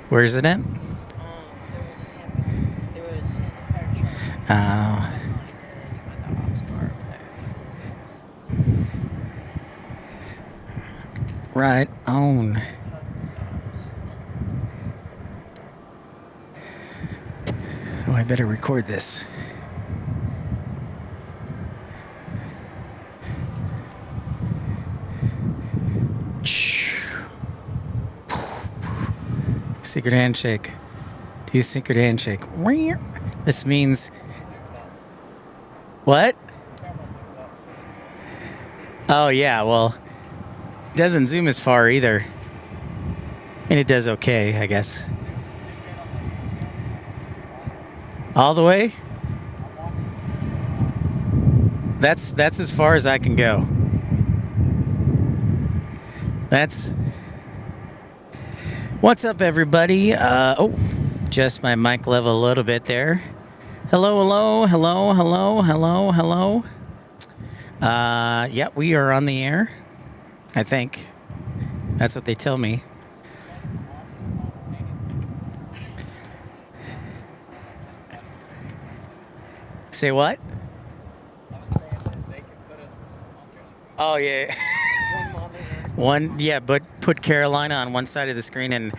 Where is it at? There was an ambulance. There was a fire truck Oh. behind it, and he went the ops car over there. Right on. Tug stops. Oh, I better record this. Secret handshake. Do secret handshake. This means what? Oh yeah, well, it doesn't zoom as far either. I mean, it does okay, I guess. All the way? That's as far as I can go. That's what's up, everybody. Oh, just my mic level a little bit there. Hello, hello, hello, hello, hello, hello. Yeah, we are on the air. I think that's what they tell me. Say what? I was saying that they could put us on their screen. Oh yeah. One, yeah, but put Carolina on one side of the screen and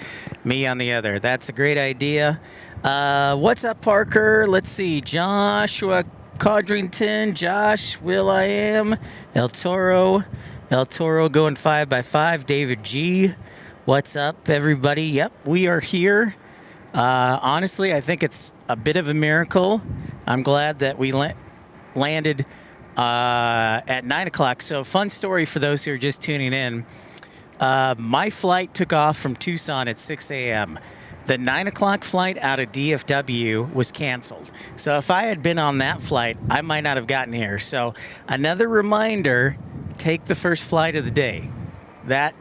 me on the other. That's a great idea. What's up, Parker? Let's see. Joshua Codrington, Josh, Will I Am, El Toro going 5x5, David G. What's up, everybody? Yep, we are here. Honestly, I think it's a bit of a miracle. I'm glad that we landed at 9 o'clock. So, fun story for those who are just tuning in. My flight took off from Tucson at 6 a.m. The 9 o'clock flight out of DFW was canceled. So, if I had been on that flight, I might not have gotten here. So, another reminder, take the first flight of the day. That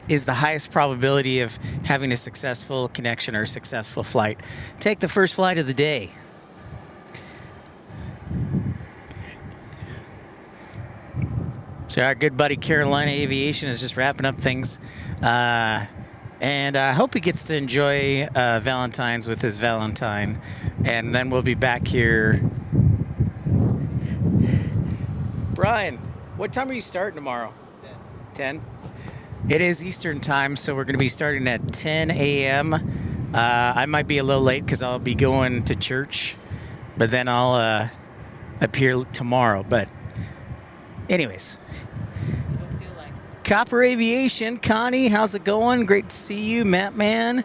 is the highest probability of having a successful connection or a successful flight. Take the first flight of the day. So our good buddy Carolina Aviation is just wrapping up things. And I hope he gets to enjoy Valentine's with his Valentine. And then we'll be back here. Brian, what time are you starting tomorrow? 10? It is Eastern time, so we're going to be starting at 10 a.m. I might be a little late because I'll be going to church. But then I'll appear tomorrow. But anyways. Copper Aviation, Connie, how's it going? Great to see you, Matt Man.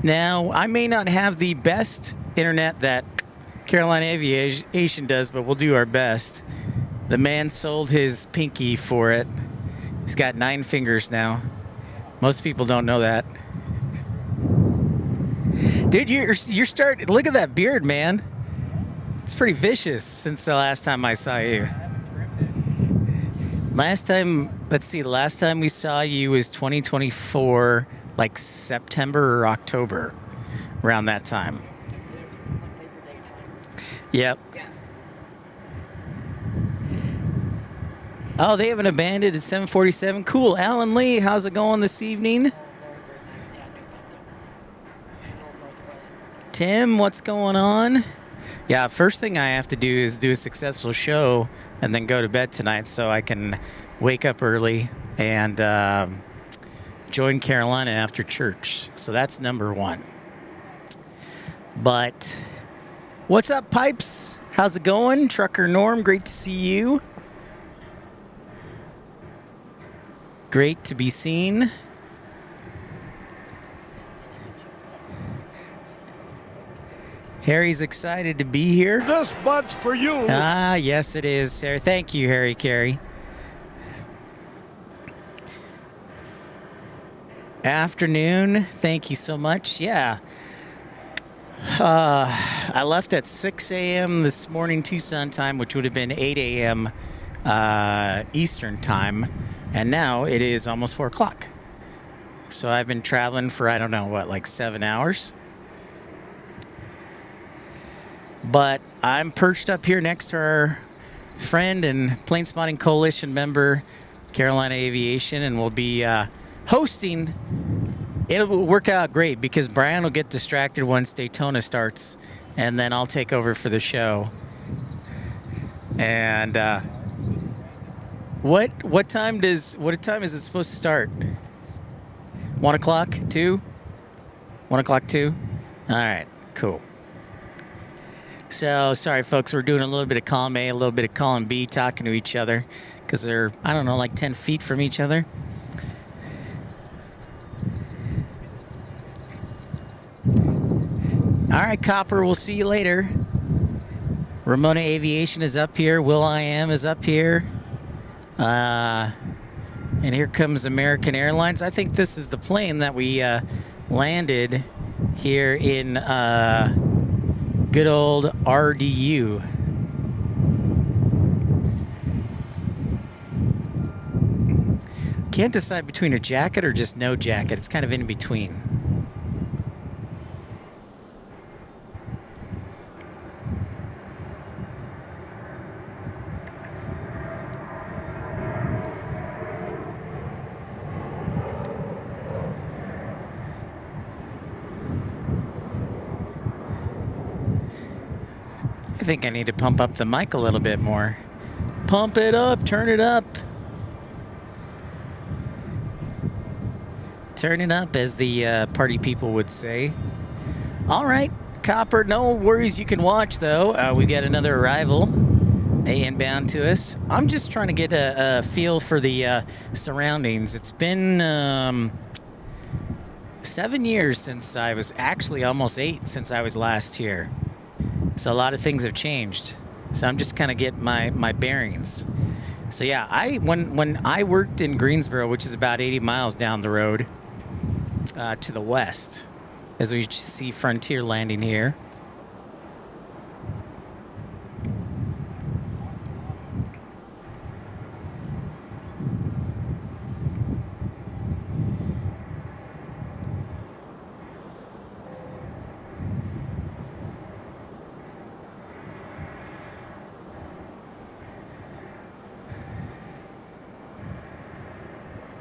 Now, I may not have the best internet that Carolina Aviation does, but we'll do our best. The man sold his pinky for it. He's got 9 fingers now. Most people don't know that. Dude, you're starting. Look at that beard, man. It's pretty vicious since the last time I saw you. Last time we saw you was 2024, like September or October, around that time. Yep. Oh, they haven't abandoned at 747. Cool. Alan Lee, how's it going this evening? Tim, what's going on? Yeah, first thing I have to do is do a successful show and then go to bed tonight so I can wake up early and join Carolina after church. So that's number 1. But what's up, Pipes? How's it going? Trucker Norm, great to see you. Great to be seen. Harry's excited to be here. This bud's for you. Ah, yes, it is, Sarah. Thank you, Harry Carey. Afternoon. Thank you so much. Yeah. I left at 6 a.m. this morning, Tucson time, which would have been 8 a.m. Eastern time. And now it is almost 4 o'clock. So I've been traveling for, I don't know, like 7 hours. But I'm perched up here next to our friend and Plane Spotting Coalition member, Carolina Aviation, and we'll be hosting It'll work out great because Brian will get distracted once Daytona starts, and then I'll take over for the show. And what time is it supposed to start? 1 o'clock? 2? 1 o'clock, 2? All right, cool. So, sorry, folks, we're doing a little bit of column A, a little bit of column B, talking to each other because they're, I don't know, like 10 feet from each other. All right, Copper, we'll see you later. Ramona Aviation is up here. Will I Am is up here. And here comes American Airlines. I think this is the plane that we landed here in good old RDU. Can't decide between a jacket or just no jacket. It's kind of in between. I think I need to pump up the mic a little bit more. Pump it up, turn it up. Turn it up, as the party people would say. All right, Copper, no worries, you can watch though. We got another arrival, inbound to us. I'm just trying to get a feel for the surroundings. It's been 7 years since I was, actually almost 8 since I was last here. So a lot of things have changed. So I'm just kind of getting my bearings. So yeah, when I worked in Greensboro, which is about 80 miles down the road to the west, as we see Frontier landing here.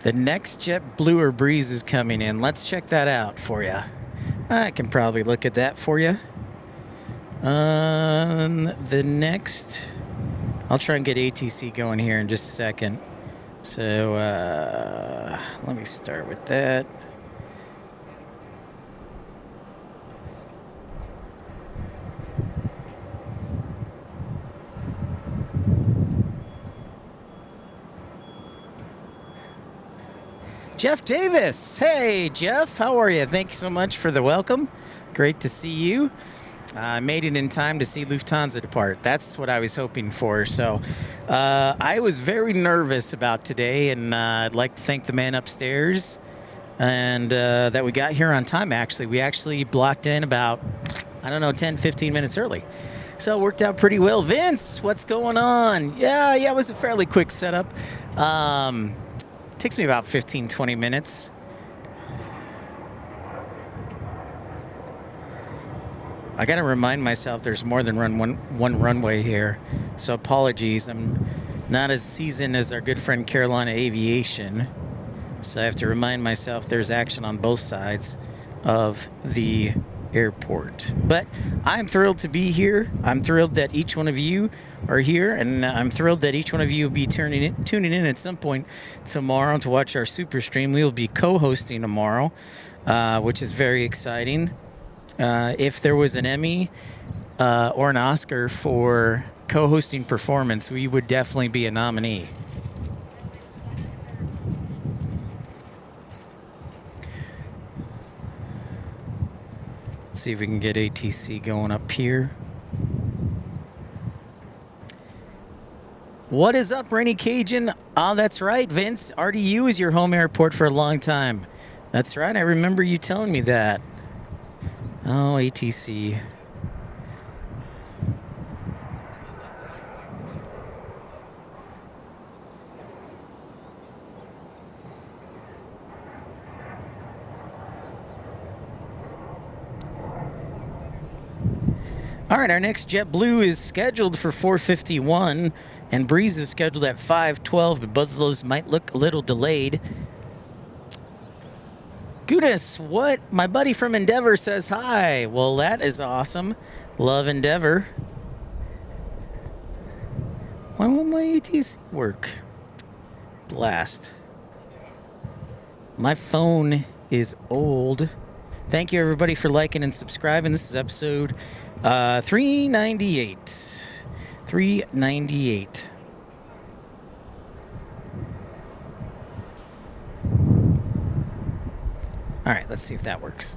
The next JetBlue or Breeze is coming in. Let's check that out for you. I can probably look at that for you. The next, I'll try and get ATC going here in just a second. So let me start with that. Jeff Davis. Hey, Jeff. How are you? Thank you so much for the welcome. Great to see you. I made it in time to see Lufthansa depart. That's what I was hoping for. So I was very nervous about today, and I'd like to thank the man upstairs and that we got here on time, actually. We actually blocked in about, I don't know, 10, 15 minutes early. So it worked out pretty well. Vince, what's going on? Yeah, it was a fairly quick setup. Takes me about 15, 20 minutes. I got to remind myself there's more than one runway here. So apologies. I'm not as seasoned as our good friend Carolina Aviation. So I have to remind myself there's action on both sides of the airport. But I'm thrilled to be here. I'm thrilled that each one of you are here, and I'm thrilled that each one of you will be tuning in at some point tomorrow to watch our super stream. We will be co-hosting tomorrow, which is very exciting. If there was an Emmy or an Oscar for co-hosting performance, we would definitely be a nominee. Let's see if we can get ATC going up here. What is up, Rainy Cajun? Oh, that's right, Vince. RDU is your home airport for a long time. That's right. I remember you telling me that. Oh, ATC. All right, our next JetBlue is scheduled for 4:51, and Breeze is scheduled at 5:12, but both of those might look a little delayed. Goodness, what? My buddy from Endeavor says hi. Well, that is awesome. Love Endeavor. Why won't my ATC work? Blast. My phone is old. Thank you, everybody, for liking and subscribing. This is episode 398. 398. All right, let's see if that works.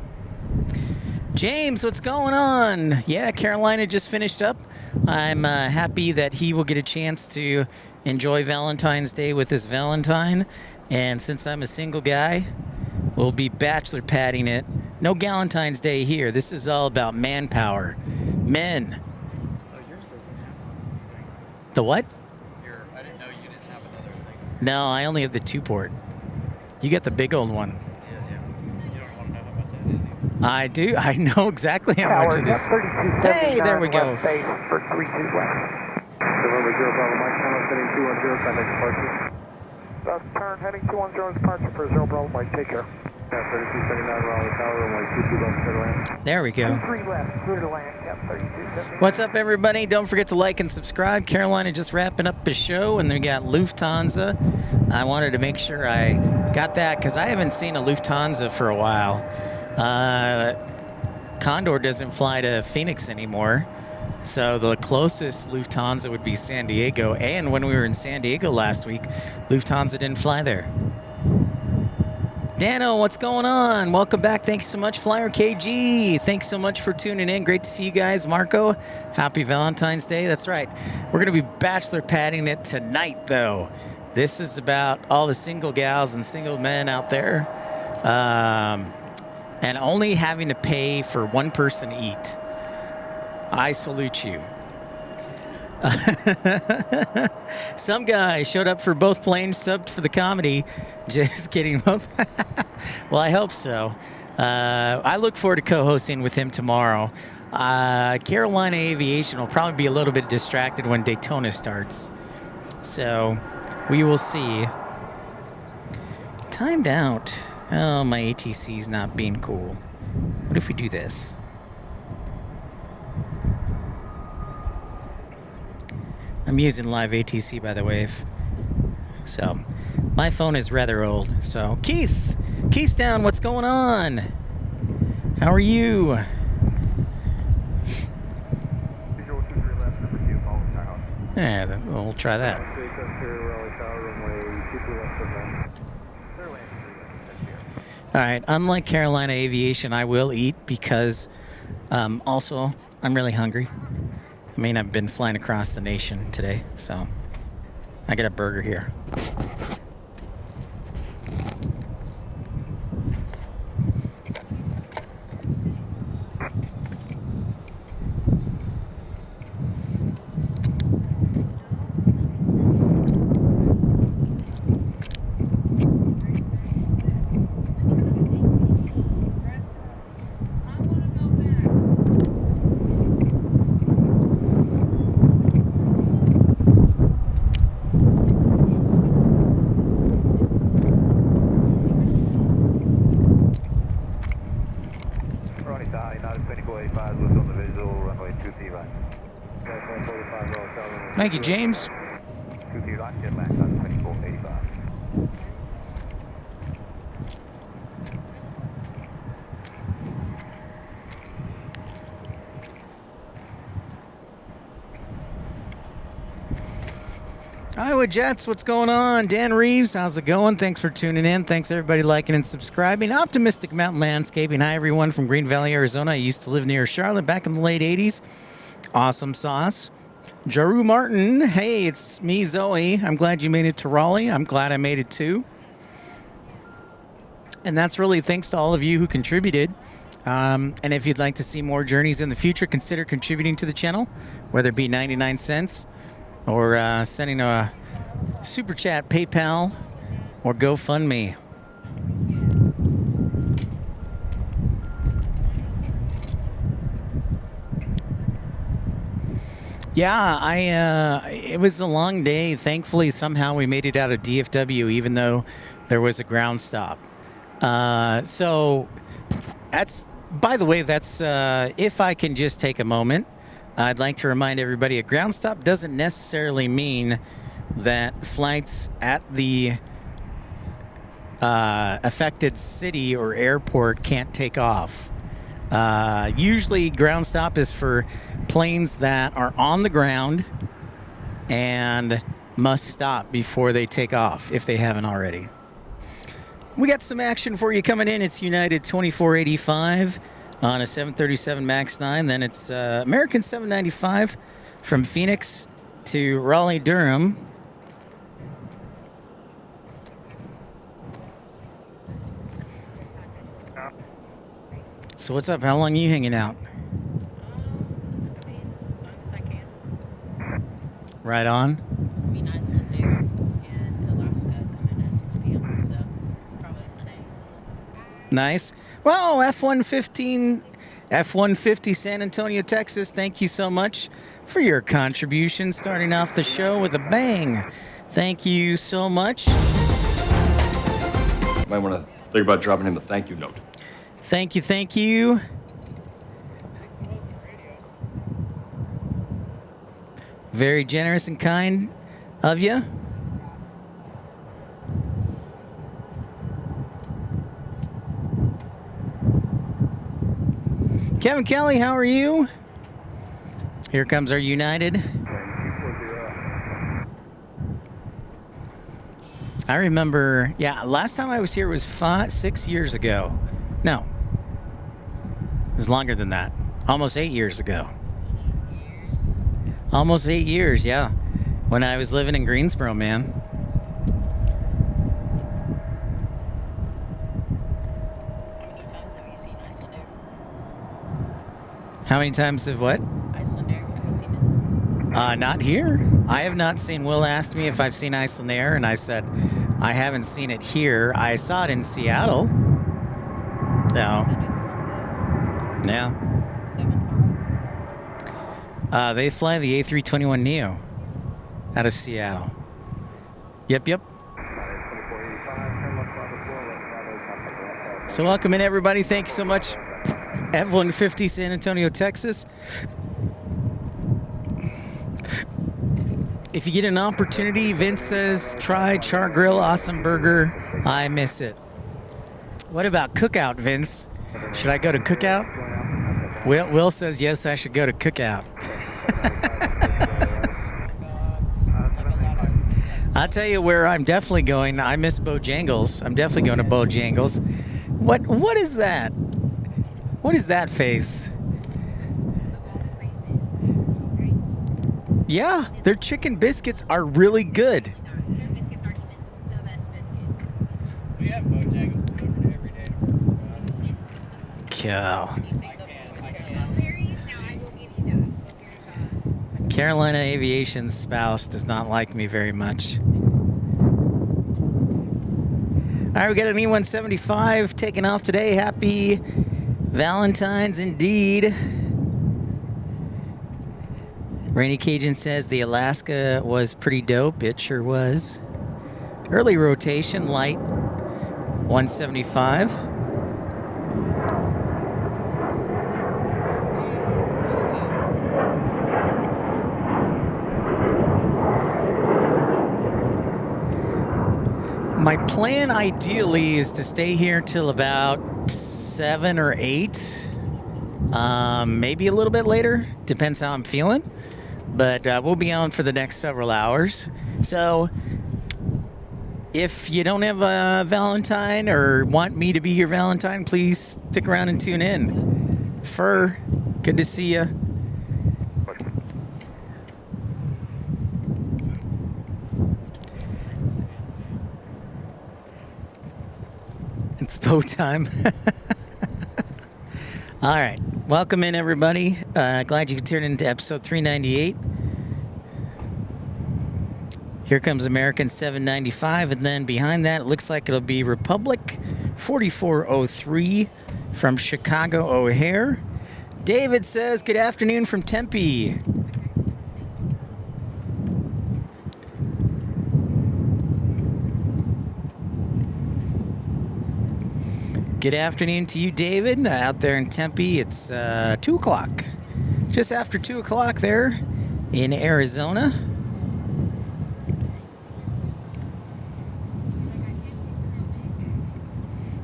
James, what's going on? Yeah, Carolina just finished up. I'm happy that he will get a chance to enjoy Valentine's Day with his Valentine. And since I'm a single guy, we'll be bachelor padding it. No Galentine's Day here. This is all about manpower. Men. Oh, yours doesn't have anything. The what? I didn't know you didn't have another thing. No, I only have the 2-port. You got the big old one. Yeah. You don't want to know how much that is either. I do. I know exactly how much it is. Hey, there we go. For 32 west. November 0 Bravo Mike, channel heading 210, contact departure. Left turn heading 210, departure for 0 Bravo Mike, take care. 3279 Raleigh Tower, runway 22 left, clear to land. There we go. 3 left, clear to land, yep, 3279. What's up, everybody? Don't forget to like and subscribe. Carolina just wrapping up his show, and they got Lufthansa. I wanted to make sure I got that because I haven't seen a Lufthansa for a while. Condor doesn't fly to Phoenix anymore, so the closest Lufthansa would be San Diego. And when we were in San Diego last week, Lufthansa didn't fly there. Dano, what's going on? Welcome back. Thanks so much, Flyer KG. Thanks so much for tuning in. Great to see you guys. Marco, happy Valentine's Day. That's right. We're going to be bachelor padding it tonight, though. This is about all the single gals and single men out there. And only having to pay for one person to eat. I salute you. Some guy showed up for both planes, subbed for the comedy. Just kidding. Well, I hope so. I look forward to co-hosting with him tomorrow. Carolina Aviation will probably be a little bit distracted when Daytona starts. So we will see. Timed out. Oh, my ATC's not being cool. What if we do this? I'm using live ATC, by the way. So, my phone is rather old. So, Keith's down. What's going on? How are you? Yeah, we'll try that. All right. Unlike Carolina Aviation, I will eat because also I'm really hungry. I mean, I've been flying across the nation today, so I got a burger here. Thank you, James. Iowa Jets, what's going on? Dan Reeves, how's it going? Thanks for tuning in. Thanks, everybody, liking and subscribing. Optimistic Mountain Landscaping. Hi, everyone from Green Valley, Arizona. I used to live near Charlotte back in the late 80s. Awesome sauce. Jaru Martin, hey, it's me, Zoe. I'm glad you made it to Raleigh. I'm glad I made it too. And that's really thanks to all of you who contributed. And if you'd like to see more journeys in the future, consider contributing to the channel, whether it be 99 cents or sending a super chat, PayPal, or GoFundMe. Yeah, it was a long day. Thankfully, somehow we made it out of DFW, even though there was a ground stop. So that's, by the way, that's if I can just take a moment, I'd like to remind everybody a ground stop doesn't necessarily mean that flights at the affected city or airport can't take off. Usually ground stop is for planes that are on the ground and must stop before they take off if they haven't already. We got some action for you coming in. It's United 2485 on a 737 MAX 9. Then it's American 795 from Phoenix to Raleigh, Durham. So what's up? How long are you hanging out? I mean, as long as I can. Right on. I mean, Iceland there and to Alaska come in at 6 p.m. So probably stay until Nice. Well, F-150 San Antonio, Texas, thank you so much for your contribution, starting off the show with a bang. Thank you so much. Might want to think about dropping him a thank you note. Thank you, thank you. Very generous and kind of you. Kevin Kelly, how are you? Here comes our United. I remember, yeah, last time I was here was 6 years ago. No, it was longer than that. Almost 8 years ago. Almost 8 years, yeah. When I was living in Greensboro, man. How many times have you seen Iceland Air? How many times have what? Iceland Air, have you seen it? Not here. I have not seen. Will asked me if I've seen Iceland Air, and I said I haven't seen it here. I saw it in Seattle. No. Yeah. 7.5. They fly the A321neo out of Seattle. Yep. So welcome in, everybody. Thank you so much. F-150 San Antonio, Texas. If you get an opportunity, Vince says, try Char Grill, awesome burger. I miss it. What about Cookout, Vince? Should I go to Cookout? Will says, yes, I should go to Cookout. I'll tell you where I'm definitely going. I miss Bojangles. I'm definitely going to Bojangles. What is that? What is that face? Yeah, their chicken biscuits are really good. Their biscuits aren't even the best biscuits. We have Bojangles delivered every day to Cow. Strawberries? Now I will give you that. Carolina Aviation's spouse does not like me very much. All right, we got an E-175 taking off today. Happy Valentine's indeed. Rainy Cajun says the Alaska was pretty dope. It sure was. Early rotation, light 175. My plan ideally is to stay here till about 7 or 8. Maybe a little bit later. Depends how I'm feeling. But we'll be on for the next several hours. So if you don't have a Valentine or want me to be your Valentine, please stick around and tune in. Fur, good to see you. It's bow time. All right. Welcome in, everybody. Glad you could turn into episode 398. Here comes American 795, and then behind that, it looks like it'll be Republic 4403 from Chicago O'Hare. David says, good afternoon from Tempe. Good afternoon to you, David. Out there in Tempe, it's 2 o'clock. Just after 2 o'clock there in Arizona.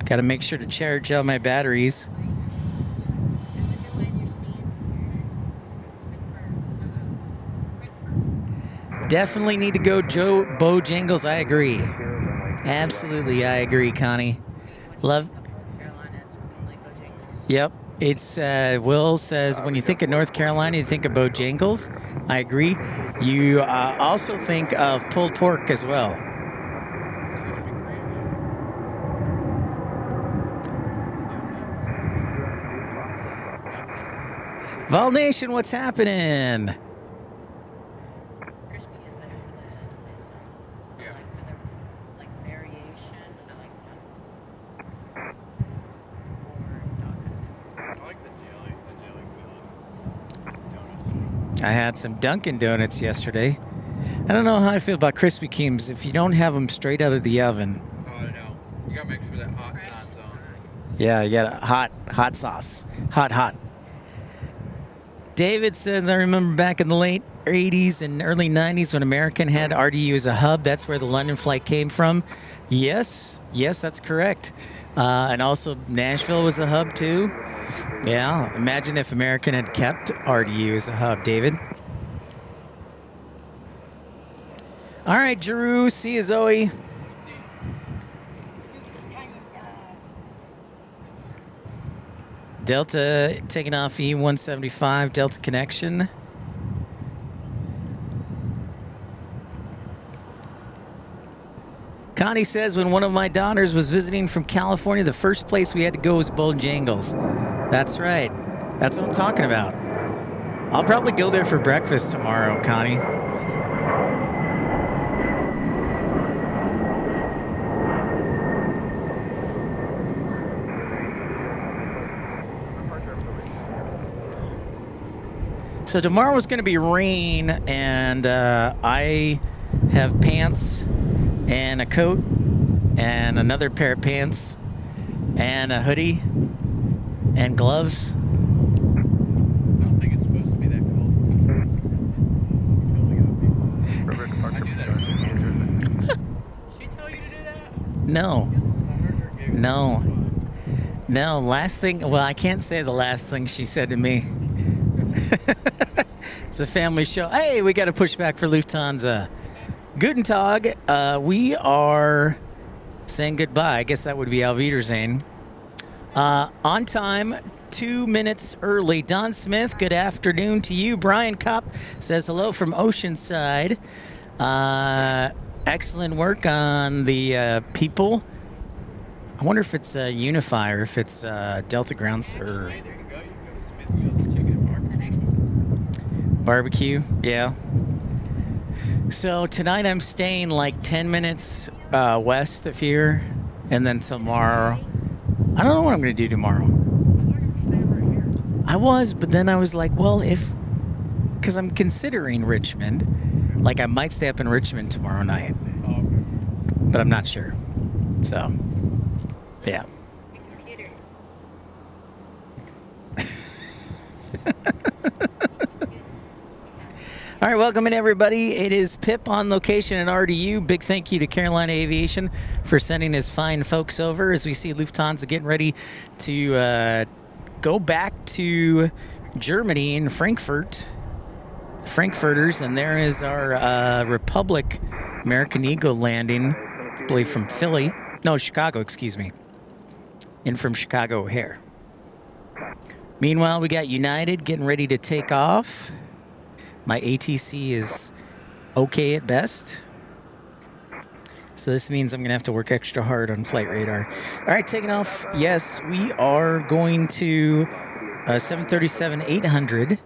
Got to make sure to charge all my batteries. Definitely need to go Bojangles. I agree. Absolutely, I agree, Connie. Love. North Carolina, it's looking like Bojangles. Yep. It's Will says when you think of North Carolina, you think of Bojangles. I agree. You also think of pulled pork as well. Vol Nation, what's happening? Crispy is better for the iced donuts. Yeah. Like for the like variation, I like dunk or dog. I like the jelly filled donuts. I had some Dunkin' Donuts yesterday. I don't know how I feel about Krispy Kremes if you don't have them straight out of the oven. Oh, I know. You gotta make sure that hot side's on. Yeah, you got a hot sauce. Hot. David says, I remember back in the late 80s and early 90s when American had RDU as a hub. That's where the London flight came from. Yes, that's correct. And also Nashville was a hub too. Yeah, imagine if American had kept RDU as a hub, David. All right, Jeru, see you, Zoe. Delta taking off E175, Delta connection. Connie says, when one of my daughters was visiting from California, the first place we had to go was Bojangles. That's right. That's what I'm talking about. I'll probably go there for breakfast tomorrow, Connie. So tomorrow is going to be rain, and I have pants and a coat and another pair of pants and a hoodie and gloves. I don't think it's supposed to be that cold. I do that every day. She tell you to do that? No. I heard her giggle. No, last thing, well, I can't say the last thing she said to me. It's a family show. Hey, we got to push back for Lufthansa. Guten Tag. We are saying goodbye. I guess that would be Auf Wiedersehen. On time, 2 minutes early. Don Smith, good afternoon to you. Brian Kopp says hello from Oceanside. Excellent work on the people. I wonder if it's Unify or if it's Delta Grounds or Hey, there you go. You can go to Smithfield's Chicken and barbecue. Yeah. So tonight I'm staying like 10 minutes west of here, and then tomorrow, I don't know what I'm going to do tomorrow. I thought you were staying right here. I was, but then I was like, well, because I'm considering Richmond, like I might stay up in Richmond tomorrow night, Oh, okay. but I'm not sure. So, yeah. Computer. All right, welcome in, everybody. It is Pip on location at RDU. Big thank you to Carolina Aviation for sending his fine folks over as we see Lufthansa getting ready to go back to Germany in Frankfurt. Frankfurters, and there is our Republic American Eagle landing, I believe from Philly. No, Chicago, excuse me. In from Chicago O'Hare. Meanwhile, we got United getting ready to take off. My ATC is okay at best. So this means I'm going to have to work extra hard on flight radar. All right, taking off. Yes, we are going to 737-800.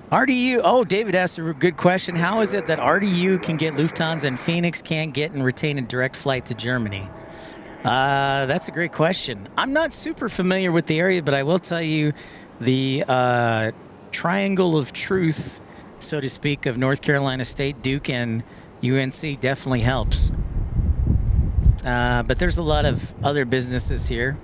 RDU, oh, David asked a good question. How is it that RDU can get Lufthansa and Phoenix can't get and retain a direct flight to Germany? That's a great question. I'm not super familiar with the area, but I will tell you the triangle of truth, so to speak, of North Carolina State, Duke, and UNC definitely helps. but there's a lot of other businesses here.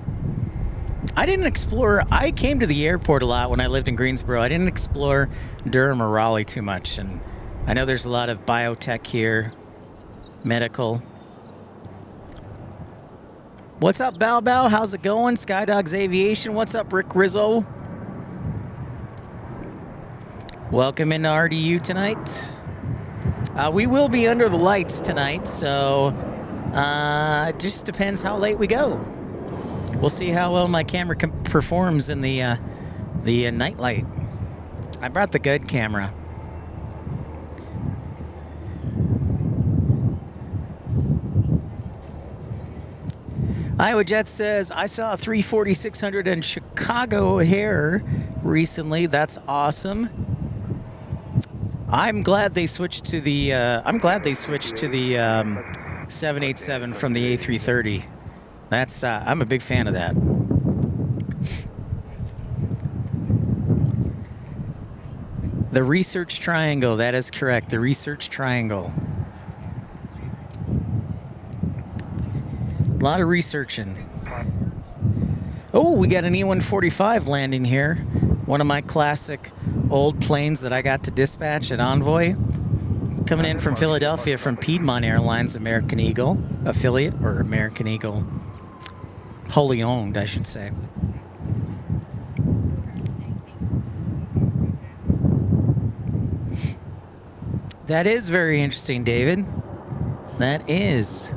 I didn't explore. I came to the airport a lot when I lived in Greensboro. I didn't explore Durham or Raleigh too much, and I know there's a lot of biotech here, medical. What's up, Bao Bao? How's it going? Skydogs Aviation. What's up, Rick Rizzo? Welcome into RDU tonight. We will be under the lights tonight, so it just depends how late we go. We'll see how well my camera performs in the night light. I brought the good camera. Iowa Jet says, I saw a 340-600 in Chicago O'Hare recently. That's awesome. I'm glad they switched to the 787 from the A330. That's I'm a big fan of that. The Research Triangle, that is correct. The Research Triangle. A lot of researching. Oh, we got an E-145 landing here. One of my classic old planes that I got to dispatch at Envoy. Coming in from Philadelphia from Piedmont Airlines, American Eagle affiliate, or American Eagle wholly owned, I should say. That is very interesting, David. That is.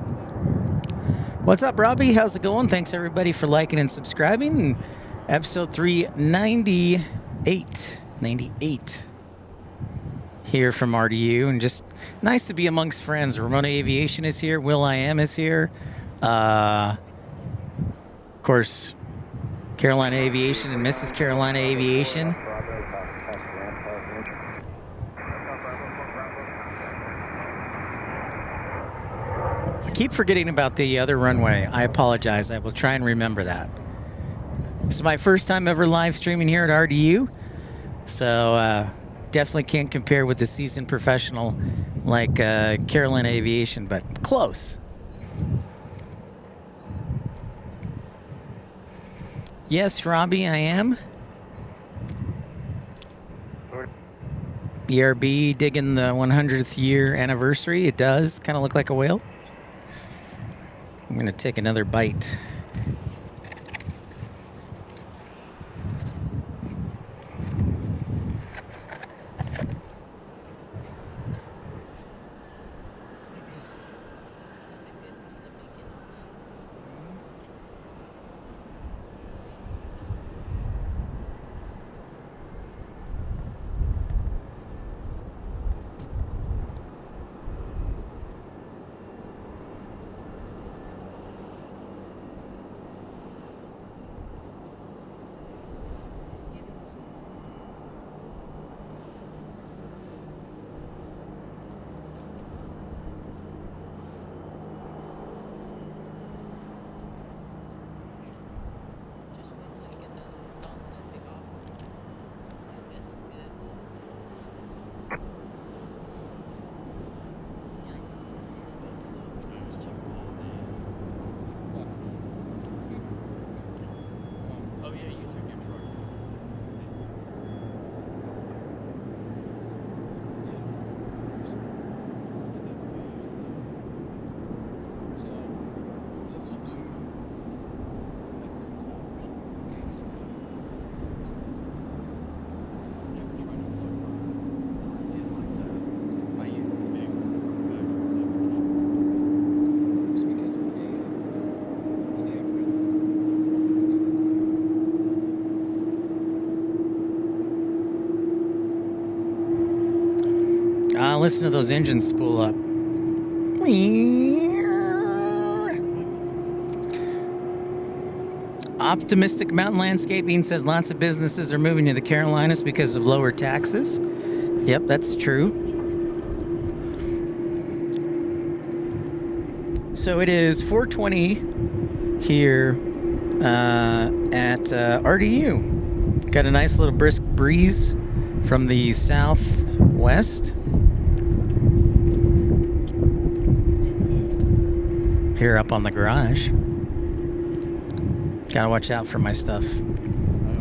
What's up, Robbie? How's it going? Thanks, everybody, for liking and subscribing. Episode 398. 98. Here from RDU. And just nice to be amongst friends. Ramona Aviation is here. Will I Am is here. Of course, Carolina Aviation and Mrs. Carolina Aviation. I keep forgetting about the other runway. I apologize. I will try and remember that. This is my first time ever live streaming here at RDU. So definitely can't compare with the seasoned professional like Carolina Aviation, but close. Yes, Robbie, I am. BRB digging the 100th year anniversary. It does kind of look like a whale. I'm going to take another bite. Listen to those engines spool up. Optimistic Mountain Landscaping says lots of businesses are moving to the Carolinas because of lower taxes. Yep, that's true. So it is 4:20 here at RDU. Got a nice little brisk breeze from the southwest. here up on the garage. Gotta watch out for my stuff. I gotta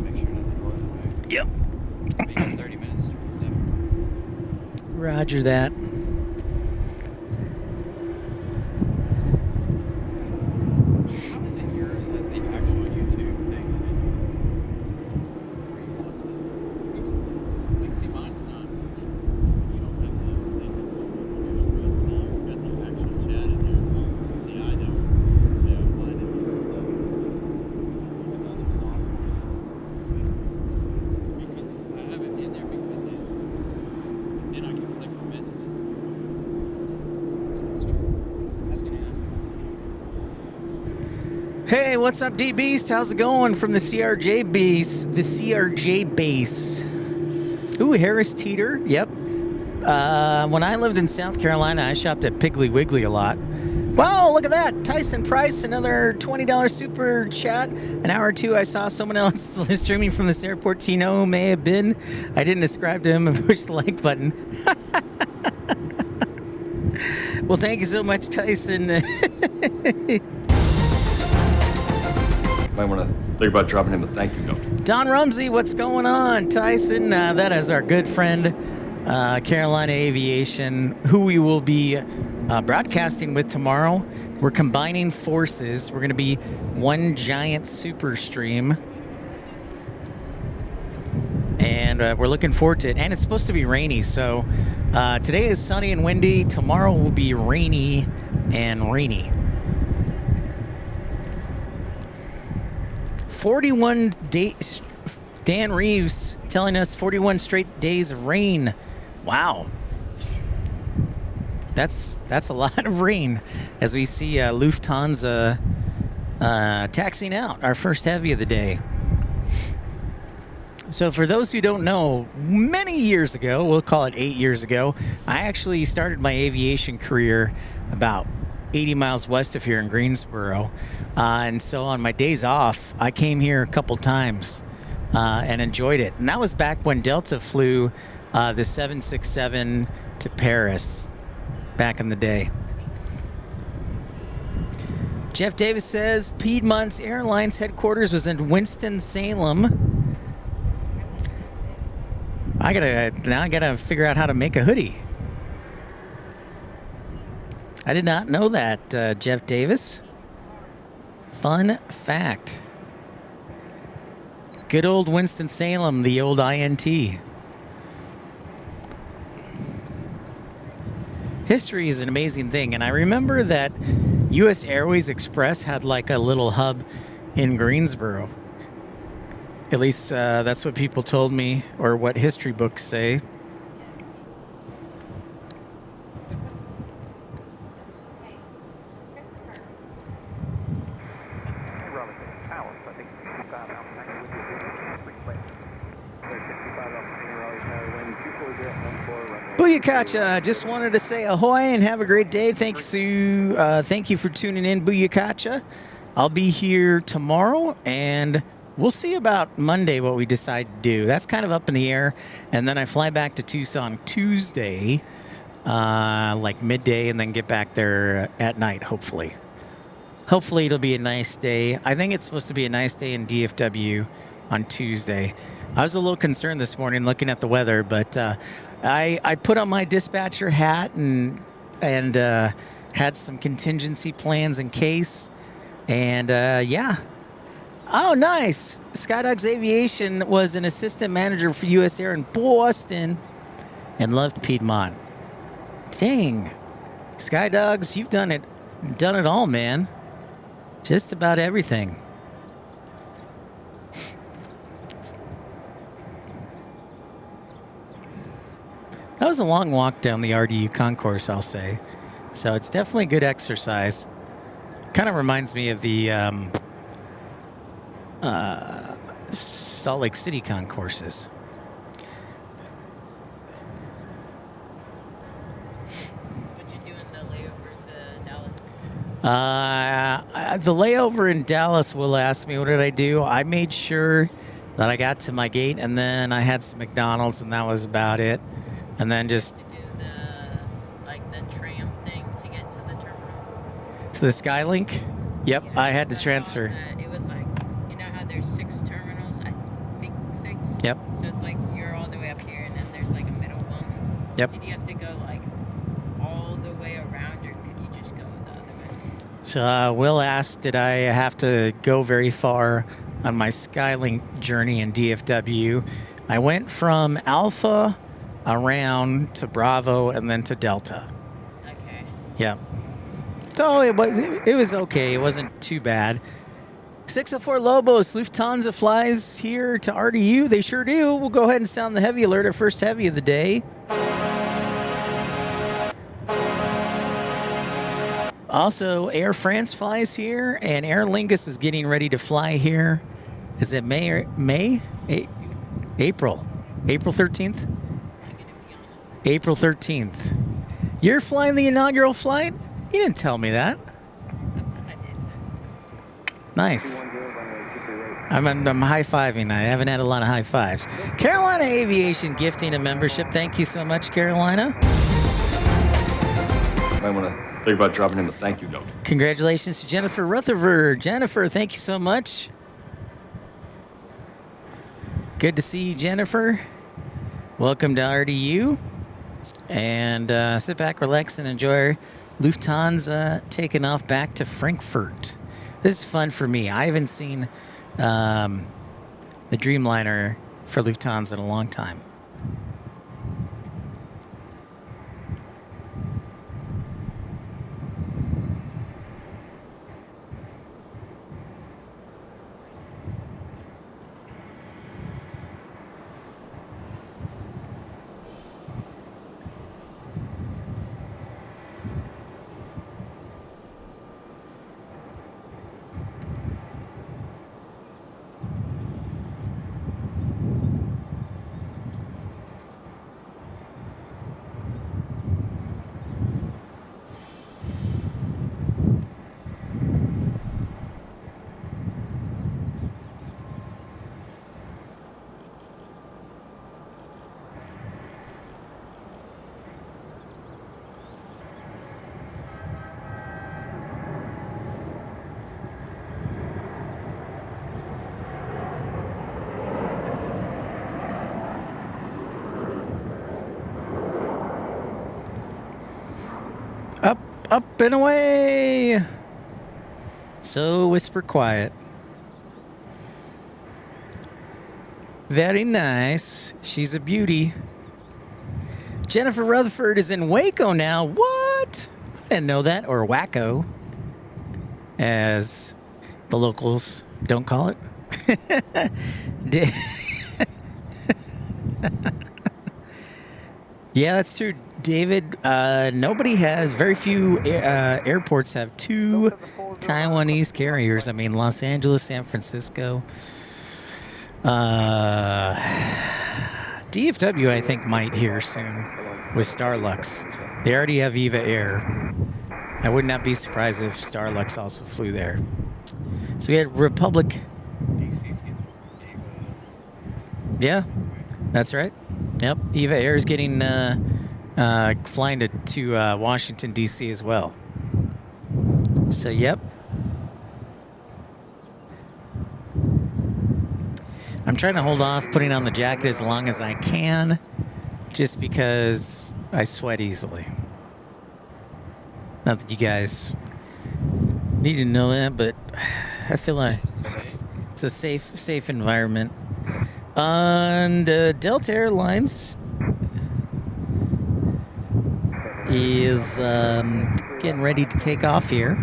make sure nothing blows away. Yep. Maybe 30 minutes to 7. Roger that. How is it yours has the actual YouTube thing in it? Like, see, mine's not. You don't have the thing to put up on your screen, so you've got the actual chat in there. See, I don't. Yeah, mine is another software. Because I have it in there because but then I can click on messages and put it on the screen. That's true. I was gonna ask about that. Hey, what's up, D Beast? How's it going from the CRJ base? The CRJ base. Ooh, Harris Teeter. Yep. When I lived in South Carolina, I shopped at Piggly Wiggly a lot. Wow, look at that. Tyson Price, another $20 super chat. An hour or two, I saw someone else streaming from this airport. You know who may have been. I didn't ascribe to him and push the like button. Well, thank you so much, Tyson. Might want to think about dropping him a thank you note. Don Rumsey, what's going on? Tyson, that is our good friend, Carolina Aviation, who we will be broadcasting with tomorrow. We're combining forces. We're going to be one giant super stream. And we're looking forward to it. And it's supposed to be rainy. So today is sunny and windy. Tomorrow will be rainy and rainy. 41 days. Dan Reeves telling us 41 straight days of rain. Wow. That's a lot of rain as we see Lufthansa taxiing out, our first heavy of the day. So for those who don't know, many years ago, we'll call it 8 years ago, I actually started my aviation career about 80 miles west of here in Greensboro. And so on my days off, I came here a couple times and enjoyed it. And that was back when Delta flew the 767 to Paris back in the day. Jeff Davis says Piedmont's Airlines headquarters was in Winston-Salem. I gotta figure out how to make a hoodie. I did not know that, Jeff Davis. Fun fact. Good old Winston-Salem, the old INT. History is an amazing thing, and I remember that U.S. Airways Express had like a little hub in Greensboro. At least that's what people told me, or what history books say. Booyakacha, just wanted to say ahoy and have a great day. Thank you for tuning in, Booyakacha. I'll be here tomorrow, and we'll see about Monday what we decide to do. That's kind of up in the air. And then I fly back to Tucson Tuesday, like midday, and then get back there at night, hopefully. Hopefully it'll be a nice day. I think it's supposed to be a nice day in DFW on Tuesday. I was a little concerned this morning looking at the weather, but I put on my dispatcher hat and had some contingency plans in case. And yeah. Oh, nice. Skydogs Aviation was an assistant manager for U.S. Air in Boston and loved Piedmont. Dang. Skydogs, you've done it all, man. Just about everything. That was a long walk down the RDU concourse, I'll say. So it's definitely good exercise. Kind of reminds me of the Salt Lake City concourses. What'd you do in the layover to Dallas? The layover in Dallas, Will asked me, what did I do? I made sure that I got to my gate, and then I had some McDonald's, and that was about it. And then just To do the tram thing to get to the terminal. So the Skylink? Yep, Yeah, I had to so I saw transfer. that it was like, you know how there's 6 terminals? I think 6. Yep. So it's like you're all the way up here, and then there's like a middle one. Yep. Did you have to go like all the way around, or could you just go the other way? So Will asked, did I have to go very far on my Skylink journey in DFW? I went from Alpha around to Bravo and then to Delta. Okay. Yep. So it was okay. It wasn't too bad. 604 Lobos, Lufthansa flies here to RDU. They sure do. We'll go ahead and sound the heavy alert, our first heavy of the day. Also, Air France flies here, and Aer Lingus is getting ready to fly here. Is it April 13th? April 13th. You're flying the inaugural flight? You didn't tell me that. I did. Nice. I'm high-fiving. I haven't had a lot of high fives. Carolina Aviation gifting a membership. Thank you so much, Carolina. Might want to think about dropping him a thank you note. Congratulations to Jennifer Rutherford. Jennifer, thank you so much. Good to see you, Jennifer. Welcome to RDU. And sit back, relax, and enjoy Lufthansa taking off back to Frankfurt. This is fun for me. I haven't seen the Dreamliner for Lufthansa in a long time. Up and away. So whisper quiet. Very nice. She's a beauty. Jennifer Rutherford is in Waco now. What? I didn't know that. Or Wacko, as the locals don't call it. Yeah, that's true, David. Very few airports have 2 Taiwanese carriers. I mean, Los Angeles, San Francisco. DFW, I think, might here soon with Starlux. They already have Viva Air. I would not be surprised if Starlux also flew there. So we had Republic. DC's getting Yeah, that's right. Yep, Eva Air is getting flying to Washington, D.C. as well. So, yep. I'm trying to hold off putting on the jacket as long as I can, just because I sweat easily. Not that you guys need to know that, but I feel like it's a safe environment. And Delta Airlines is getting ready to take off here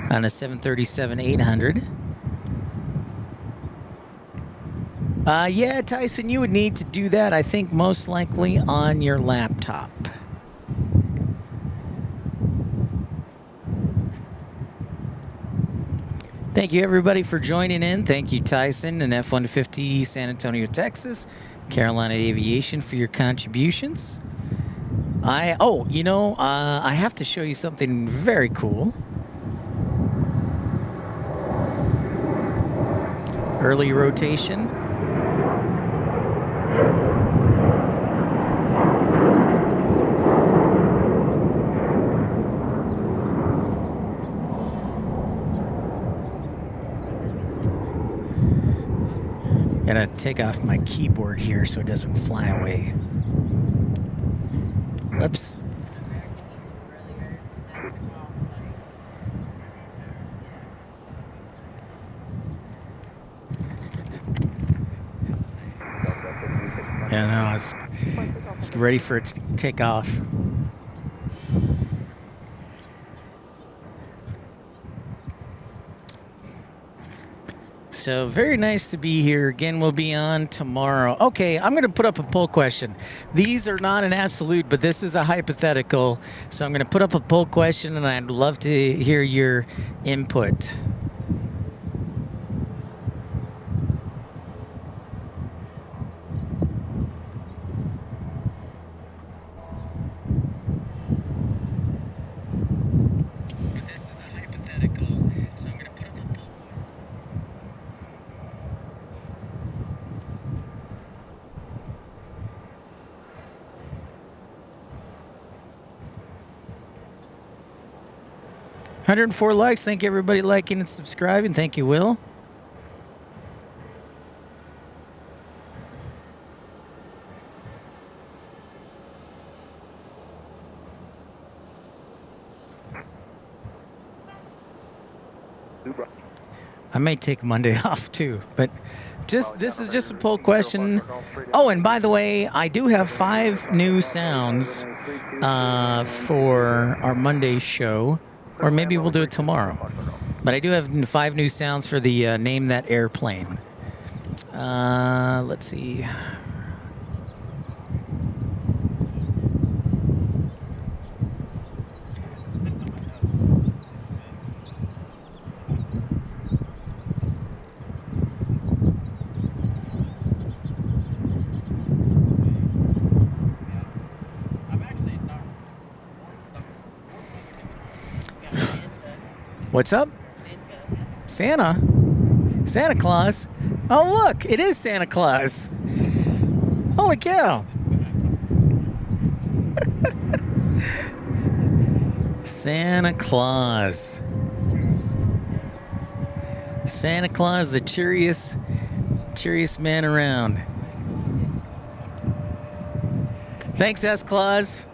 on a 737-800. Yeah, Tyson, you would need to do that, I think, most likely on your laptop. Thank you, everybody, for joining in. Thank you, Tyson and F-150 San Antonio, Texas, Carolina Aviation for your contributions. I have to show you something very cool. Early rotation. Gotta take off my keyboard here so it doesn't fly away. Whoops. Yeah, no, I was ready for it to take off. So very nice to be here. Again, we'll be on tomorrow. Okay, I'm going to put up a poll question. These are not an absolute, but this is a hypothetical. So I'm going to put up a poll question, and I'd love to hear your input. But this is a hypothetical, so I'm going to put up a poll question. 104 likes. Thank you, everybody, liking and subscribing. Thank you, Will. I may take Monday off too, but this is just a poll question. Oh, and by the way, I do have 5 new sounds for our Monday show, or maybe we'll do it tomorrow. But I do have 5 new sounds for the Name That Airplane. Let's see. What's up? Santa? Santa Claus? Oh, look, it is Santa Claus. Holy cow. Santa Claus. Santa Claus, the cheeriest man around. Thanks, S. Claus.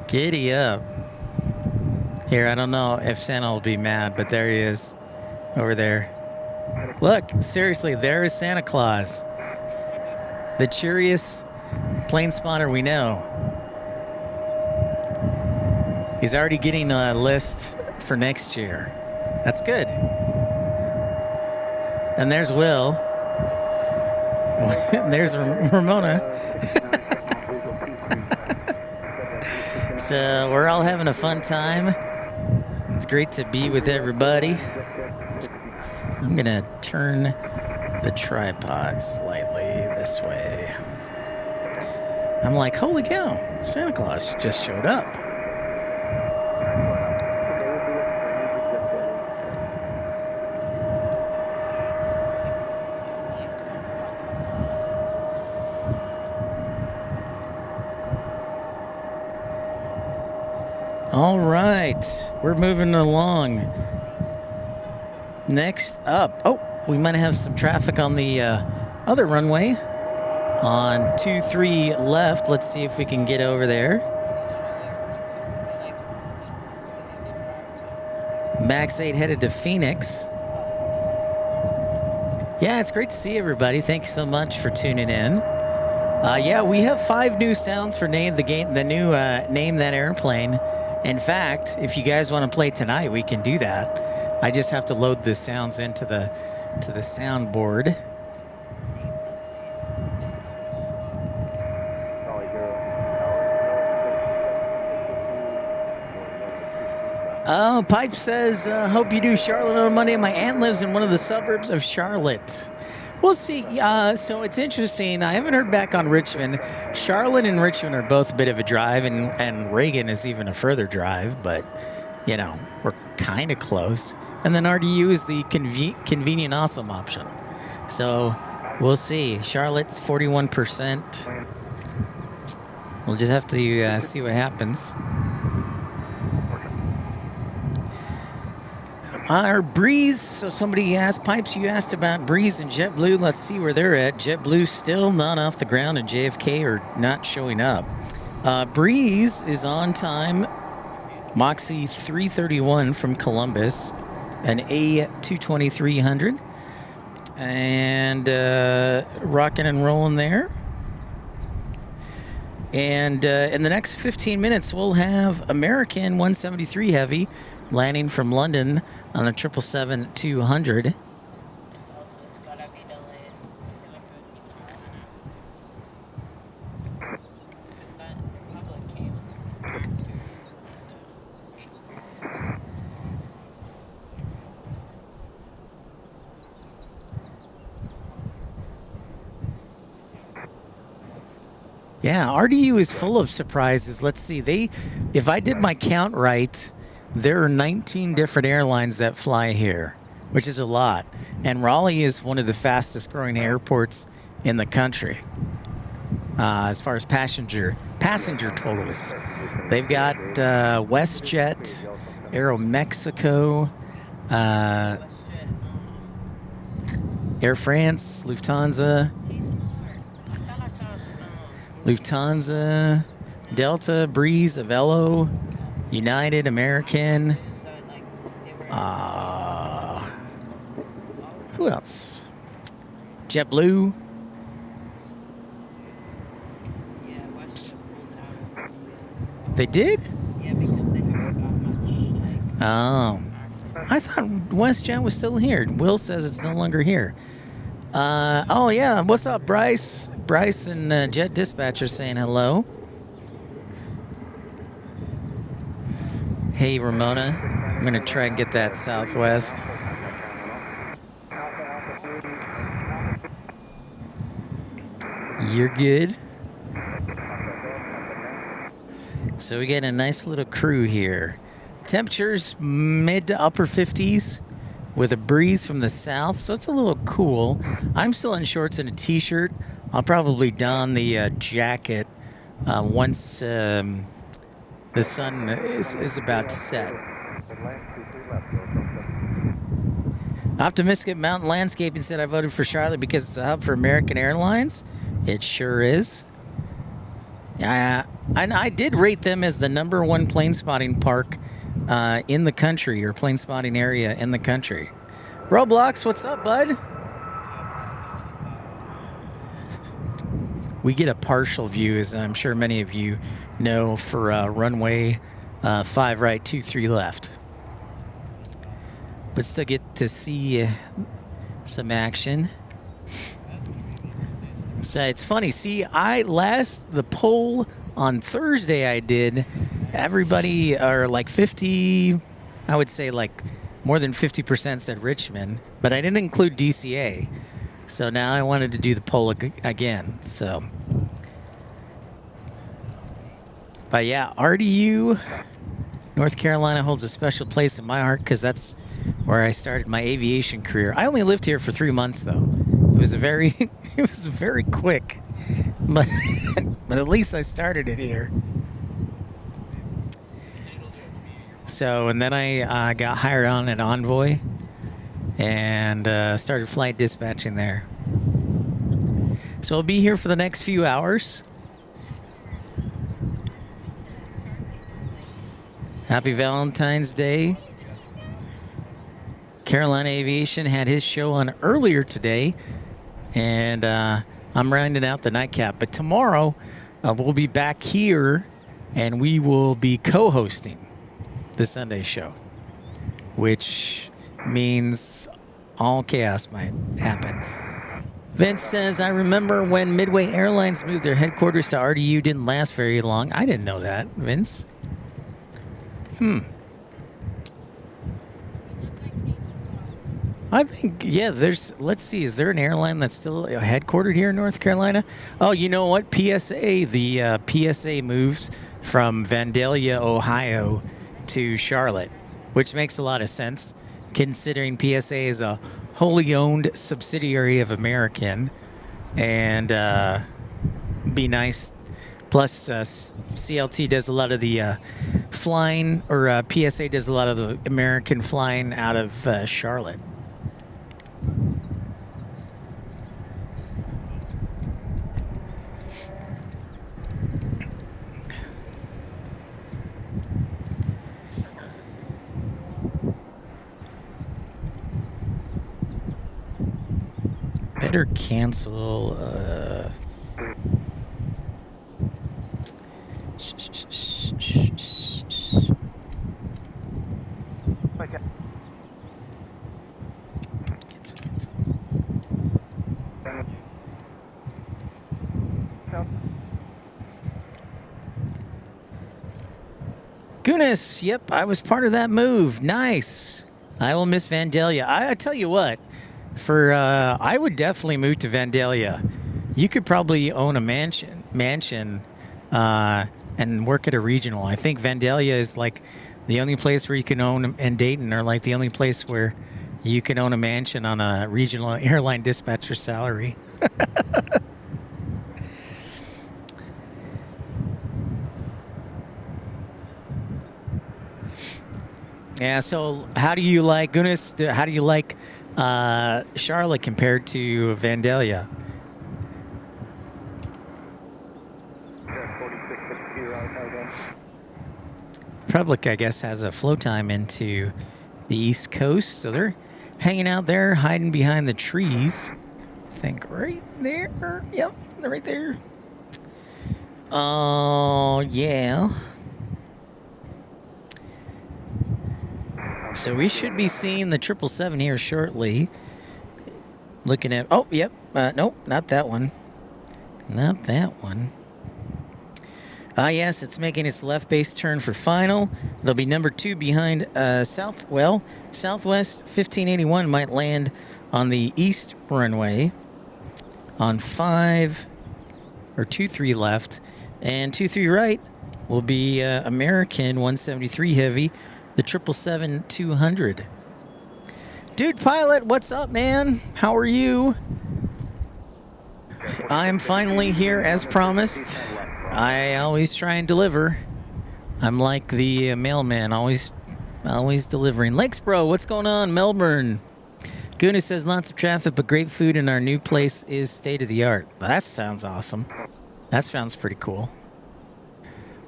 Giddy up. Here, I don't know if Santa will be mad, but there he is over there. Look, seriously, there is Santa Claus. The cheeriest plane spotter we know. He's already getting a list for next year. That's good. And there's Will. And there's Ramona. So we're all having a fun time. It's great to be with everybody. I'm gonna turn the tripod slightly this way. I'm like, holy cow, Santa Claus just showed up. All right, we're moving along. Next up, oh, we might have some traffic on the other runway on 23 left. Let's see if we can get over there. Max 8 headed to Phoenix. Yeah, it's great to see everybody. Thanks so much for tuning in. Yeah, we have 5 new sounds for Name That Airplane. In fact, if you guys want to play tonight, we can do that. I just have to load the sounds into the soundboard. Oh, Pipe says, hope you do Charlotte on Monday. My aunt lives in one of the suburbs of Charlotte. We'll see. So it's interesting. I haven't heard back on Richmond. Charlotte and Richmond are both a bit of a drive, and Reagan is even a further drive, but, you know, we're kind of close. And then RDU is the convenient, awesome option. So we'll see. Charlotte's 41%. We'll just have to see what happens. Our Breeze, so somebody asked, Pipes, you asked about Breeze and JetBlue. Let's see where they're at. JetBlue still not off the ground and JFK are not showing up. Breeze is on time. Moxie 331 from Columbus, an A220-300. And rocking and rolling there. And in the next 15 minutes, we'll have American 173 Heavy landing from London on a 777-200. Delta's gotta be delayed. I feel like it would be tomorrow now. Because that Republic came after, so. Yeah, RDU is full of surprises. Let's see. If I did my count right, there are 19 different airlines that fly here, which is a lot. And Raleigh is one of the fastest growing airports in the country as far as passenger totals. They've got WestJet, Aeromexico, WestJet, Air France, Lufthansa, seasonal or I thought I saw Lufthansa, Delta, Breeze, Avelo, United, American. news that like they were Who else? JetBlue. yeah, WestJet pulled out of RDU. They did? Yeah, because they haven't got much like Oh. I thought WestJet was still here. Will says it's no longer here. Oh, yeah. What's up, Bryce? Bryce and Jet Dispatcher saying hello. Hey, Ramona. I'm going to try and get that Southwest. You're good. So we get a nice little crew here. Temperatures mid to upper 50s with a breeze from the south, so it's a little cool. I'm still in shorts and a t-shirt. I'll probably don the jacket once the sun is about to set. Optimistic Mountain Landscaping said I voted for Charlotte because it's a hub for American Airlines. It sure is. And I did rate them as the #1 plane spotting park in the country, or plane spotting area in the country. Roblox, what's up, bud? We get a partial view, as I'm sure many of you know, for runway 5 right, 23 left. But still get to see some action. So it's funny. See, the poll on Thursday I did, everybody, or like 50, I would say like more than 50% said Richmond, but I didn't include DCA. So now I wanted to do the poll again. So, but yeah, RDU, North Carolina holds a special place in my heart because that's where I started my aviation career. I only lived here for 3 months though. It was very quick, but at least I started it here. So, and then I got hired on at Envoy and started flight dispatching there. So I'll be here for the next few hours. Happy Valentine's Day. Carolina Aviation had his show on earlier today, and I'm rounding out the nightcap. But tomorrow, we'll be back here, and we will be co-hosting the Sunday show, which means all chaos might happen. Vince says, I remember when Midway Airlines moved their headquarters to RDU, didn't last very long. I didn't know that, Vince. I think, yeah, let's see, is there an airline that's still headquartered here in North Carolina? Oh, you know what? PSA, the PSA moved from Vandalia, Ohio to Charlotte, which makes a lot of sense considering PSA is a wholly owned subsidiary of American, and be nice. Plus, CLT does a lot of the flying, or PSA does a lot of the American flying out of Charlotte. Better cancel. Cancel. Goodness, yep, I was part of that move. Nice. I will miss Vandalia. I tell you what, for I would definitely move to Vandalia. You could probably own a mansion, and work at a regional. I think Vandalia is like the only place where you can own, and Dayton are like the only place where you can own a mansion on a regional airline dispatcher salary. Yeah, so how do you like, Gunas, how do you like Charlotte compared to Vandalia? Republic, I guess, has a flow time into the East Coast, so they're hanging out there, hiding behind the trees. I think right there. Yep, they're right there. Oh, yeah. So we should be seeing the 777 here shortly. Looking at, oh, yep. Nope, not that one. Not that one. Yes, it's making its left base turn for final. It'll be number 2 behind Southwest 1581 might land on the east runway on 5 or 23 left, and 23 right will be American 173 heavy, the 777-200. Dude Pilot, what's up, man? How are you? I'm finally here as promised. I always try and deliver. I'm like the mailman, always delivering. Lakes Bro, what's going on? Melbourne. Guna says lots of traffic, but great food, and our new place is state of the art. That sounds awesome. That sounds pretty cool.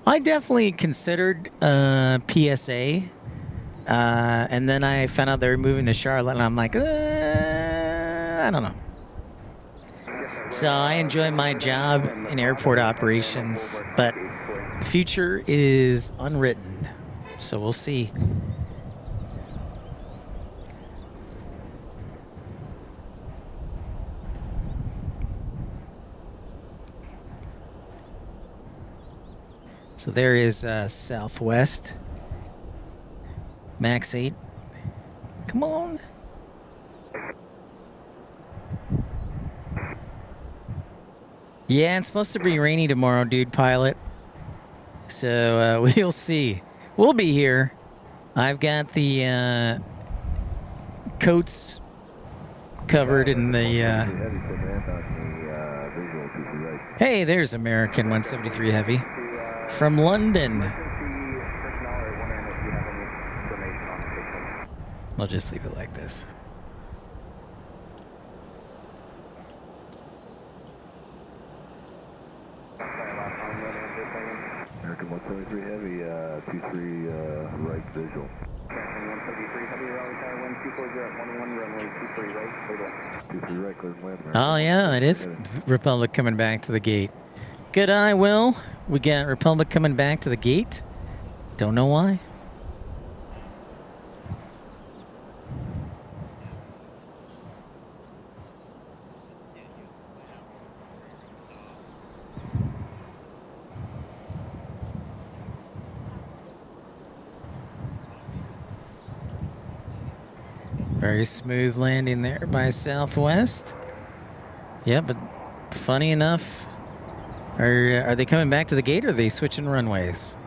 I definitely considered PSA, and then I found out they were moving to Charlotte, and I'm like, I don't know. So I enjoy my job in airport operations, but the future is unwritten. So we'll see. So there is Southwest. Max 8. Come on. Yeah, it's supposed to be rainy tomorrow, dude Pilot. So we'll see. We'll be here. I've got the coats covered in the... Hey, there's American 173 Heavy from London. We'll just leave it like this. American 173 Heavy, 23 right visual. 173 Heavy, Raleigh Tower 1240 at 11 runway 23 right, clear to 23 right, clear to land. Oh yeah, it is Republic coming back to the gate. Good eye, Will. We got Republic coming back to the gate. Don't know why. Very smooth landing there by Southwest. Yeah, but funny enough, are they coming back to the gate, or are they switching runways?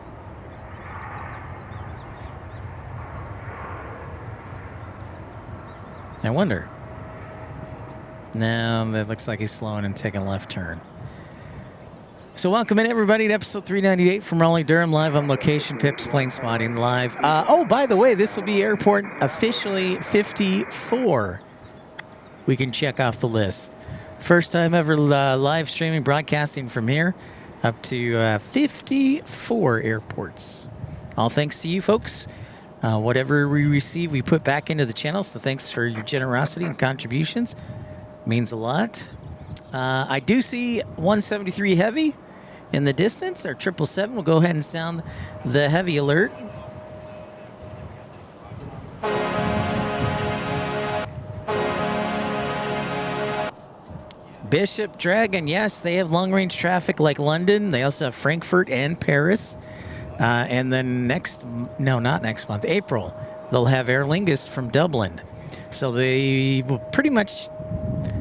I wonder. No, that looks like he's slowing and taking a left turn. So welcome in everybody to episode 398 from Raleigh, Durham, live on location, Pip's Plane Spotting Live. Oh, by the way, this will be airport officially 54. We can check off the list. First time ever live streaming, broadcasting from here up to 54 airports. All thanks to you folks. Whatever we receive, we put back into the channel. So thanks for your generosity and contributions. Means a lot. I do see 173 Heavy in the distance. Our 777 will go ahead and sound the heavy alert. Bishop Dragon, yes, they have long-range traffic like London. They also have Frankfurt and Paris. And then not next month, April, they'll have Aer Lingus from Dublin. So they will pretty much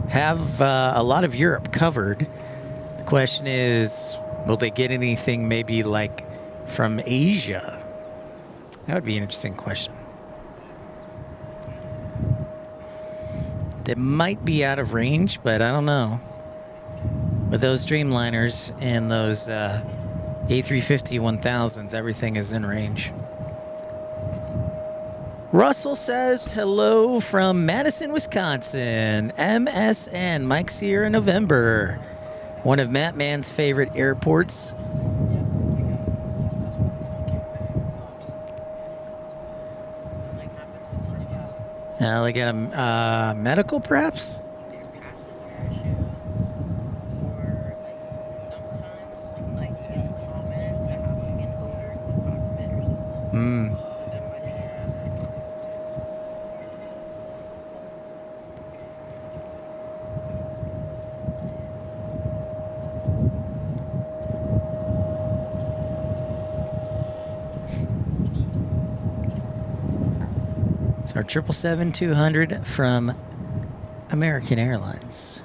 have a lot of Europe covered. The question is, will they get anything maybe like from Asia? That would be an interesting question. That might be out of range, but I don't know. With those Dreamliners and those A350 1000s, everything is in range. Russell says hello from Madison, Wisconsin. MSN, Mike Sierra November. One of Matt Mann's favorite airports. They got a medical, perhaps? Our 777-200 from American Airlines.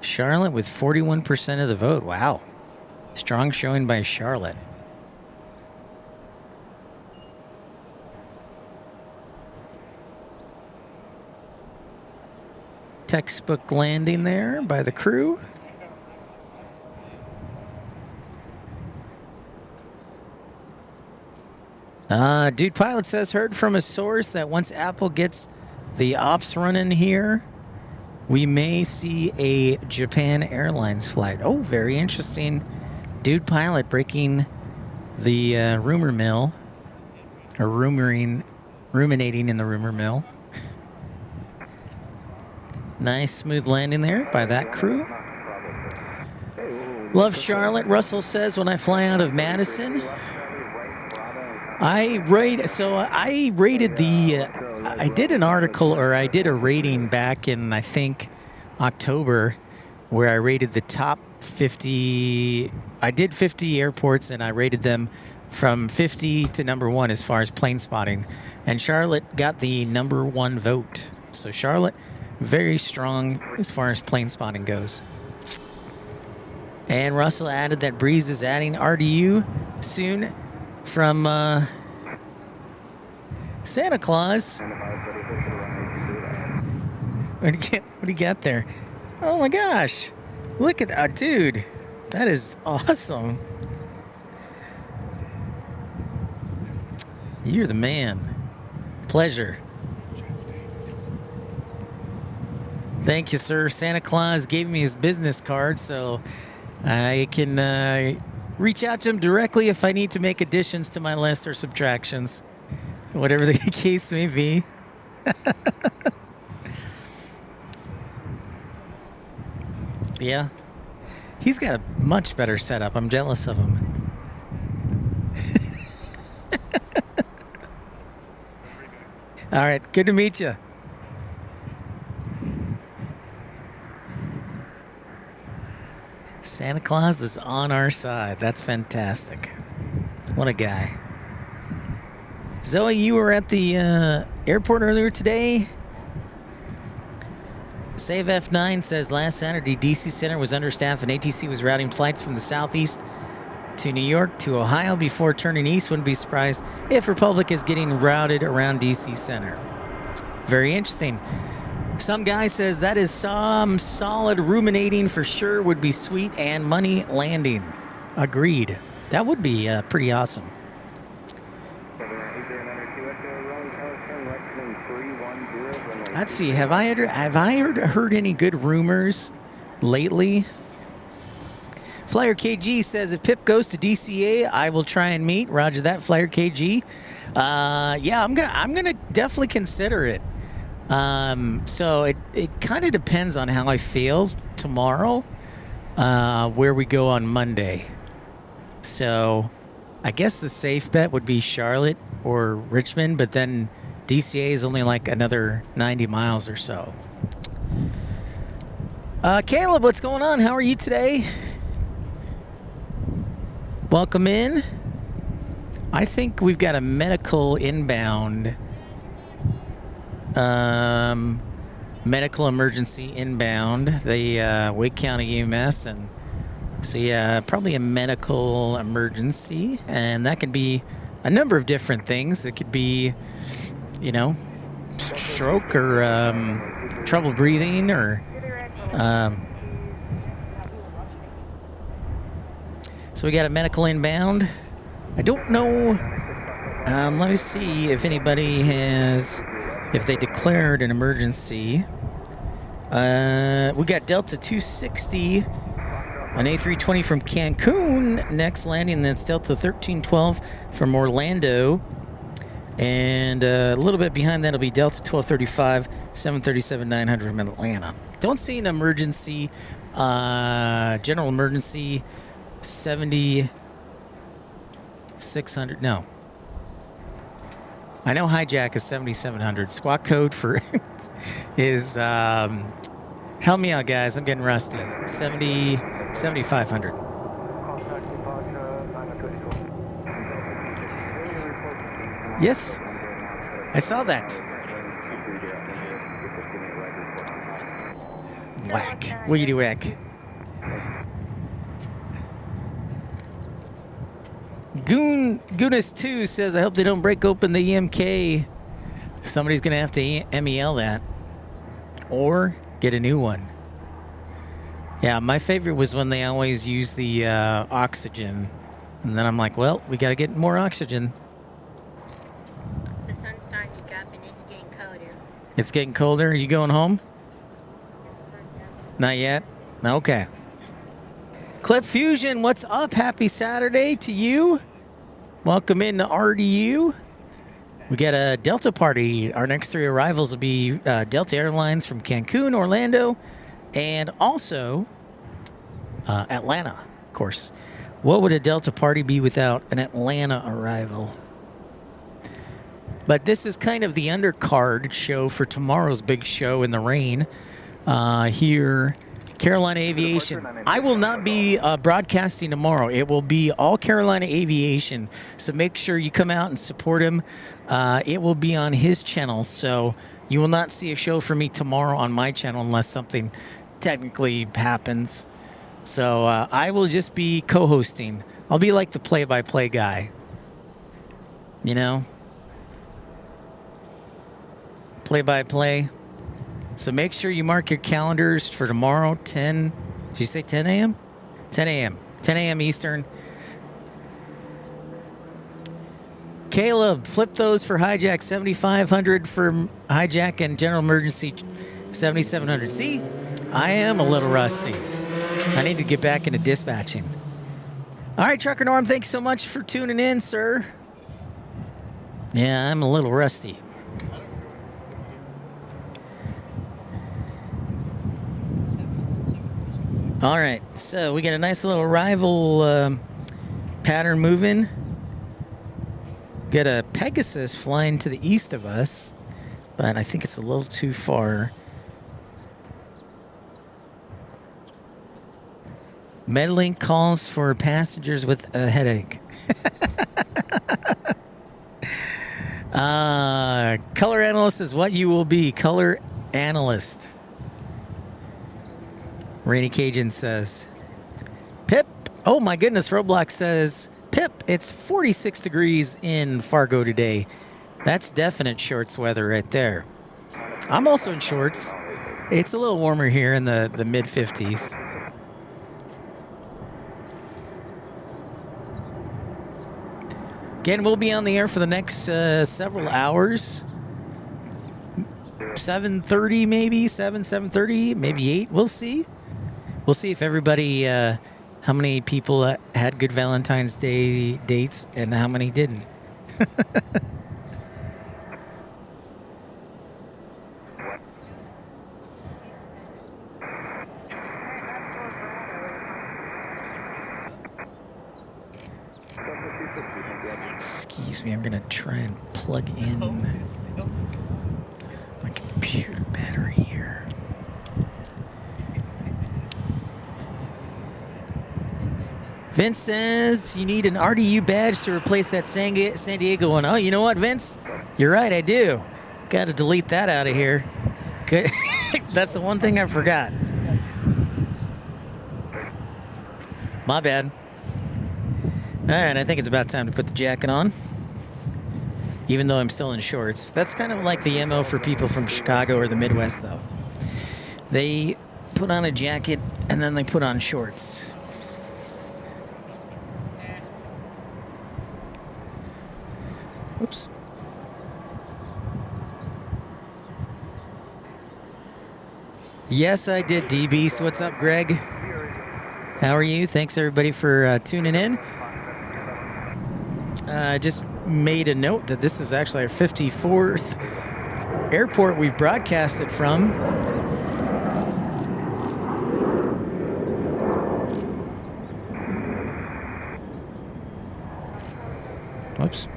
Charlotte with 41% of the vote. Wow. Strong showing by Charlotte. Textbook landing there by the crew. Dude Pilot says, heard from a source that once Apple gets the ops running here, we may see a Japan Airlines flight. Oh, very interesting. Dude Pilot breaking the rumor mill, or ruminating in the rumor mill. Nice smooth landing there by that crew. Love Charlotte. Russell says, when I fly out of Madison, I did an article, or I did a rating back in, I think, October, where I rated the top 50. I did 50 airports and I rated them from 50 to number 1 as far as plane spotting. And Charlotte got the number 1 vote. So Charlotte, very strong as far as plane spotting goes. And Russell added that Breeze is adding RDU soon from Santa Claus. What do you got there? Oh my gosh. Look at that, dude. That is awesome. You're the man. Pleasure. Thank you, sir. Santa Claus gave me his business card, so I can reach out to him directly if I need to make additions to my list or subtractions, whatever the case may be. Yeah. He's got a much better setup. I'm jealous of him. All right. Good to meet you. Santa Claus is on our side. That's fantastic. What a guy. Zoe, you were at the airport earlier today. Save F9 says last Saturday, DC Center was understaffed and ATC was routing flights from the southeast to New York to Ohio before turning east. Wouldn't be surprised if Republic is getting routed around DC Center. Very interesting. Some guy says that is some solid ruminating for sure. Would be sweet and money landing. Agreed. That would be pretty awesome. Let's see. Have I heard any good rumors lately? Flyer KG says if Pip goes to DCA, I will try and meet. Roger that, Flyer KG. Yeah, I'm gonna definitely consider it. So it kind of depends on how I feel tomorrow, where we go on Monday. So I guess the safe bet would be Charlotte or Richmond, but then DCA is only like another 90 miles or so. Caleb, what's going on? How are you today? Welcome in. I think we've got a medical inbound. Medical emergency inbound. The Wake County EMS. And so, yeah, probably a medical emergency. And that can be a number of different things. It could be, you know, stroke or trouble breathing or... So we got a medical inbound. I don't know. Let me see if anybody if they declared an emergency. We got Delta 260, an A320 from Cancun next landing. That's Delta 1312 from Orlando. And a little bit behind that will be Delta 1235, 737-900 from Atlanta. Don't see an emergency, general emergency, 7600. No. I know hijack is 7700. Squawk code for is, help me out, guys. I'm getting rusty. 7500. Yes, I saw that. Whack. Weedy whack. Goonus2 says, I hope they don't break open the EMK. Somebody's going to have to MEL that. Or get a new one. Yeah, my favorite was when they always use the oxygen. And then I'm like, well, we got to get more oxygen. The sun's starting to drop and it's getting colder. It's getting colder. Are you going home? Not yet? Okay. Clip Fusion, what's up? Happy Saturday to you. Welcome in to RDU. We got a Delta party. Our next 3 arrivals will be Delta Airlines from Cancun, Orlando, and also Atlanta, of course. What would a Delta party be without an Atlanta arrival? But this is kind of the undercard show for tomorrow's big show in the rain here. Carolina Aviation. I will not be broadcasting tomorrow. It will be all Carolina Aviation. So make sure you come out and support him. It will be on his channel. So you will not see a show for me tomorrow on my channel unless something technically happens. So I will just be co-hosting. I'll be like the play-by-play guy. You know? Play-by-play. So make sure you mark your calendars for tomorrow, 10, did you say 10 a.m.? 10 a.m. 10 a.m. Eastern. Caleb, flip those for hijack, 7,500 for hijack and general emergency, 7,700. See, I am a little rusty. I need to get back into dispatching. All right, Trucker Norm, thanks so much for tuning in, sir. Yeah, I'm a little rusty. All right, so we got a nice little arrival pattern moving. Got a Pegasus flying to the east of us, but I think it's a little too far. Medlink calls for passengers with a headache. Color analyst is what you will be. Color analyst. Rainy Cajun says, Pip, Oh my goodness, Roblox says, Pip, it's 46 degrees in Fargo today. That's definite shorts weather right there. I'm also in shorts. It's a little warmer here in the mid 50s. Again, we'll be on the air for the next several hours. 7:30 maybe, 7:30, maybe 8. We'll see. We'll see if everybody, how many people had good Valentine's Day dates and how many didn't. Excuse me, I'm gonna try and plug in my computer battery here. Vince says you need an RDU badge to replace that San Diego one. Oh, you know what, Vince? You're right, I do. Got to delete that out of here. Good. That's the one thing I forgot. My bad. All right, I think it's about time to put the jacket on. Even though I'm still in shorts. That's kind of like the MO for people from Chicago or the Midwest, though. They put on a jacket and then they put on shorts. Oops. Yes, I did, D-Beast. What's up, Greg? How are you? Thanks, everybody, for tuning in. Just made a note that this is actually our 54th airport we've broadcasted from. Whoops.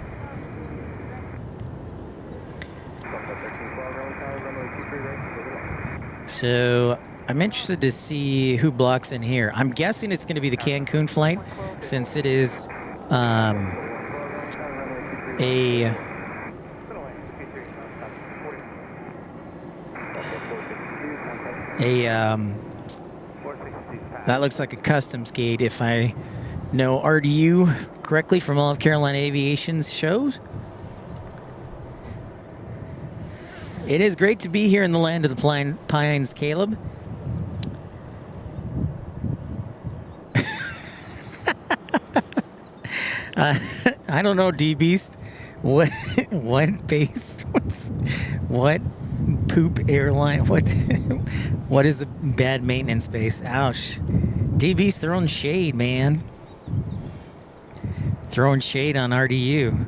So I'm interested to see who blocks in here. I'm guessing it's going to be the Cancun flight, since it is that looks like a customs gate if I know RDU correctly from all of Carolina Aviation's shows. It is great to be here in the land of the Pines, Caleb. I don't know, D-Beast. What base? What poop airline? What is a bad maintenance base? Ouch. D-Beast throwing shade, man. Throwing shade on RDU.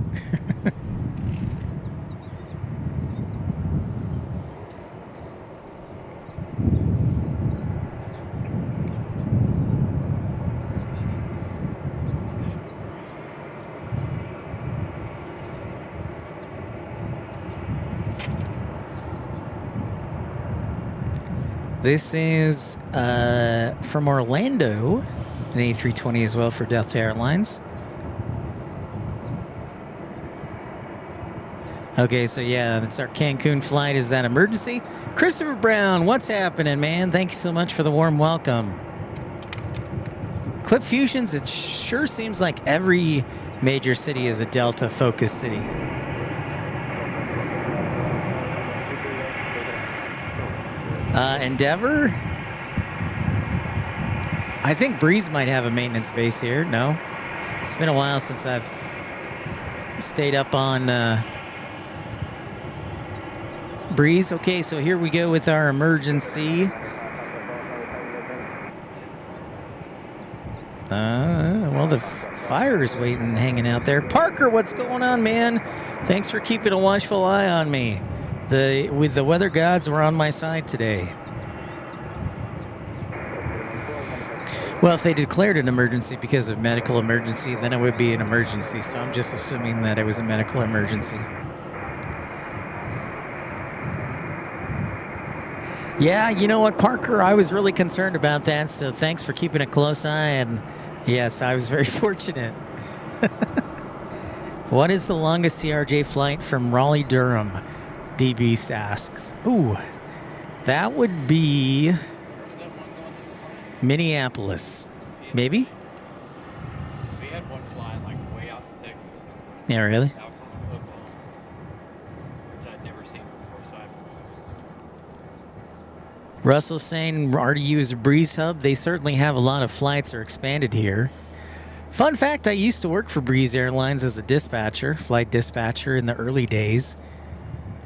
This is from Orlando, an A320 as well for Delta Airlines. Okay, so yeah, that's our Cancun flight. Is that emergency? Christopher Brown, what's happening, man? Thank you so much for the warm welcome. Clip Fusions, it sure seems like every major city is a Delta-focused city. Endeavor? I think Breeze might have a maintenance base here. No? It's been a while since I've stayed up on Breeze. Okay, so here we go with our emergency. Well, the fire is waiting, hanging out there. Parker, what's going on, man? Thanks for keeping a watchful eye on me. With the weather gods were on my side today. Well, if they declared an emergency because of medical emergency, then it would be an emergency. So I'm just assuming that it was a medical emergency. Yeah, you know what, Parker? I was really concerned about that, so thanks for keeping a close eye. And yes, I was very fortunate. What is the longest CRJ flight from Raleigh, Durham? DB asks. Ooh, that would be Minneapolis. Maybe? We had one flying like way out to Texas. Yeah, really? Out to Oklahoma, which I'd never seen before. So Russell's saying RDU is a breeze hub. They certainly have a lot of flights are expanded here. Fun fact, I used to work for Breeze Airlines as a dispatcher, flight dispatcher in the early days.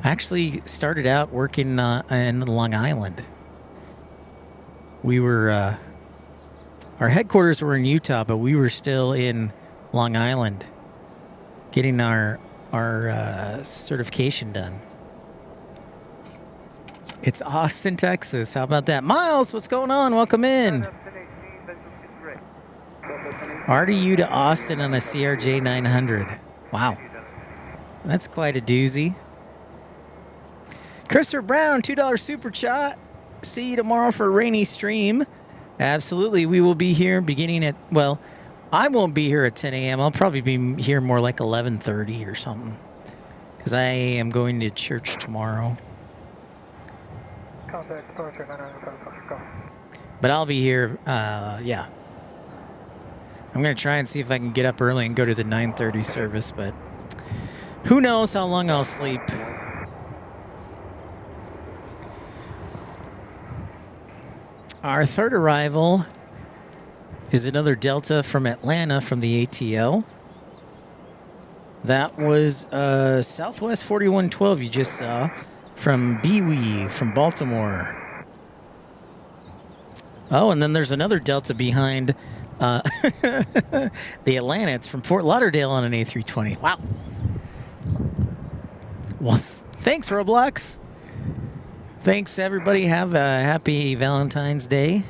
I actually started out working in Long Island. We were, our headquarters were in Utah, but we were still in Long Island getting our certification done. It's Austin, Texas. How about that? Miles, what's going on? Welcome in. RDU to Austin on a CRJ 900. Wow. That's quite a doozy. Christopher Brown, $2 super chat. See you tomorrow for a rainy stream. Absolutely. We will be here beginning at, well, I won't be here at 10 a.m. I'll probably be here more like 11:30 or something. Because I am going to church tomorrow. But I'll be here, yeah. I'm going to try and see if I can get up early and go to the 9:30 service, but who knows how long I'll sleep. Our third arrival is another Delta from Atlanta from the ATL. That was Southwest 4112 you just saw from BWE from Baltimore. Oh, and then there's another Delta behind the Atlanta. It's from Fort Lauderdale on an A320. Wow. Well, thanks, Roblox. Thanks, everybody. Have a happy Valentine's Day.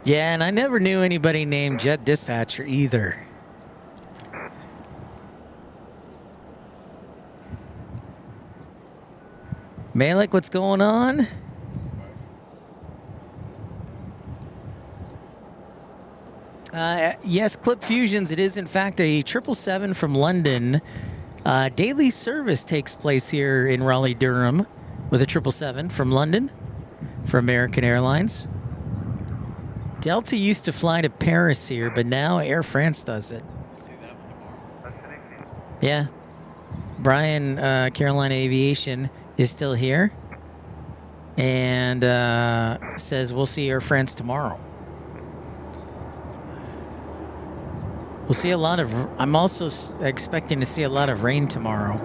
Yeah, and I never knew anybody named Jet Dispatcher either. Malik, what's going on? Yes, Clip Fusions. It is, in fact, a 777 from London. Daily service takes place here in Raleigh, Durham with a 777 from London for American Airlines. Delta used to fly to Paris here, but now Air France does it. see that one tomorrow. Yeah. Brian, Carolina Aviation, is still here and says we'll see Air France tomorrow. We'll see a lot of, I'm also expecting to see a lot of rain tomorrow.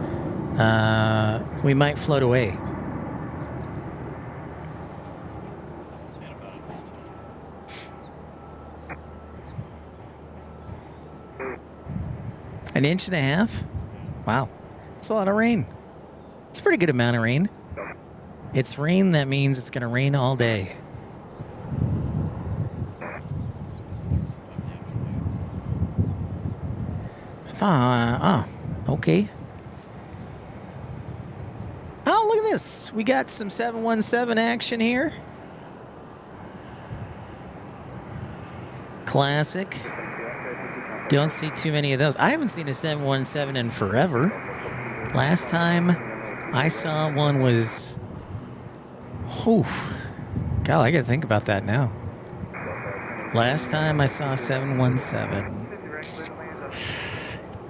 We might float away. Saying about it. An inch and a half? Wow. That's a lot of rain. It's a pretty good amount of rain. It's rain that means it's going to rain all day. Okay. Oh, look at this. We got some 717 action here. Classic. Don't see too many of those. I haven't seen a 717 in forever. Last time I saw one was... Oh, God, I got to think about that now. Last time I saw a 717.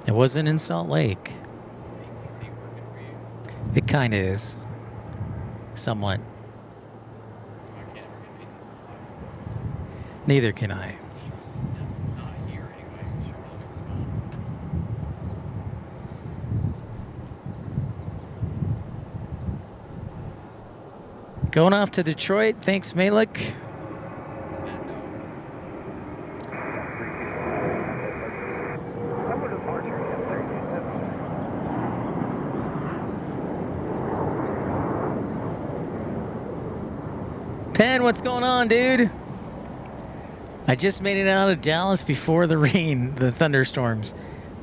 It wasn't in Salt Lake. Is ATC working for you? It kind of is. Somewhat. I can't ever get ATC. Neither can I. Not here anyway. Charlotte was fine. Going off to Detroit. Thanks, Malik. Penn, what's going on, dude? I just made it out of Dallas before the rain, the thunderstorms,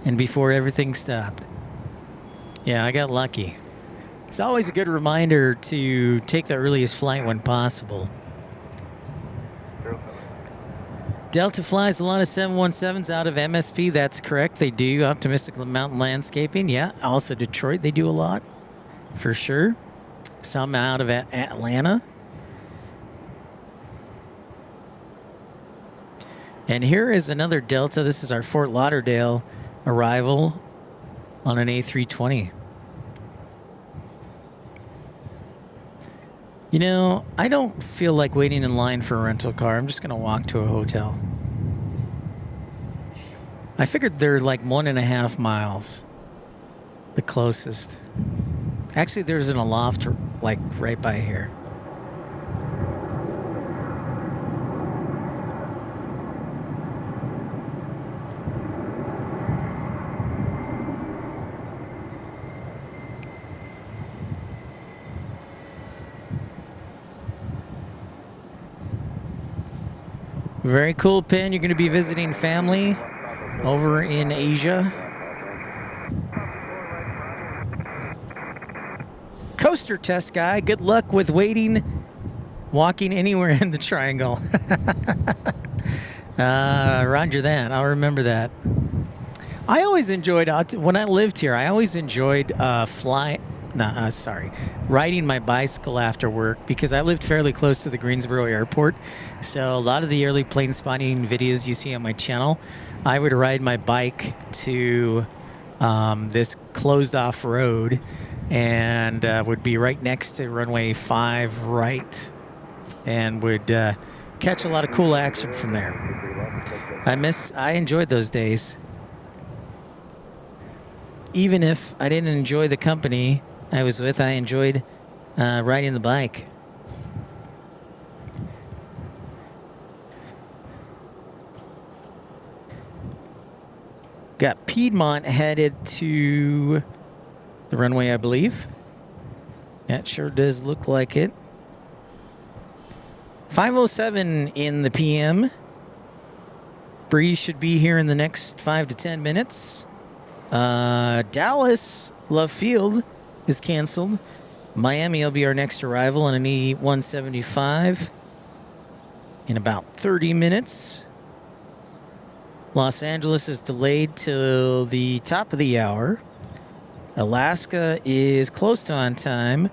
and before everything stopped. Yeah, I got lucky. It's always a good reminder to take the earliest flight when possible. Delta flies a lot of 717s out of MSP. That's correct. They do. Optimistic Mountain Landscaping. Yeah. Also Detroit. They do a lot. For sure. Some out of Atlanta. And here is another Delta. This is our Fort Lauderdale arrival on an A320. You know, I don't feel like waiting in line for a rental car. I'm just going to walk to a hotel. I figured they're like 1.5 miles, the closest. Actually, there's an Aloft like right by here. Very cool, Pin. You're going to be visiting family over in Asia. Coaster test guy, good luck with walking anywhere in the triangle. Roger that. I'll remember that. I always enjoyed, when I lived here, I always enjoyed riding my bicycle after work because I lived fairly close to the Greensboro airport. So a lot of the early plane spotting videos you see on my channel, I would ride my bike to this closed off road and would be right next to runway 5 right and would catch a lot of cool action from there. I enjoyed those days. Even if I didn't enjoy the company I was with, I enjoyed riding the bike. Got Piedmont headed to the runway, I believe. That sure does look like it. 5:07 in the PM. Breeze should be here in the next 5 to 10 minutes. Dallas Love Field is canceled. Miami will be our next arrival on an E175 in about 30 minutes. Los Angeles is delayed till the top of the hour. Alaska is close to on time.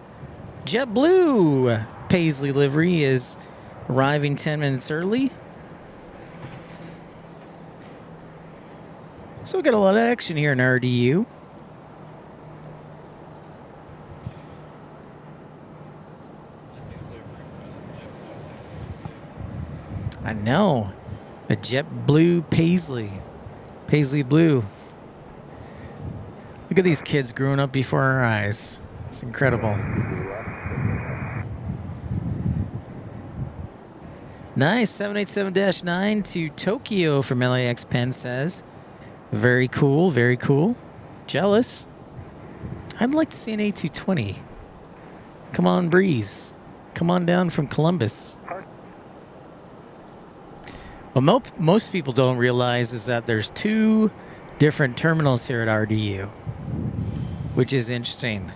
JetBlue Paisley livery is arriving 10 minutes early. So we got a lot of action here in RDU. I know. The JetBlue Paisley Blue. Look at these kids growing up before our eyes. It's incredible. Nice. 787-9 to Tokyo from LAX Penn says. Very cool, very cool. Jealous. I'd like to see an A220. Come on, Breeze. Come on down from Columbus. What most people don't realize is that there's 2 different terminals here at RDU, which is interesting.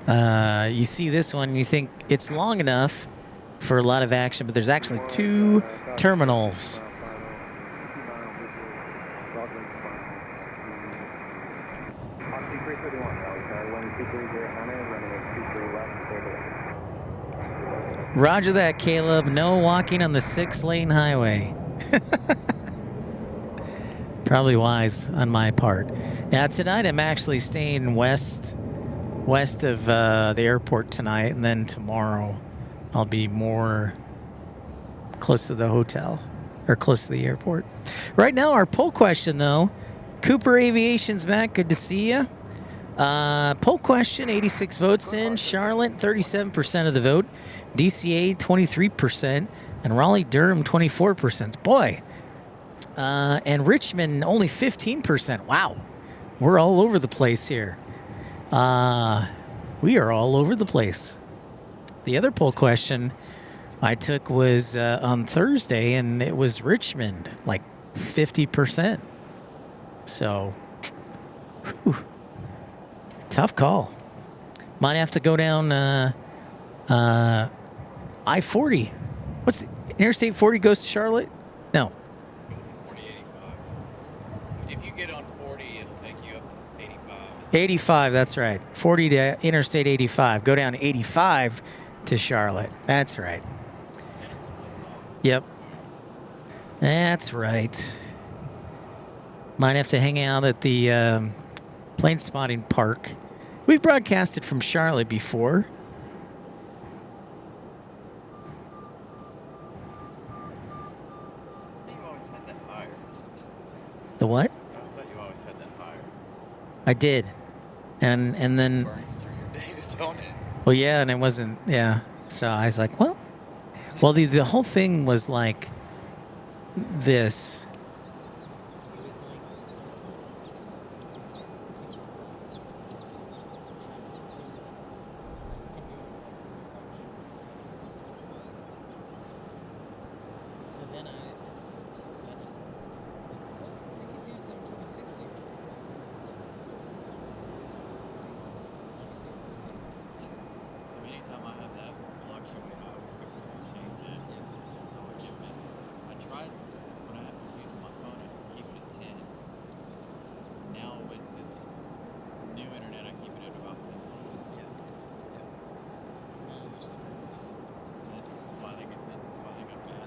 You see this one, you think it's long enough for a lot of action, but there's actually 2 terminals. Roger that, Caleb. No walking on the 6-lane highway. Probably wise on my part. Now tonight I'm actually staying west of the airport tonight, and then tomorrow I'll be more close to the hotel or close to the airport. Right now, our poll question though, Cooper Aviation's back. Good to see you. Poll question, 86 votes in. Charlotte, 37% of the vote. DCA, 23%. And Raleigh-Durham, 24%. Boy. And Richmond, only 15%. Wow. We're all over the place here. We are all over the place. The other poll question I took was on Thursday, and it was Richmond, like 50%. So, whew. Tough call. Might have to go down I-40. What's Interstate 40 goes to Charlotte? No. 4085. If you get on 40, it'll take you up to 85. 85, that's right. 40 to Interstate 85. Go down 85 to Charlotte. That's right. Yep. That's right. Might have to hang out at the plane spotting park. We've broadcasted from Charlotte before. I thought you always had that higher. The what? I thought you always had that higher. I did. And then, Burns through your data, don't it? well, yeah, and it wasn't, yeah. So I was like, well, the whole thing was like this. So anytime I have that fluctuate, I always go back and change it. So I get messes up. I tried when I was using my phone to keep it at 10. Now with this new internet, I keep it at about 15. That's why they got mad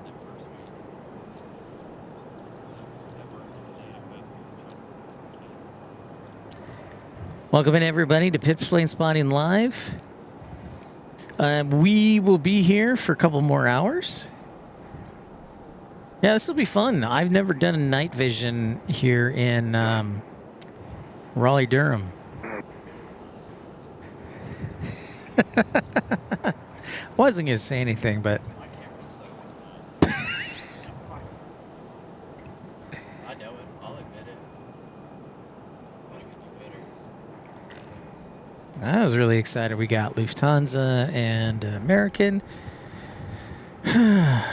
that first week. That worked at the data faster than trying to work with the camera. Welcome in, everybody, to Pip's Planespotting Live. We will be here for a couple more hours. Yeah, this will be fun. I've never done a night vision here in Raleigh, Durham. Wasn't going to say anything, but My camera sucks at night. I know it. I'll admit it. But it could do better. I was really excited. We got Lufthansa and American. I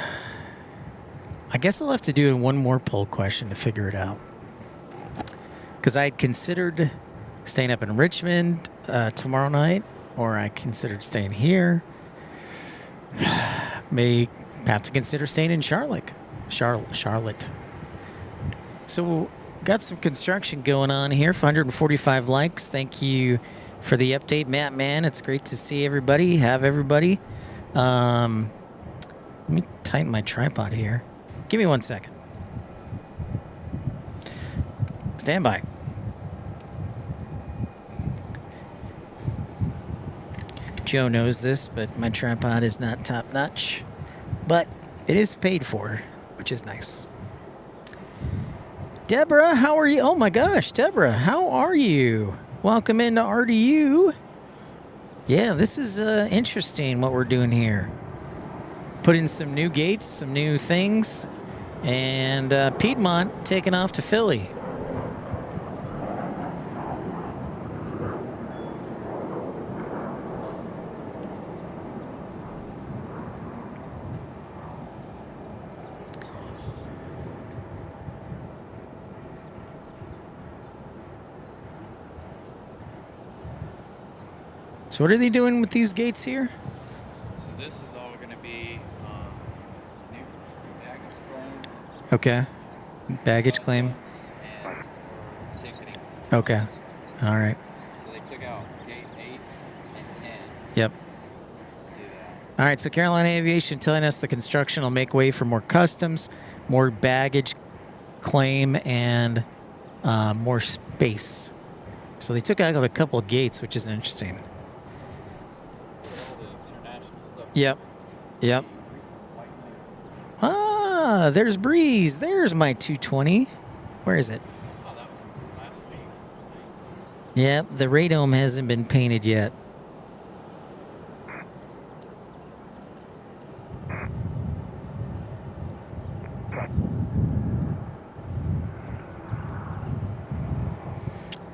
guess I'll have to do one more poll question to figure it out. Because I considered staying up in Richmond tomorrow night, or I considered staying here. May have to consider staying in Charlotte. So got some construction going on here for 145 likes. Thank you for the update, Matt Man. It's great to see everybody, have everybody. Let me tighten my tripod here. Give me 1 second. Stand by. Joe knows this, but my tripod is not top notch. But it is paid for, which is nice. Deborah, how are you? Oh my gosh, Deborah, how are you? Welcome into RDU. Yeah, this is interesting what we're doing here. Put in some new gates, some new things, and Piedmont taking off to Philly. So what are they doing with these gates here? So this is all going to be new baggage claim. Okay. Baggage claim. And ticketing. Okay. All right. So they took out gate 8 and 10 Yep. to do that. All right. So Carolina Aviation telling us the construction will make way for more customs, more baggage claim, and more space. So they took out a couple of gates, which is interesting. All the international stuff. Yep. Yep. Ah, there's Breeze. There's my 220. Where is it? I saw that one last week. Yep, the radome hasn't been painted yet.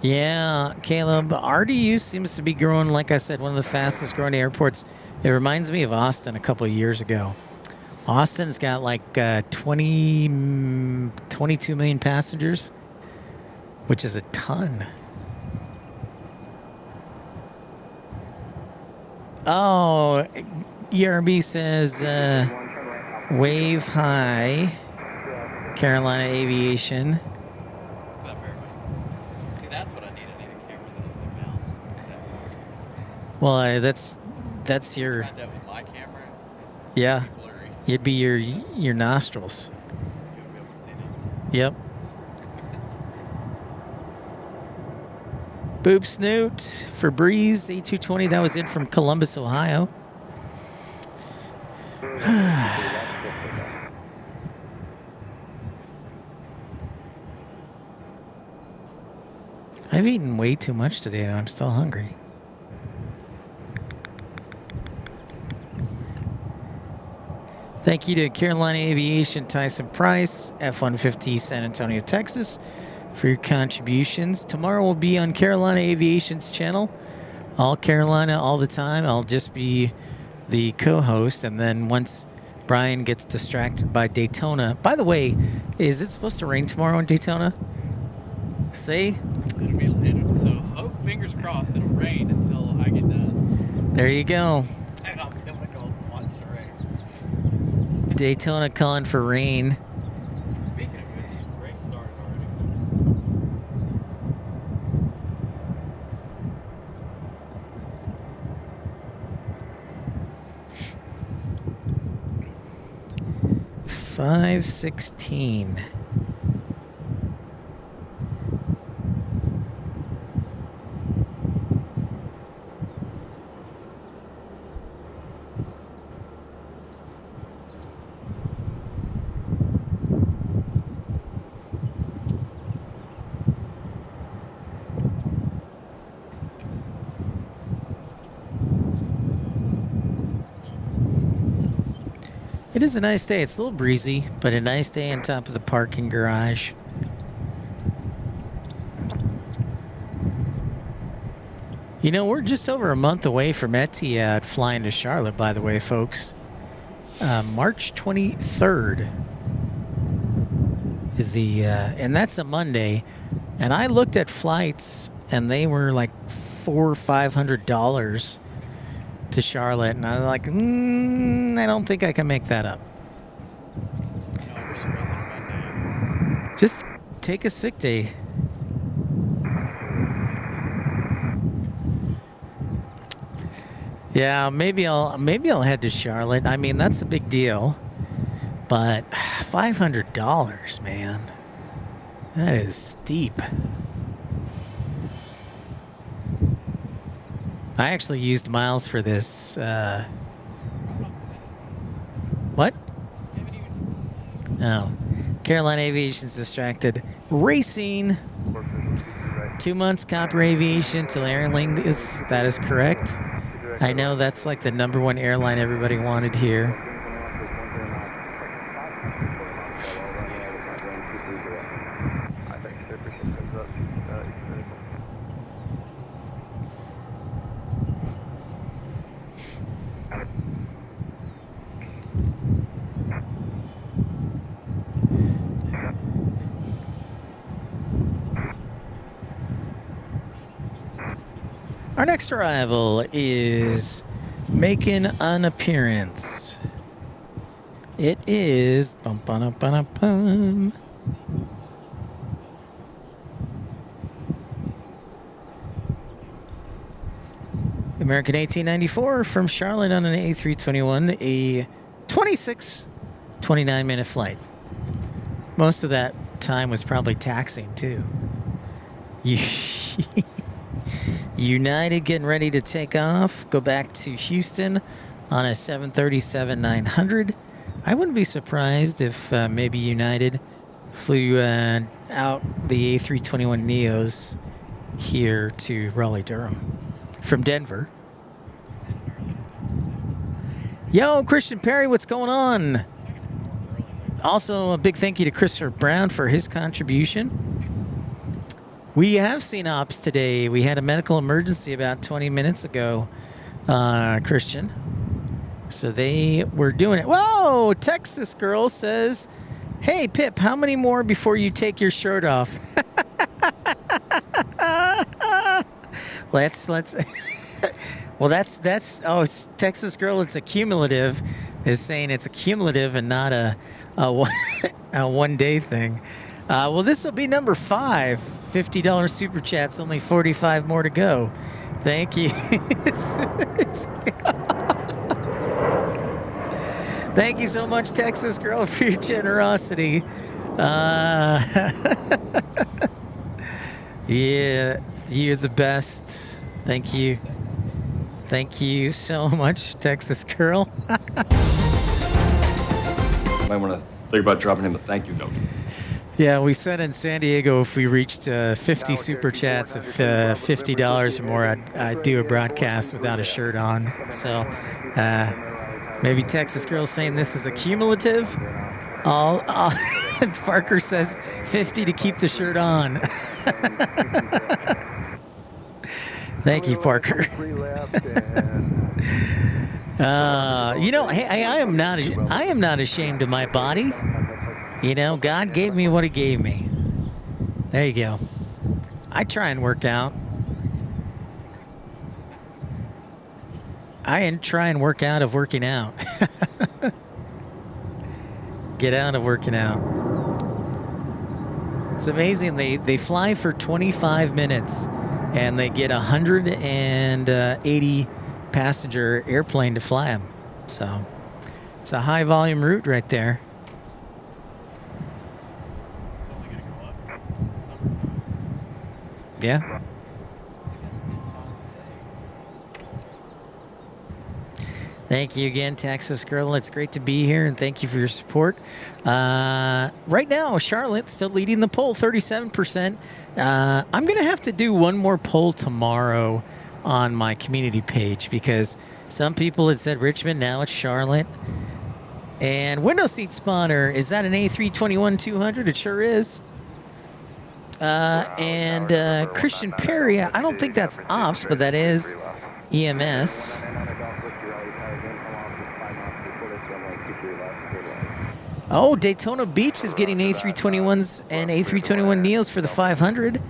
Yeah, Caleb, RDU seems to be growing, like I said, one of the fastest growing airports. It reminds me of Austin a couple of years ago. Austin's got like 22 million passengers, which is a ton. Oh, ERB says wave high, Carolina Aviation. What's up, everybody? See, that's what I need. I need a camera that'll zoom out that far. Well, that's your, Tried that with my camera. yeah, It'd be blurry. it'd be your nostrils. You'll be able Yep. Boob Snoot for Breeze, A220. That was in from Columbus, Ohio. I've eaten way too much today, though. I'm still hungry. Thank you to Carolina Aviation, Tyson Price, F-150 San Antonio, Texas, for your contributions. Tomorrow will be on Carolina Aviation's channel. All Carolina, all the time. I'll just be the co-host, and then once Brian gets distracted by Daytona. By the way, is it supposed to rain tomorrow in Daytona? See? It'll be later. So, hope, fingers crossed, it'll rain until I get done. There you go. And I'll be able to go watch the race. Daytona calling for rain. Speaking of which, race started already. 5:16. It is a nice day. It's a little breezy, but a nice day on top of the parking garage. You know, we're just over a month away from Etihad flying to Charlotte, by the way, folks. March 23rd is the, and that's a Monday. And I looked at flights, and they were like $400 or $500 to Charlotte, and I was like, I don't think I can make that up. No, I wish it wasn't Monday. Just take a sick day. Yeah, maybe I'll head to Charlotte. I mean, that's a big deal. But $500, man. That is steep. I actually used miles for this. What? Oh. Carolina Aviation's distracted. Racing. 2 months Copper Aviation till airline is. That is correct. I know that's like the #1 airline everybody wanted here. Our next arrival is making an appearance. It is bum. American 1894 from Charlotte on an A321, a 29-minute flight. Most of that time was probably taxiing too. United getting ready to take off. Go back to Houston on a 737-900. I wouldn't be surprised if maybe United flew out the A321 Neos here to Raleigh, Durham from Denver. Yo, Christian Perry, what's going on? Also, a big thank you to Christopher Brown for his contribution. We have seen ops today. We had a medical emergency about 20 minutes ago, Christian. So they were doing it. Whoa! Texas girl says, "Hey, Pip, how many more before you take your shirt off?" let's. Well, that's. Oh, Texas girl. It's a cumulative. Is saying it's a cumulative and not a one-day thing. Well, this will be number 5. $50 super chats. Only 45 more to go. Thank you. Thank you so much, Texas girl, for your generosity. Yeah, you're the best. Thank you. Thank you so much, Texas Girl. Might want to think about dropping him a thank you note. Yeah, we said in San Diego if we reached 50 super chats of $50 or more, I'd do a broadcast without a shirt on. So maybe Texas Girl saying this is a cumulative. Parker says 50 to keep the shirt on. Thank you, Parker. You know, hey, I am not ashamed of my body. You know, God gave me what He gave me. There you go. I try and work out. I try and work out of working out. Get out of working out. It's amazing. They fly for 25 minutes and they get 180 passenger airplane to fly them. So it's a high volume route right there. Yeah. Thank you again, Texas Girl. It's great to be here, and thank you for your support. Right now, Charlotte still leading the poll, 37%. I'm going to have to do one more poll tomorrow on my community page because some people had said Richmond, now it's Charlotte. And window seat spotter, is that an A321-200? It sure is. And Christian Perry, I don't think that's ops, but that is EMS. Oh, Daytona Beach is getting A321s and A321 Neos for the 500.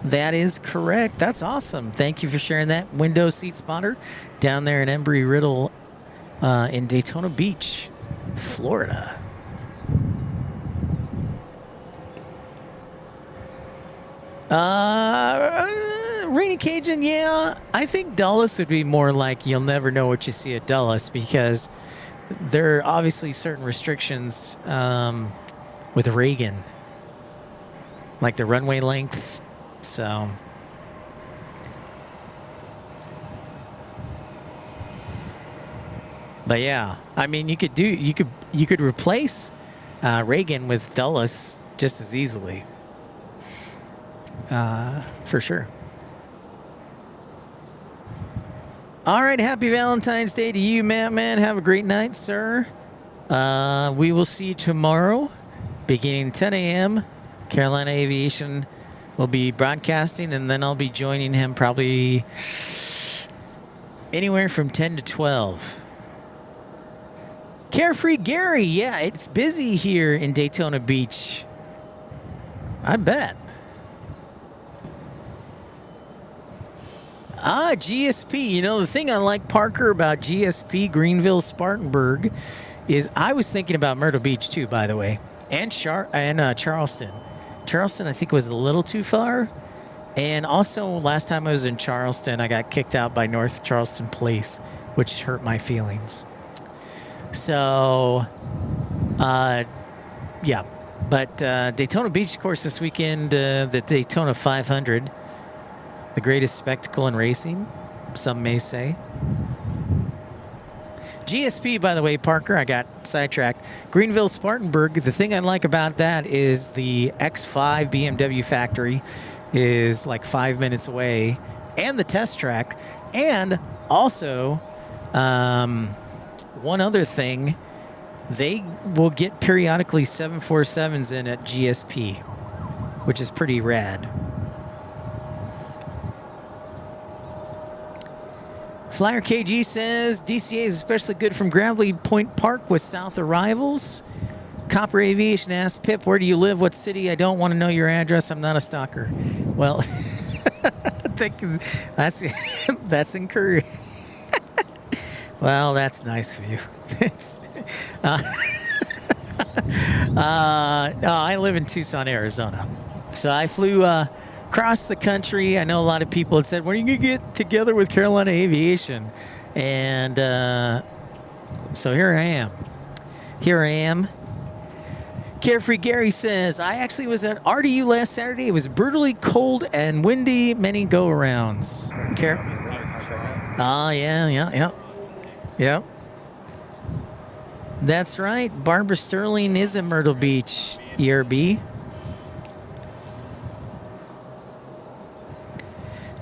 That is correct. That's awesome. Thank you for sharing that. Window seat spotter down there in Embry-Riddle in Daytona Beach, Florida. Rainy Cajun, yeah. I think Dulles would be more like you'll never know what you see at Dulles because there are obviously certain restrictions with Reagan, like the runway length. So, but yeah, I mean, you could replace Reagan with Dulles just as easily, for sure. All right, happy Valentine's Day to you, man. Have a great night, sir. We will see you tomorrow, beginning 10 a.m. Carolina Aviation will be broadcasting, and then I'll be joining him probably anywhere from 10 to 12. Carefree Gary, yeah, it's busy here in Daytona Beach. I bet. GSP. You know, the thing I like, Parker, about GSP, Greenville, Spartanburg, is I was thinking about Myrtle Beach, too, by the way, and Charleston. Charleston, I think, was a little too far. And also, last time I was in Charleston, I got kicked out by North Charleston Police, which hurt my feelings. So, yeah. But Daytona Beach, of course, this weekend, the Daytona 500. The greatest spectacle in racing, some may say. GSP, by the way, Parker, I got sidetracked. Greenville, Spartanburg, the thing I like about that is the X5 BMW factory is like 5 minutes away, and the test track. And also, one other thing, they will get periodically 747s in at GSP, which is pretty rad. Flyer KG says DCA is especially good from Gravelly Point Park with south arrivals. Copper Aviation asks, Pip, where do you live? What city? I don't want to know your address. I'm not a stalker. Well, that's encouraging. Well, that's nice of you. I live in Tucson, Arizona. So I flew across the country. I know a lot of people had said, when are you going to get together with Carolina Aviation? And so here I am. Carefree Gary says, I actually was at RDU last Saturday. It was brutally cold and windy, many go-arounds. I was in Charlotte. Ah, yeah. That's right. Barbara Sterling is in Myrtle Beach, ERB.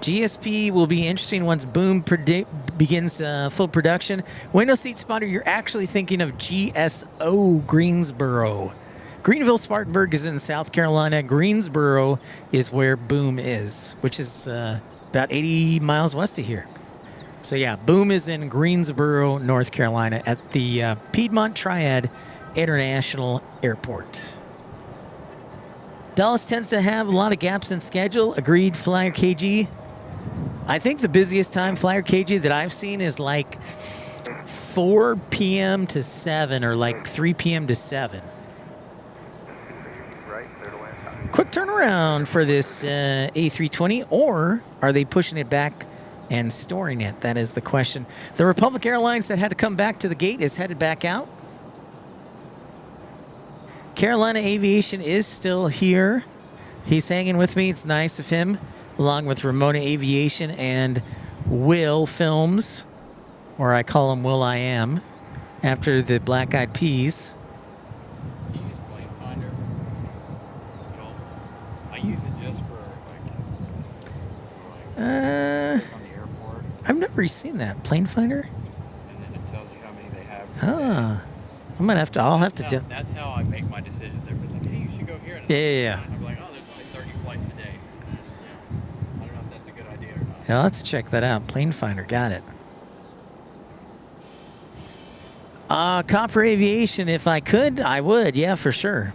GSP will be interesting once Boom begins full production. Window seat spotter, you're actually thinking of GSO Greensboro. Greenville Spartanburg is in South Carolina. Greensboro is where Boom is, which is about 80 miles west of here. So yeah, Boom is in Greensboro, North Carolina at the Piedmont Triad International Airport. Dallas tends to have a lot of gaps in schedule. Agreed, Flyer KG. I think the busiest time, Flyer KG, that I've seen is like 4 p.m. to 7 or like 3 p.m. to 7. Quick turnaround for this A320, or are they pushing it back and storing it? That is the question. The Republic Airlines that had to come back to the gate is headed back out. Carolina Aviation is still here. He's hanging with me. It's nice of him, along with Ramona Aviation and Will Films, or I call him Will I Am, after the Black Eyed Peas. Do you use Plane Finder at all? I use it just for on the airport, I've never seen that. Plane Finder? and then it tells you how many they have. Ah. I'm gonna have to. I'll have to do. That's how I make my decisions. Everybody's like, "Hey, you should go here." And Yeah. I'm like, "Oh, there's only 30 flights a day." I don't know if that's a good idea or not. Yeah, I'll have to check that out. Plane Finder, got it. Copper Aviation, if I could, I would. Yeah, for sure.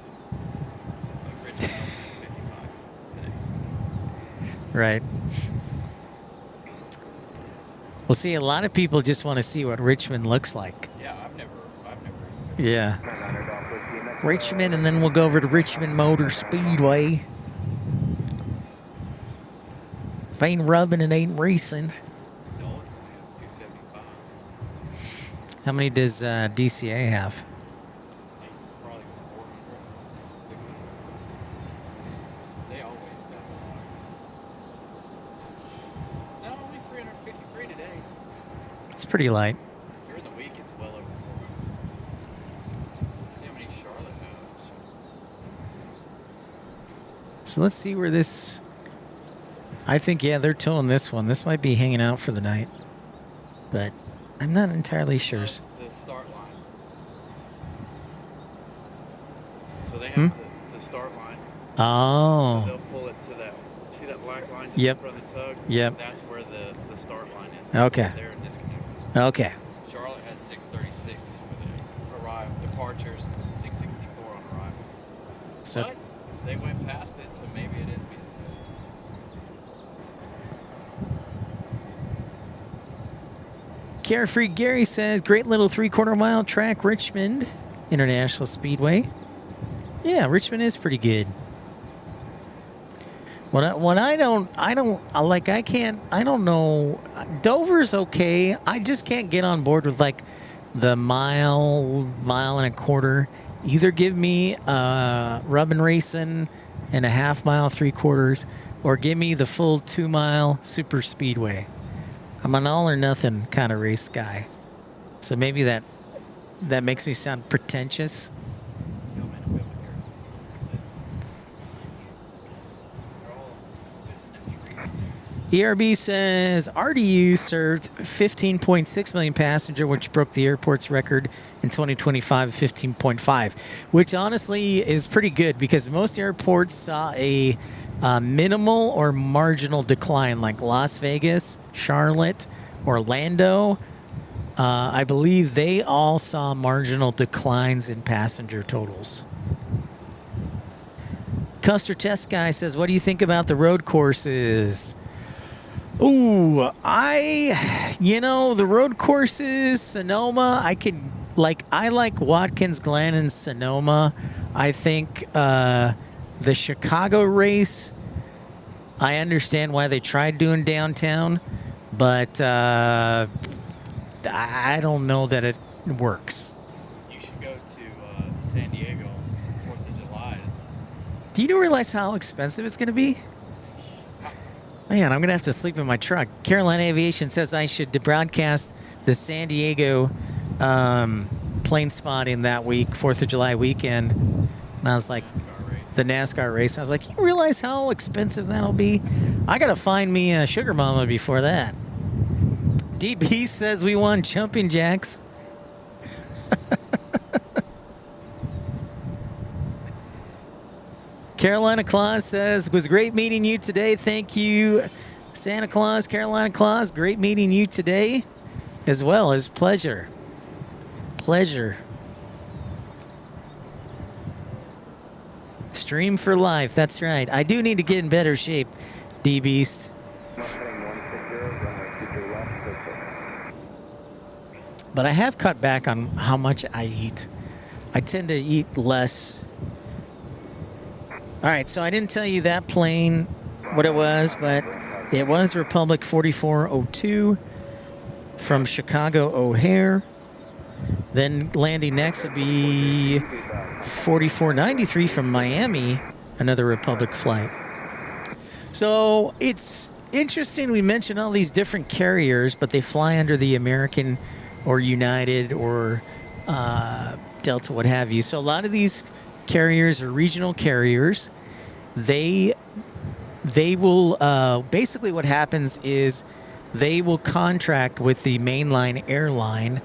Like Richmond, 55 today. Right. Well, see, a lot of people just want to see what Richmond looks like. Yeah, I've never. Yeah. Richmond, and then we'll go over to Richmond Motor Speedway. If ain't rubbing, it ain't racing. Dulles only has 275. How many does DCA have? Probably 400, 600. They always have a lot. No, only 353 today. It's pretty light. During the week, it's well over 400. Let's see how many Charlotte has. So let's see where this... I think, yeah, they're towing this one. This might be hanging out for the night. But I'm not entirely sure. The start line. So they have the start line. Oh. So they'll pull it to that. See that black line just Yep. in front of the tug? Yep. That's where the start line is. Okay. They're in disconnect. Okay. Charlotte has 636 for the departures, 664 on arrival. So But they went past it, so maybe it is being towed. Carefree Gary says, great little 3/4 mile track, Richmond International Speedway. Yeah, Richmond is pretty good. I don't know. Dover's okay. I just can't get on board with like the mile and a quarter. Either give me rubbin' racing and a half mile, 3/4, or give me the full 2 mile super speedway. I'm an all or nothing kind of race guy. So maybe that makes me sound pretentious. No, man, I'll be able to hear it. They're all ERB says RDU served 15.6 million passenger, which broke the airport's record in 2025, 15.5, which honestly is pretty good because most airports saw a minimal or marginal decline, like Las Vegas, Charlotte, Orlando. I believe they all saw marginal declines in passenger totals. Custer Test Guy says, what do you think about the road courses? Ooh, the road courses, Sonoma, I like Watkins Glen and Sonoma. I think the Chicago race, I understand why they tried doing downtown, but I don't know that it works. You should go to San Diego, 4th of Do you realize how expensive it's going to be? Man, I'm going to have to sleep in my truck. Carolina Aviation says I should broadcast the San Diego plane spotting that week, 4th of July weekend. And I was like, the NASCAR race. I was like, you realize how expensive that'll be? I got to find me a sugar mama before that. DB says we won jumping jacks. Carolina Claus says, it was great meeting you today. Thank you, Santa Claus, Carolina Claus. Great meeting you today as well. It's pleasure. Pleasure. Stream for life. That's right. I do need to get in better shape, D-Beast. But I have cut back on how much I eat. I tend to eat less. All right, so I didn't tell you that plane, what it was, but it was Republic 4402 from Chicago O'Hare. Then landing next would be 4493 from Miami, another Republic flight. So it's interesting we mention all these different carriers, but they fly under the American or United or Delta, what have you. So a lot of these carriers are regional carriers. They will basically what happens is they will contract with the mainline airline,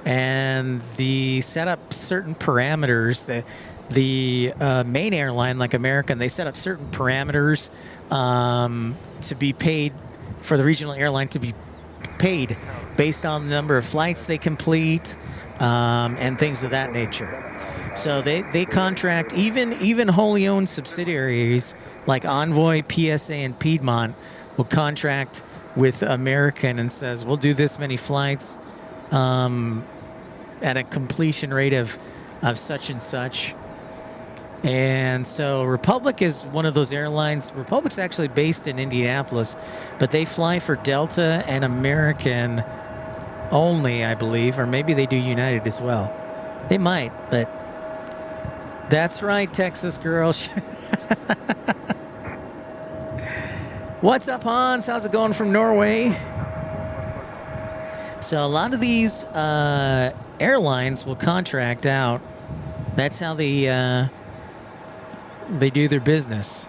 and the set up certain parameters. The main airline, like American, they set up certain parameters to be paid for the regional airline to be paid based on the number of flights they complete and things of that nature. So they contract, even wholly owned subsidiaries like Envoy, PSA, and Piedmont will contract with American and says, we'll do this many flights at a completion rate of such and such. And so Republic is one of those airlines. Republic's actually based in Indianapolis, but they fly for Delta and American only, I believe, or maybe they do United as well. They might, but that's right, Texas girl. What's up, Hans? How's it going from Norway? So a lot of these airlines will contract out. That's how they do their business.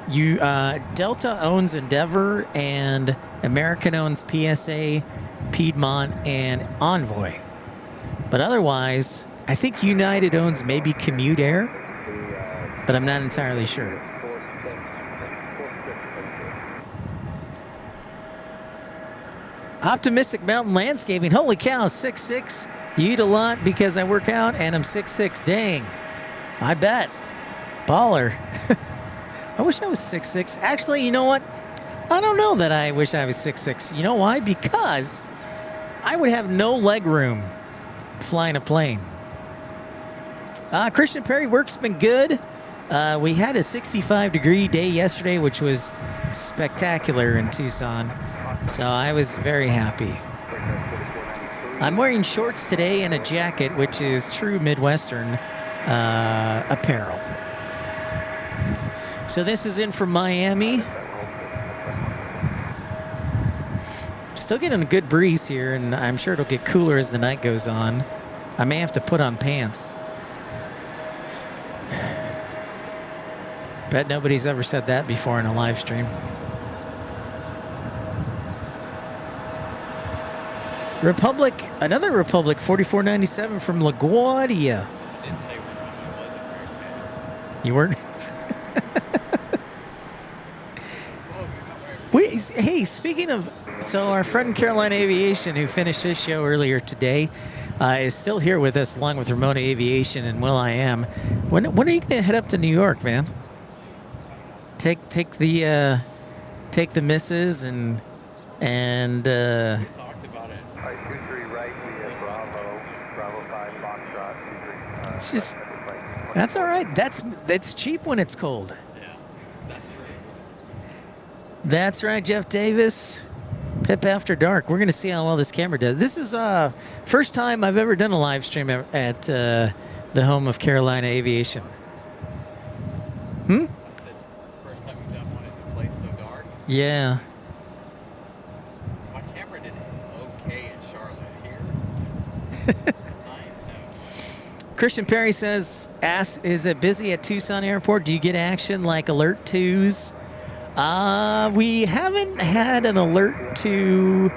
Delta owns Endeavor, and American owns PSA, Piedmont, and Envoy. But otherwise, I think United owns maybe Commute Air, but I'm not entirely sure. Optimistic Mountain Landscaping. Holy cow, 6'6". You eat a lot because I work out, and I'm 6'6". Dang. I bet. Baller. I wish I was 6'6". Actually, you know what? I don't know that I wish I was 6'6". You know why? Because I would have no leg room flying a plane. Christian Perry, work's been good. We had a 65-degree day yesterday, which was spectacular in Tucson. So I was very happy. I'm wearing shorts today and a jacket, which is true Midwestern apparel. So this is in from Miami. Still getting a good breeze here, and I'm sure it'll get cooler as the night goes on. I may have to put on pants. Bet nobody's ever said that before in a live stream. Republic, another Republic, 4497 from LaGuardia. I didn't say one time I wasn't wearing pants. You weren't? Wait, hey, speaking of, so our friend Carolina Aviation, who finished his show earlier today, is still here with us, along with Ramona Aviation and Will I Am. When are you going to head up to New York, man? Take the missus and We talked about it. All right, 23 right, Bravo 5, Foxtrot. it's just, that's all right. That's cheap when it's cold. Yeah, that's true. That's right, Jeff Davis. Pip After Dark. We're going to see how well this camera does. This is first time I've ever done a live stream at the home of Carolina Aviation. Hmm? I said, first time you've done one in a place so dark. Yeah. My camera did okay in Charlotte here. Night, no. Christian Perry says, "Ask, is it busy at Tucson Airport? Do you get action like Alert 2s?" We haven't had an Alert 2.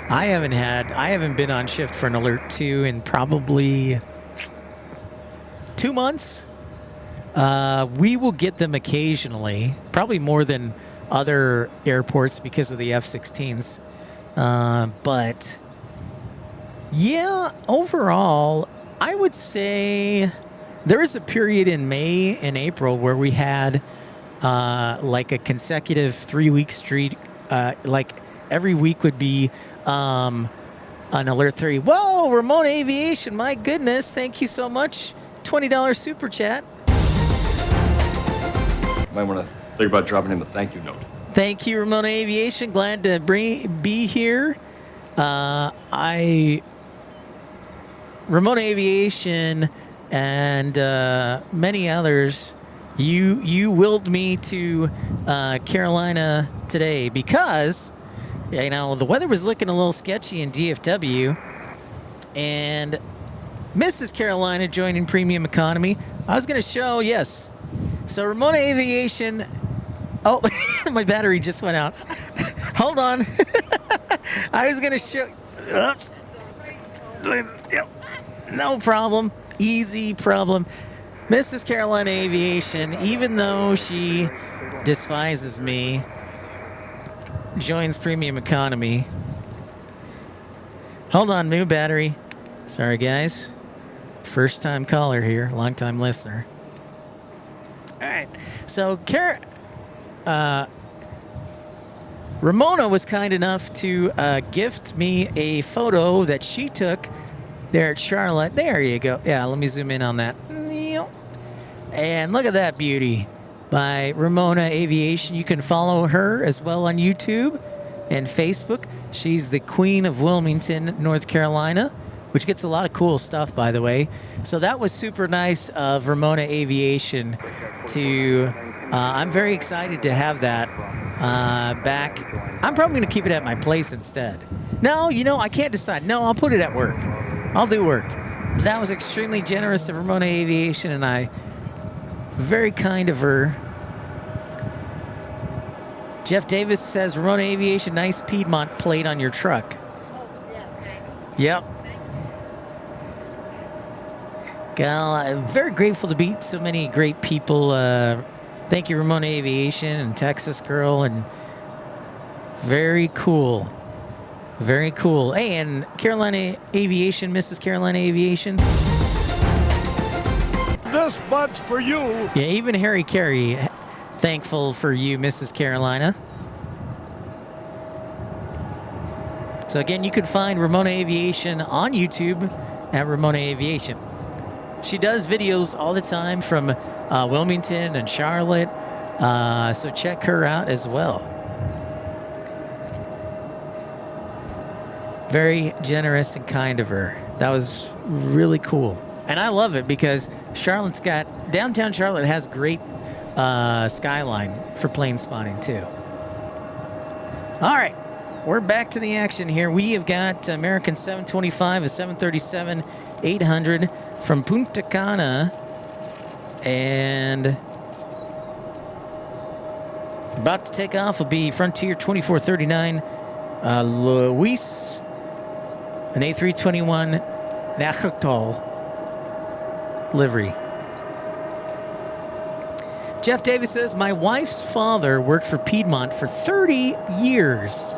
I haven't been on shift for an Alert 2 in probably 2 months. We will get them occasionally, probably more than other airports because of the F-16s. But yeah, overall, I would say there was a period in May and April where we had like a consecutive 3-week streak. Like every week would be an Alert 3. Whoa, Ramona Aviation, my goodness, thank you so much. $20 super chat. Might want to think about dropping him a thank you note. Thank you, Ramona Aviation. Glad to be here. Ramona Aviation and many others, you willed me to Carolina today because, you know, the weather was looking a little sketchy in DFW, and Mrs. Carolina joining Premium Economy. I was going to show, yes. So Ramona Aviation. Oh, my battery just went out. Hold on. I was going to show. Oops. Yep. No problem. Easy problem. Mrs. Carolina Aviation, even though she despises me, joins Premium Economy. Hold on, new battery. Sorry, guys. First time caller here, long time listener. All right. So, Ramona was kind enough to gift me a photo that she took there at Charlotte. There you go. Yeah, let me zoom in on that. And look at that beauty by Ramona Aviation. You can follow her as well on YouTube and Facebook. She's the Queen of Wilmington, North Carolina, which gets a lot of cool stuff, by the way. So that was super nice of Ramona Aviation to... I'm very excited to have that back. I'm probably going to keep it at my place instead. No, you know, I can't decide. No, I'll put it at work. I'll do work. That was extremely generous of Ramona Aviation, and very kind of her. Jeff Davis says, Ramona Aviation, nice Piedmont plate on your truck. Oh, yeah, thanks. Yep. Gal, I'm very grateful to meet so many great people. Thank you, Ramona Aviation and Texas Girl, and very cool. Very cool. Hey, and Carolina Aviation, Mrs. Carolina Aviation. This bud's for you. Yeah, even Harry Carey, thankful for you, Mrs. Carolina. So again, you can find Ramona Aviation on YouTube at Ramona Aviation. She does videos all the time from Wilmington and Charlotte, so check her out as well. Very generous and kind of her. That was really cool. And I love it because downtown Charlotte has great skyline for plane spotting too. All right, we're back to the action here. We have got American 725, a 737-800 from Punta Cana, and about to take off will be Frontier 2439 Luis, an A321 Nachtol livery. Jeff Davis says, my wife's father worked for Piedmont for 30 years.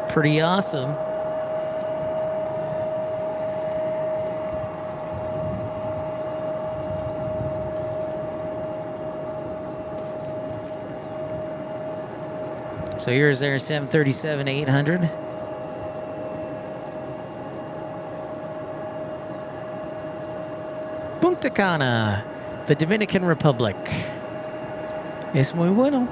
Pretty awesome. So here's their 737-800. Punta Cana, the Dominican Republic. Es muy bueno.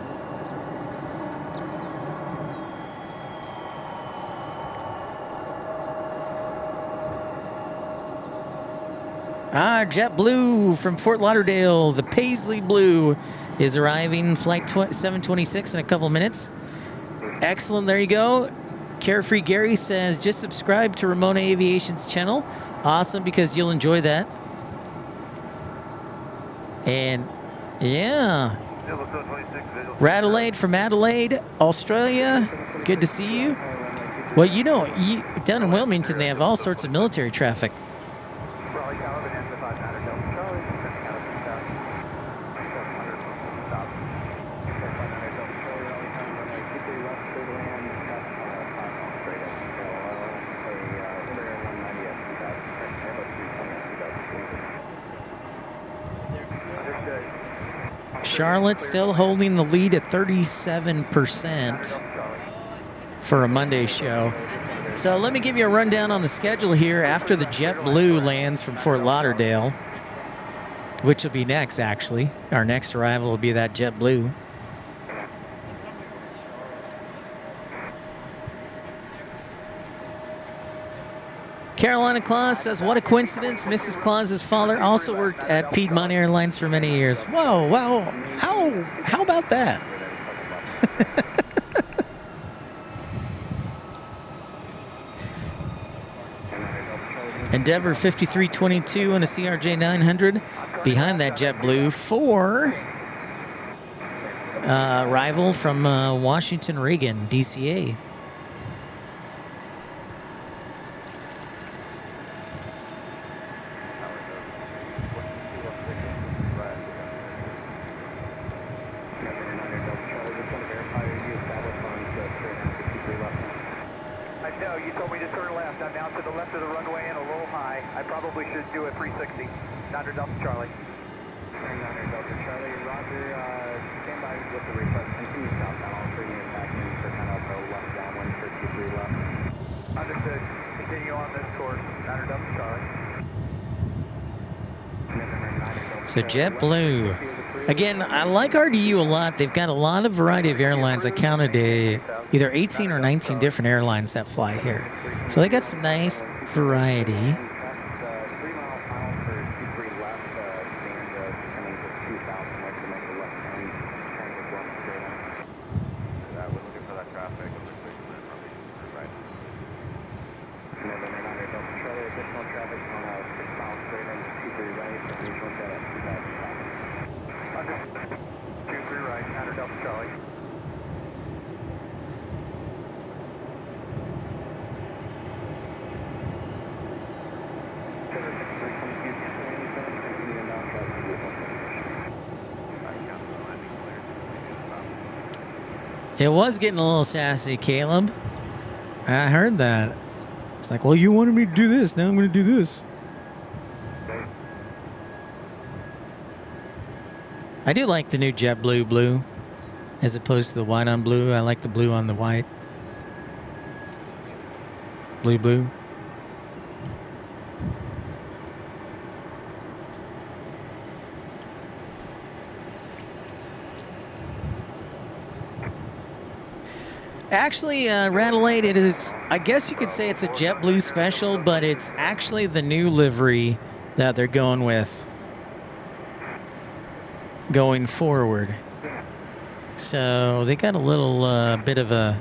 JetBlue from Fort Lauderdale. The Paisley Blue is arriving. Flight 726 in a couple minutes. Excellent. There you go. Carefree Gary says, just subscribe to Ramona Aviation's channel. Awesome, because you'll enjoy that. And yeah. RALEIGH from Adelaide, Australia. Good to see you. Well, you know, down in Wilmington, they have all sorts of military traffic. Charlotte still holding the lead at 37% for a Monday show. So let me give you a rundown on the schedule here after the JetBlue lands from Fort Lauderdale, which will be next, actually. Our next arrival will be that JetBlue. Carolina Claus says, what a coincidence. Mrs. Claus's father also worked at Piedmont Airlines for many years. Whoa, wow. How about that? Endeavor 5322 and a CRJ 900 behind that JetBlue for arrival from Washington Reagan, DCA. You told me to turn left. I'm now to the left of the runway and a little high. I probably should do a 360. 900 Delta Charlie. 900 Delta Charlie. Roger. Stand by with the request. Continue southbound. All three units acting for kind of the left downwind for 23 left. Understood. Continue on this course. 900 Delta Charlie. So JetBlue. Again, I like RDU a lot. They've got a lot of variety of airlines. I counted either 18 or 19 different airlines that fly here. So they got some nice variety. It was getting a little sassy, Caleb. I heard that. It's like, well, you wanted me to do this. Now I'm going to do this. I do like the new JetBlue blue as opposed to the white on blue. I like the blue on the white. Blue. Actually, RALEIGH, it is, I guess you could say it's a JetBlue special, but it's actually the new livery that they're going with going forward. So they got a little bit of a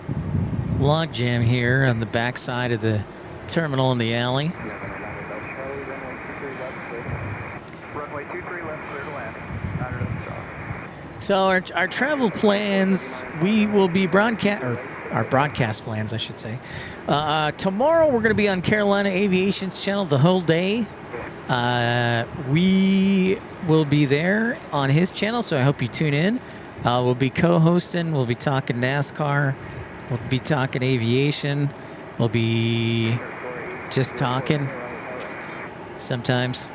log jam here on the back side of the terminal in the alley. So our travel plans, we will be our broadcast plans, I should say. Tomorrow we're going to be on Carolina Aviation's channel the whole day. We will be there on his channel, so I hope you tune in. We'll be co-hosting. We'll be talking NASCAR. We'll be talking aviation. We'll be just talking sometimes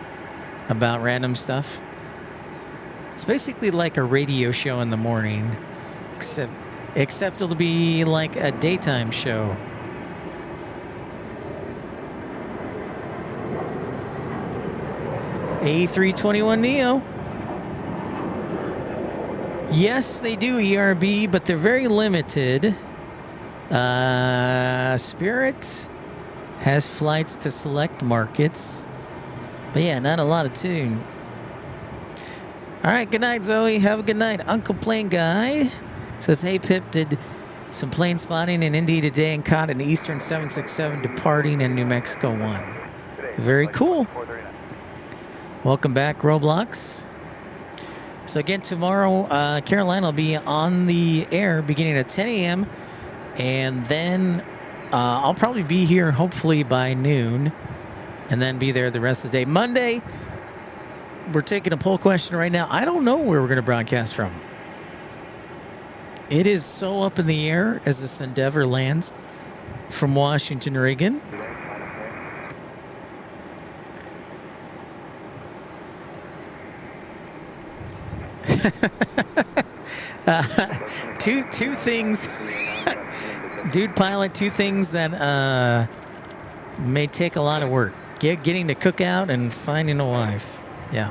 about random stuff. It's basically like a radio show in the morning, except it'll be like a daytime show. A321neo. Yes, they do ERB, but they're very limited. Spirit has flights to select markets. But yeah, not a lot of tune. All right, good night, Zoe. Have a good night. Uncle Plane Guy says, hey, Pip, did some plane spotting in Indy today and caught an Eastern 767 departing in New Mexico 1. Very cool. Welcome back, Roblox. So again, tomorrow, Carolina will be on the air beginning at 10 a.m. And then I'll probably be here hopefully by noon and then be there the rest of the day. Monday, we're taking a poll question right now. I don't know where we're going to broadcast from. It is so up in the air as this Endeavor lands from Washington, Oregon. Two things, dude pilot, two things that may take a lot of work. Getting to cook out and finding a wife. Yeah.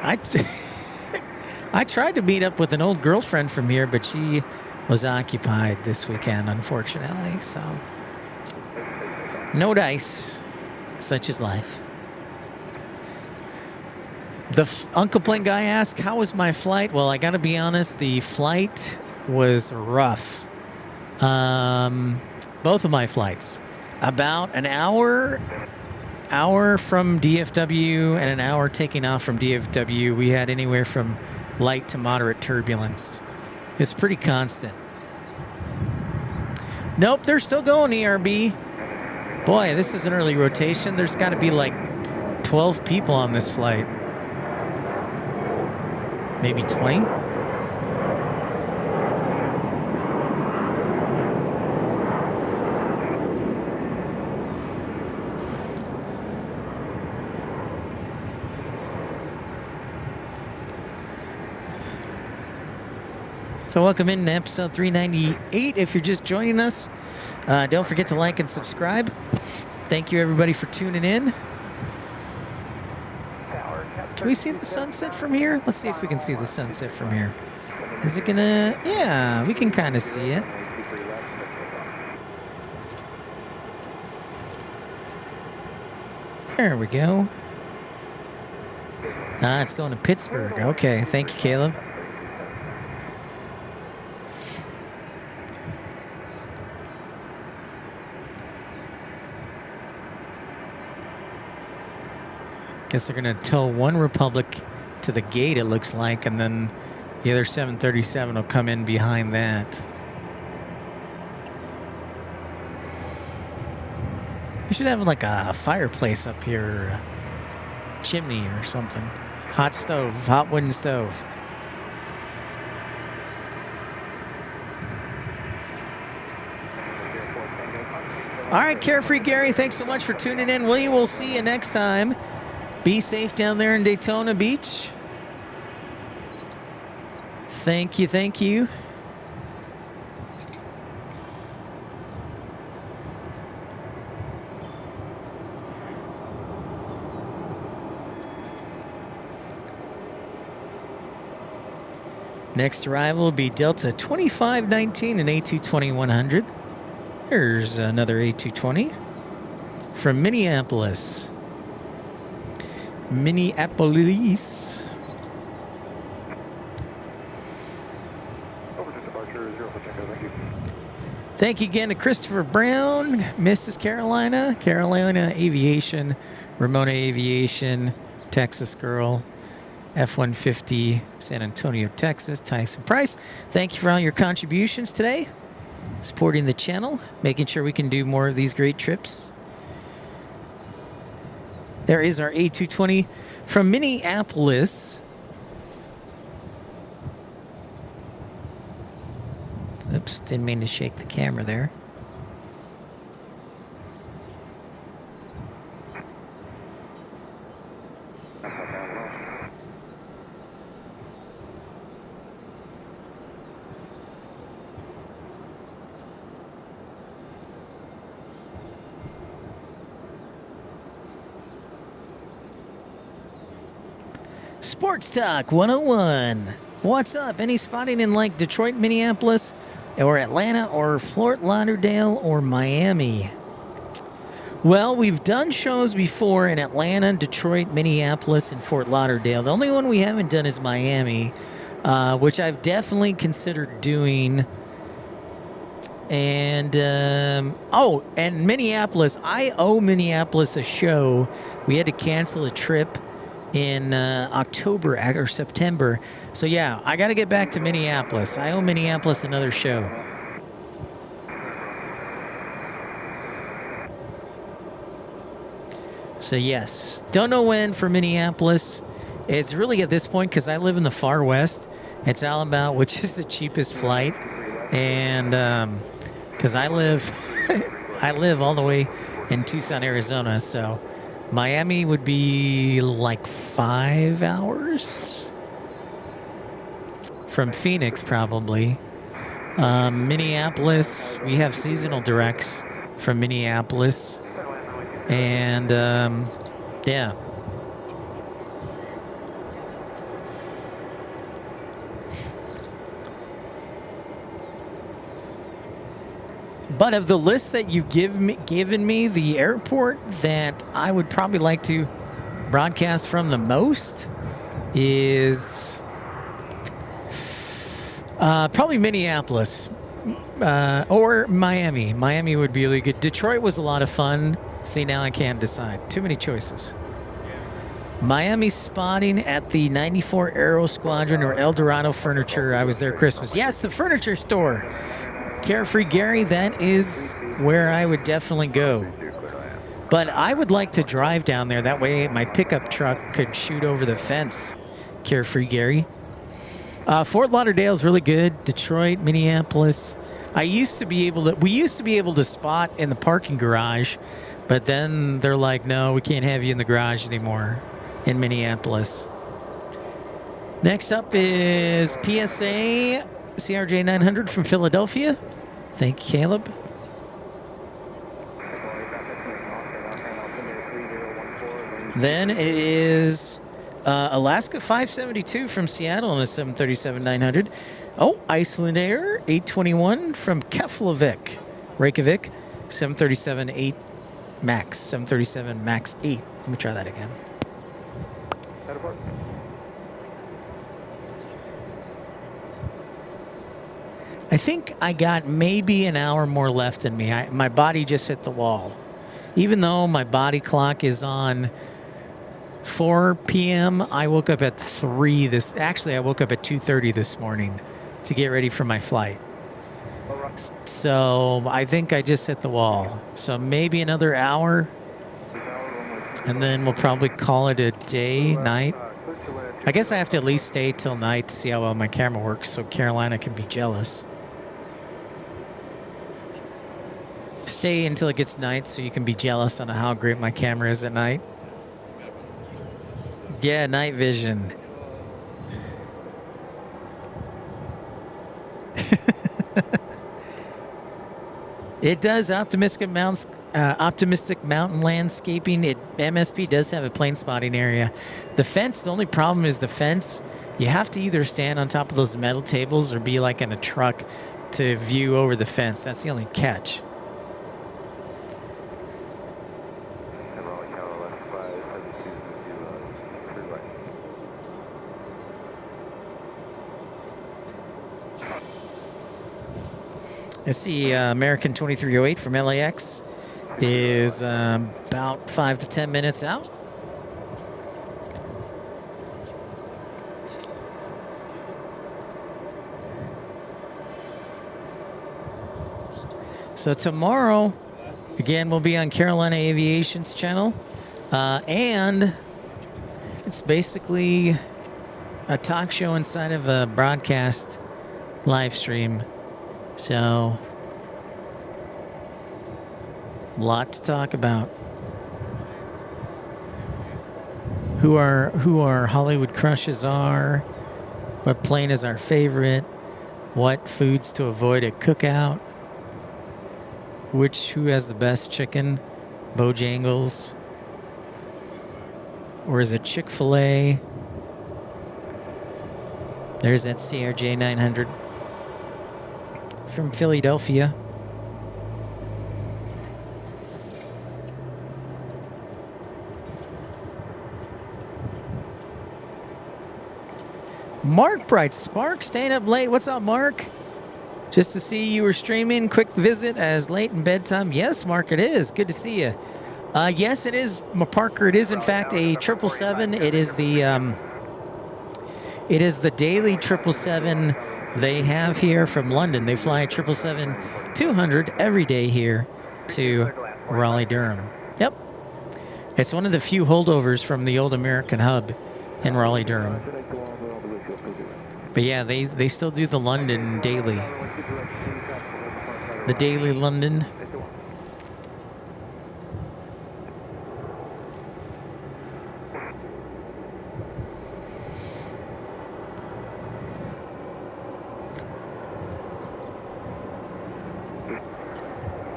I tried to meet up with an old girlfriend from here, but she was occupied this weekend, unfortunately. So, no dice. Such is life. The Uncle Plane Guy asked, how was my flight? Well, I got to be honest, the flight was rough. Both of my flights. About an hour from DFW and an hour taking off from DFW. We had anywhere from light to moderate turbulence. It's pretty constant. Nope, they're still going, ERB. Boy, this is an early rotation. There's got to be like 12 people on this flight. Maybe 20? So welcome in to episode 398. If you're just joining us, don't forget to like and subscribe. Thank you, everybody, for tuning in. Can we see the sunset from here? Let's see if we can see the sunset from here. Is it gonna... Yeah, we can kind of see it. There we go. Ah, it's going to Pittsburgh. Okay, thank you, Caleb. Guess they're going to tow one Republic to the gate, it looks like, and then the other 737 will come in behind that. We should have like a fireplace up here, a chimney or something. Hot stove, hot wooden stove. All right, Carefree Gary, thanks so much for tuning in. We will see you next time. Be safe down there in Daytona Beach. Thank you, thank you. Next arrival will be Delta 2519 and A220-100. There's another A220 from Minneapolis. Minneapolis. Over to departure 0 for Tango, thank you. Thank you again to Christopher Brown, Mrs. Carolina, Carolina Aviation, Ramona Aviation, Texas Girl, F-150, San Antonio, Texas, Tyson Price. Thank you for all your contributions today, supporting the channel, making sure we can do more of these great trips. There is our A220 from Minneapolis. Oops, didn't mean to shake the camera there. Sports Talk 101. What's up? Any spotting in like Detroit, Minneapolis, or Atlanta, or Fort Lauderdale, or Miami? Well, we've done shows before in Atlanta, Detroit, Minneapolis, and Fort Lauderdale. The only one we haven't done is Miami, which I've definitely considered doing. And, and Minneapolis. I owe Minneapolis a show. We had to cancel a trip in October or September. So, yeah, I got to get back to Minneapolis. I owe Minneapolis another show. So, yes, don't know when for Minneapolis. It's really at this point, because I live in the far west, it's all about which is the cheapest flight. And because I live all the way in Tucson, Arizona, so Miami would be like 5 hours from Phoenix, probably. Minneapolis, we have seasonal directs from Minneapolis. And, yeah. But of the list that you've given me, the airport that I would probably like to broadcast from the most is probably Minneapolis or Miami. Miami would be really good. Detroit was a lot of fun. See, now I can't decide. Too many choices. Miami spotting at the 94 Aero Squadron or El Dorado Furniture. I was there Christmas. Yes, the furniture store. Carefree Gary, that is where I would definitely go. But I would like to drive down there. That way my pickup truck could shoot over the fence. Carefree Gary. Fort Lauderdale is really good. Detroit, Minneapolis. We used to be able to spot in the parking garage, but then they're like, no, we can't have you in the garage anymore in Minneapolis. Next up is PSA CRJ 900 from Philadelphia. Thank you, Caleb. Then it is Alaska 572 from Seattle on a 737-900. Oh, Iceland Air 821 from Keflavik, Reykjavik, 737-8 Max, 737 Max 8. Let me try that again. I think I got maybe an hour more left in me. My body just hit the wall. Even though my body clock is on 4 p.m., I woke up at 3 I woke up at 2:30 this morning to get ready for my flight. So I think I just hit the wall. So maybe another hour, and then we'll probably call it a day, night. I guess I have to at least stay till night to see how well my camera works so Carolina can be jealous. Stay until it gets night so you can be jealous on how great my camera is at night. Yeah, night vision. It does optimistic mountain landscaping. MSP does have a plane spotting area. The fence, the only problem is the fence. You have to either stand on top of those metal tables or be like in a truck to view over the fence. That's the only catch. Let's see, American 2308 from LAX is about 5 to 10 minutes out. So tomorrow, again, we'll be on Carolina Aviation's channel. And it's basically a talk show inside of a broadcast live stream. So, a lot to talk about. Who our Hollywood crushes are, what plane is our favorite, what foods to avoid at cookout, who has the best chicken, Bojangles, or is it Chick-fil-A? There's that CRJ 900. From Philadelphia. Mark Bright Spark, staying up late. What's up, Mark? Just to see you were streaming. Quick visit as late in bedtime. Yes, Mark, it is. Good to see you. Yes, it is, Parker. It is in fact a 777. It is the daily 777 they have here from London. They fly a 777-200 every day here to Raleigh, Durham. Yep, it's one of the few holdovers from the old American hub in Raleigh, Durham. But yeah, they still do the London daily. The daily London.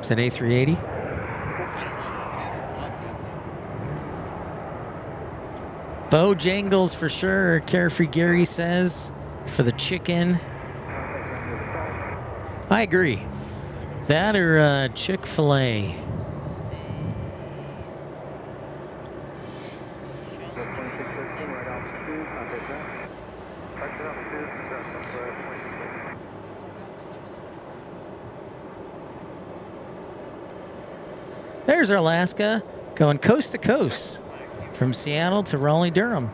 Is it A380? Bojangles for sure, Carefree Gary says, for the chicken. I agree. That or Chick-fil-A. There's our Alaska going coast to coast from Seattle to Raleigh, Durham.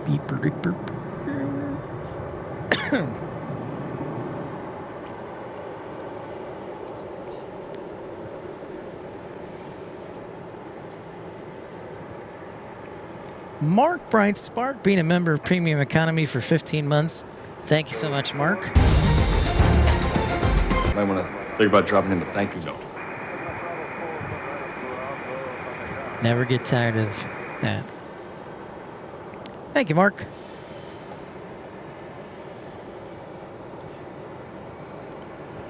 Beeper, beeper, beeper. Mark Bright Spark, being a member of Premium Economy for 15 months. Thank you so much, Mark. Might want to think about dropping in a thank you note. Never get tired of that. Thank you, Mark.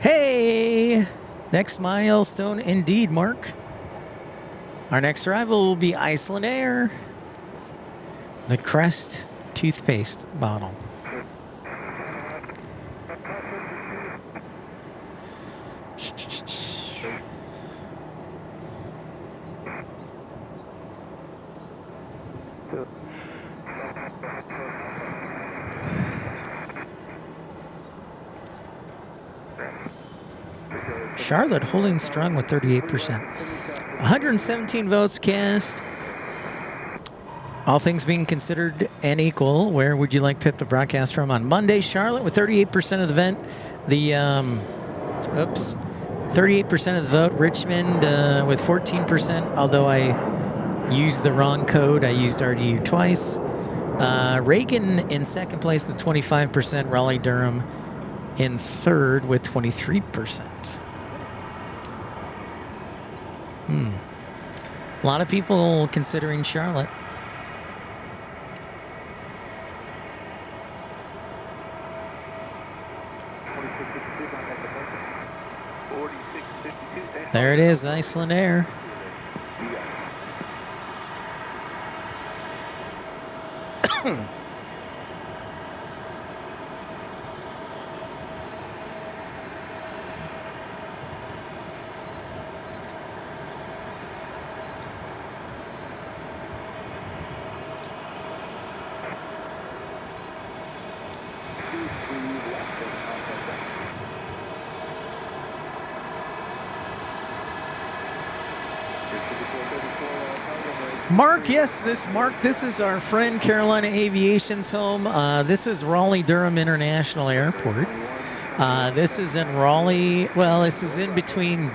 Hey! Next milestone indeed, Mark. Our next arrival will be Iceland Air. The Crest toothpaste bottle. Charlotte holding strong with 38%. 117 votes cast. All things being considered and equal, where would you like Pip to broadcast from on Monday? Charlotte with 38% of the vent. 38% of the vote. Richmond with 14%, although I used the wrong code. I used RDU twice. Reagan in second place with 25%. Raleigh Durham in third with 23%. A lot of people considering Charlotte. There it is, Iceland Air. Mark, yes, this is our friend Carolina Aviation's home. This is Raleigh Durham International Airport. This is in Raleigh. Well, this is in between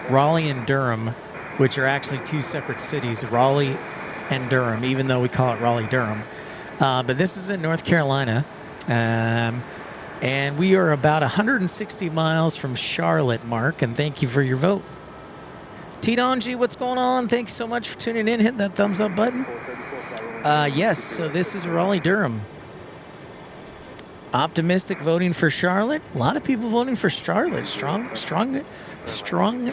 Raleigh and Durham, which are actually two separate cities, Raleigh and Durham, even though we call it Raleigh Durham. But this is in North Carolina. And we are about 160 miles from Charlotte, Mark, and thank you for your vote. T. Donji, what's going on? Thanks so much for tuning in. Hit that thumbs up button. Yes, so this is Raleigh Durham. Optimistic voting for Charlotte. A lot of people voting for Charlotte. Strong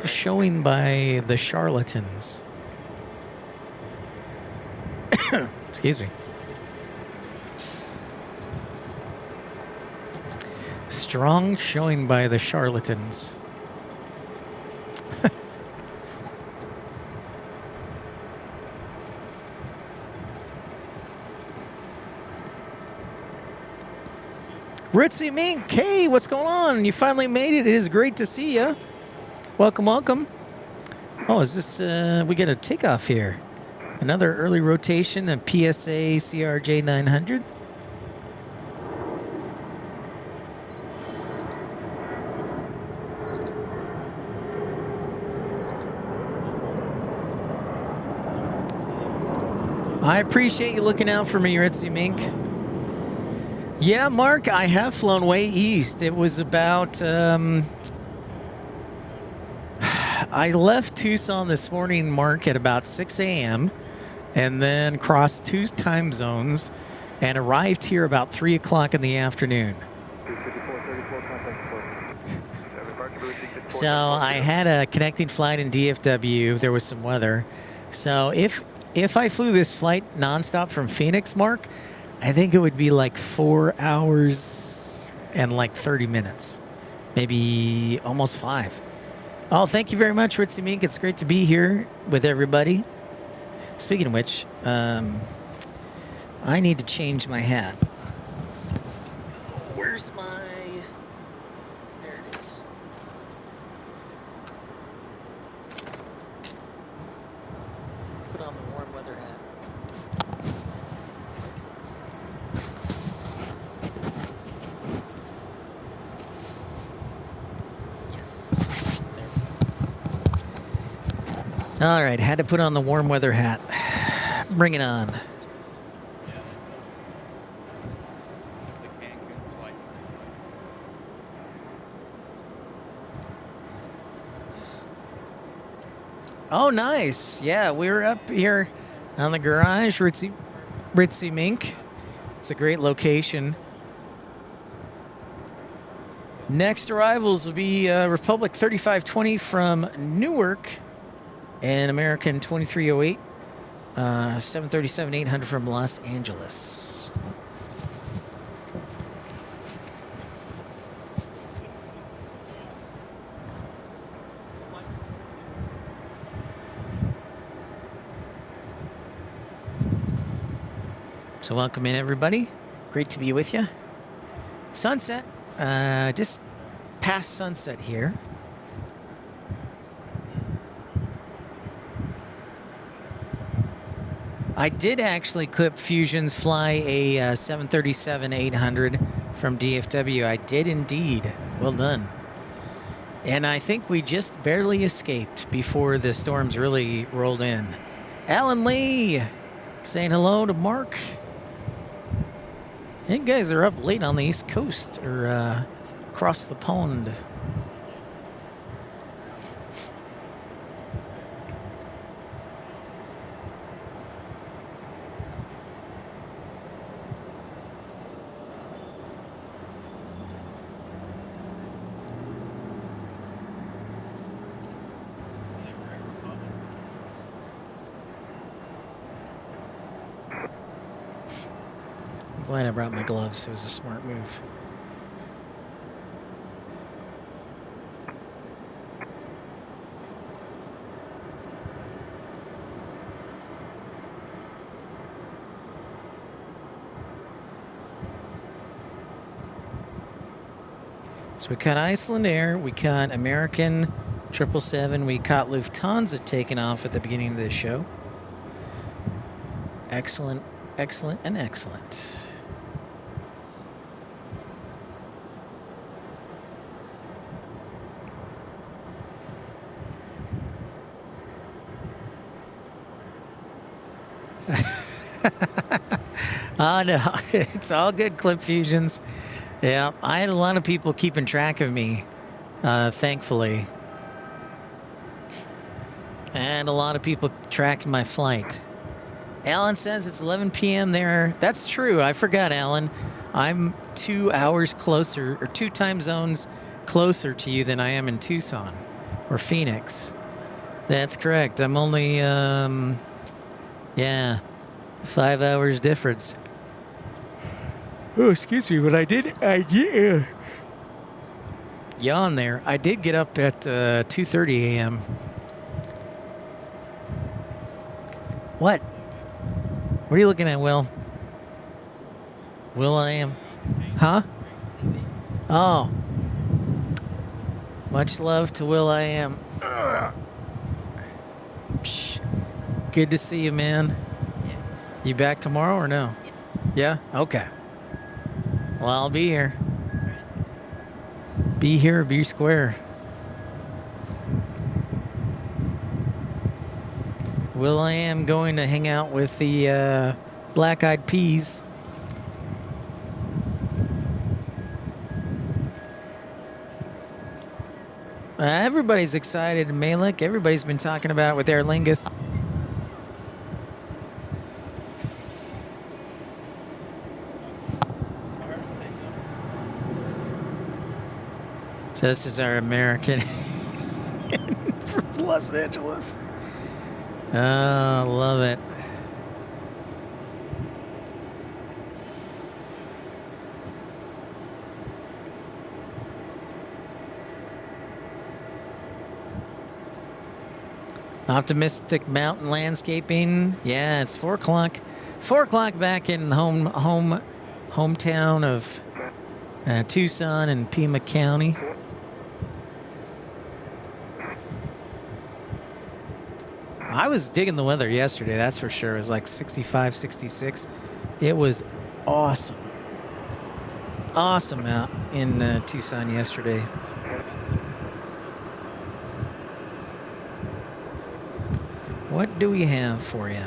showing by the charlatans. Excuse me. Strong showing by the charlatans. Ritzy Mink, hey, what's going on? You finally made it. It is great to see you. Welcome, welcome. Oh, is this, we got a takeoff here. Another early rotation, a PSA CRJ 900. I appreciate you looking out for me, Ritzy Mink. Yeah, Mark, I have flown way east. It was about, I left Tucson this morning, Mark, at about 6 a.m. and then crossed 2 time zones and arrived here about 3 o'clock in the afternoon. 254, contact. So I had a connecting flight in DFW. There was some weather. So if I flew this flight nonstop from Phoenix, Mark, I think it would be like 4 hours and like 30 minutes. Maybe almost 5. Oh, thank you very much, Ritzy Mink. It's great to be here with everybody. Speaking of which, I need to change my hat. Where's my... There it is. Put on the warm weather hat. Yes. There we go. All right, had to put on the warm weather hat. Bring it on. That's the Cancun flight. Oh, nice. Yeah, we were up here on the garage, Ritzy Mink. It's a great location. Next arrivals will be Republic 3520 from Newark and American 2308, 737-800 from Los Angeles. So welcome in, everybody. Great to be with you. Sunset, just past sunset here. I did actually clip Fusions fly a 737-800 from DFW. I did indeed. Well done. And I think we just barely escaped before the storms really rolled in. Alan Lee saying hello to Mark. You guys are up late on the East Coast or across the pond. Glad I brought my gloves. It was a smart move. So we caught Iceland Air, we caught American 777, we caught Lufthansa taking off at the beginning of this show. Excellent, excellent, and excellent. Oh, no, it's all good, Clip Fusions. Yeah, I had a lot of people keeping track of me, thankfully. And a lot of people tracking my flight. Alan says it's 11 p.m. there. That's true. I forgot, Alan. I'm 2 hours closer, or 2 time zones closer to you than I am in Tucson or Phoenix. That's correct. I'm only, yeah, 5 hours difference. Oh, excuse me, but I did yawn there. I did get up at 2:30 a.m. What? What are you looking at, Will? Will I am? Huh? leaving. Oh. Much love to Will I Am. Psh. Good to see you, man. Yeah. You back tomorrow or no? Yeah. Yeah? Okay. Well, I'll be here. Right. Be here, be square. Will I Am going to hang out with the Black Eyed Peas. Everybody's excited, Malik. Everybody's been talking about it with Aer Lingus. So this is our American from Los Angeles. Oh, love it. Optimistic mountain landscaping. Yeah, it's 4 o'clock. 4 o'clock back in hometown of Tucson and Pima County. I was digging the weather yesterday, that's for sure. It was like 65, 66. It was awesome. Awesome out in Tucson yesterday. What do we have for you?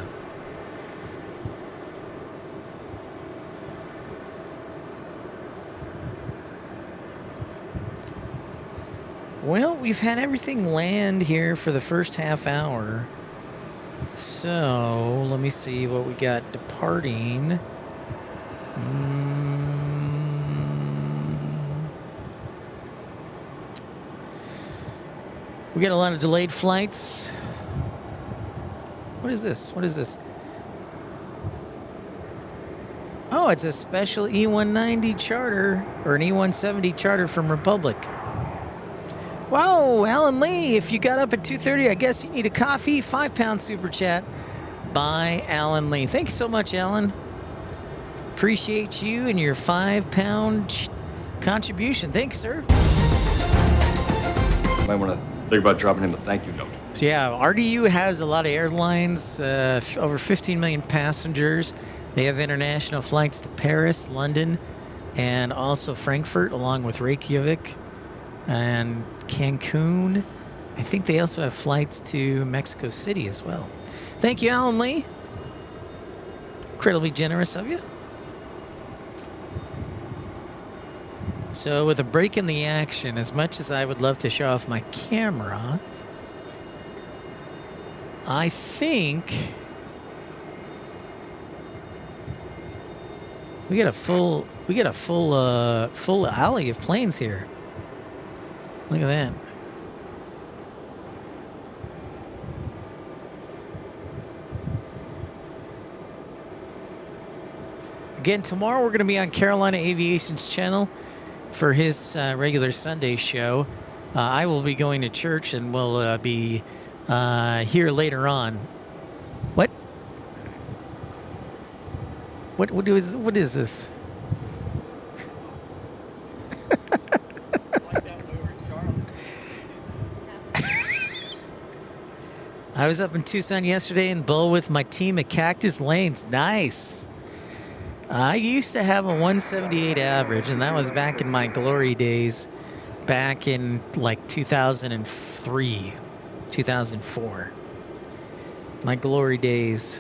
Well, we've had everything land here for the first half hour. So, let me see what we got departing. We got a lot of delayed flights. What is this? What is this? Oh, it's a special E190 charter, or an E170 charter from Republic. Wow, Alan Lee, if you got up at 2:30, I guess you need a coffee. £5 super chat by Alan Lee. Thank you so much, Alan. Appreciate you and your £5 contribution. Thanks, sir. Might want to think about dropping him a thank you note. So yeah, RDU has a lot of airlines, over 15 million passengers. They have international flights to Paris, London, and also Frankfurt, along with Reykjavik and Cancun. I think they also have flights to Mexico City as well. Thank you, Alan Lee. Incredibly generous of you. So with a break in the action, as much as I would love to show off my camera, I think we got a full alley of planes here. Look at that. Again, tomorrow we're going to be on Carolina Aviation's channel for his regular Sunday show. I will be going to church and will be here later on. What? What is this? I was up in Tucson yesterday in Bull with my team at Cactus Lanes. Nice. I used to have a 178 average, and that was back in my glory days, back in like 2003, 2004. My glory days.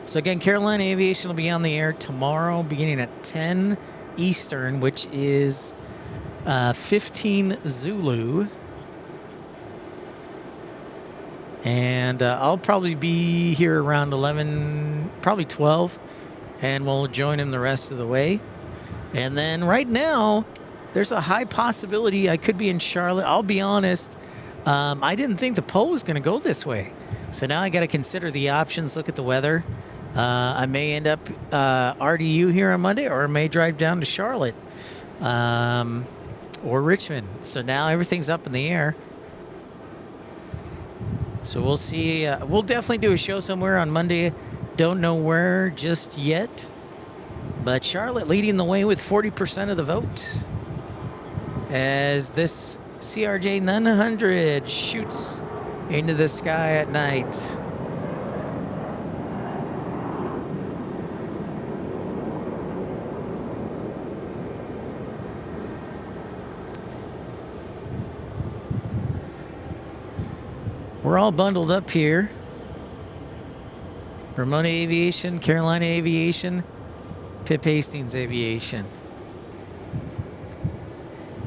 So again, Carolina Aviation will be on the air tomorrow beginning at 10 Eastern, which is 15 Zulu. And I'll probably be here around 11, probably 12, and we'll join him the rest of the way. And then right now, there's a high possibility I could be in Charlotte. I'll be honest, I didn't think the poll was going to go this way. So now I got to consider the options, look at the weather. I may end up RDU here on Monday, or I may drive down to Charlotte or Richmond. So now everything's up in the air. So we'll see. We'll definitely do a show somewhere on Monday. Don't know where just yet. But Charlotte leading the way with 40% of the vote as this CRJ 900 shoots into the sky at night. We're all bundled up here. Ramona Aviation, Carolina Aviation, Pip Hastings Aviation.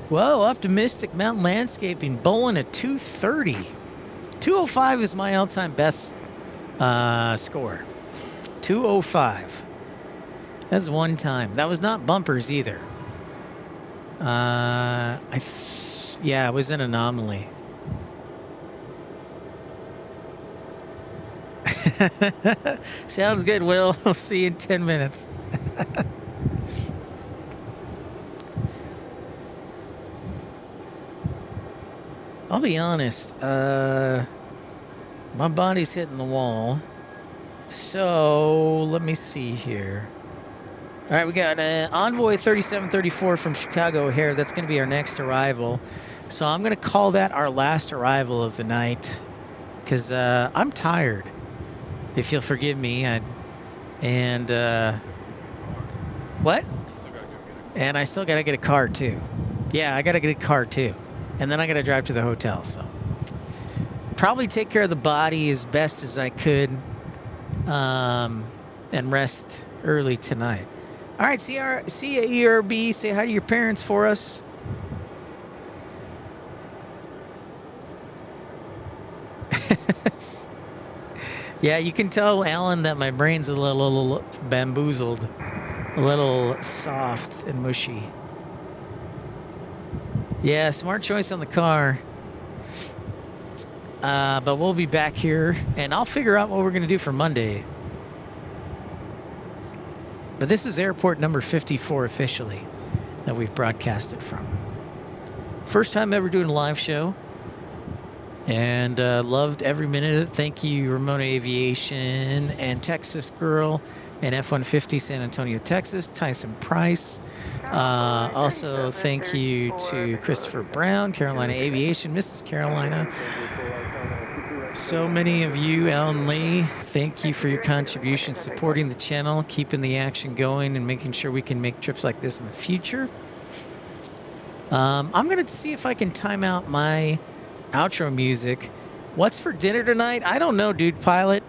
Whoa, Optimistic Mountain Landscaping bowling at 230. 205 is my all-time best score. 205. That's one time. That was not bumpers either. Yeah, it was an anomaly. Sounds good, Will. We'll see you in 10 minutes. I'll be honest. My body's hitting the wall. So, let me see here. All right, we got Envoy 3734 from Chicago O'Hare. That's going to be our next arrival. So, I'm going to call that our last arrival of the night because I'm tired. If you'll forgive me, what? And I still gotta get a car too. Yeah, I gotta get a car too, and then I gotta drive to the hotel. So probably take care of the body as best as I could, and rest early tonight. All right, CAERB, say hi to your parents for us. Yeah, you can tell, Alan, that my brain's a little bamboozled, a little soft and mushy. Yeah, smart choice on the car. But we'll be back here, and I'll figure out what we're going to do for Monday. But this is airport number 54 officially that we've broadcasted from. First time ever doing a live show. And loved every minute of it. Thank you, Ramona Aviation and Texas Girl and F-150 San Antonio, Texas, Tyson Price. Also, thank you to Christopher Brown, Carolina Aviation, Mrs. Carolina. So many of you, Alan Lee, thank you for your contribution, supporting the channel, keeping the action going, and making sure we can make trips like this in the future. I'm going to see if I can time out my outro music. What's for dinner tonight? I don't know, dude pilot.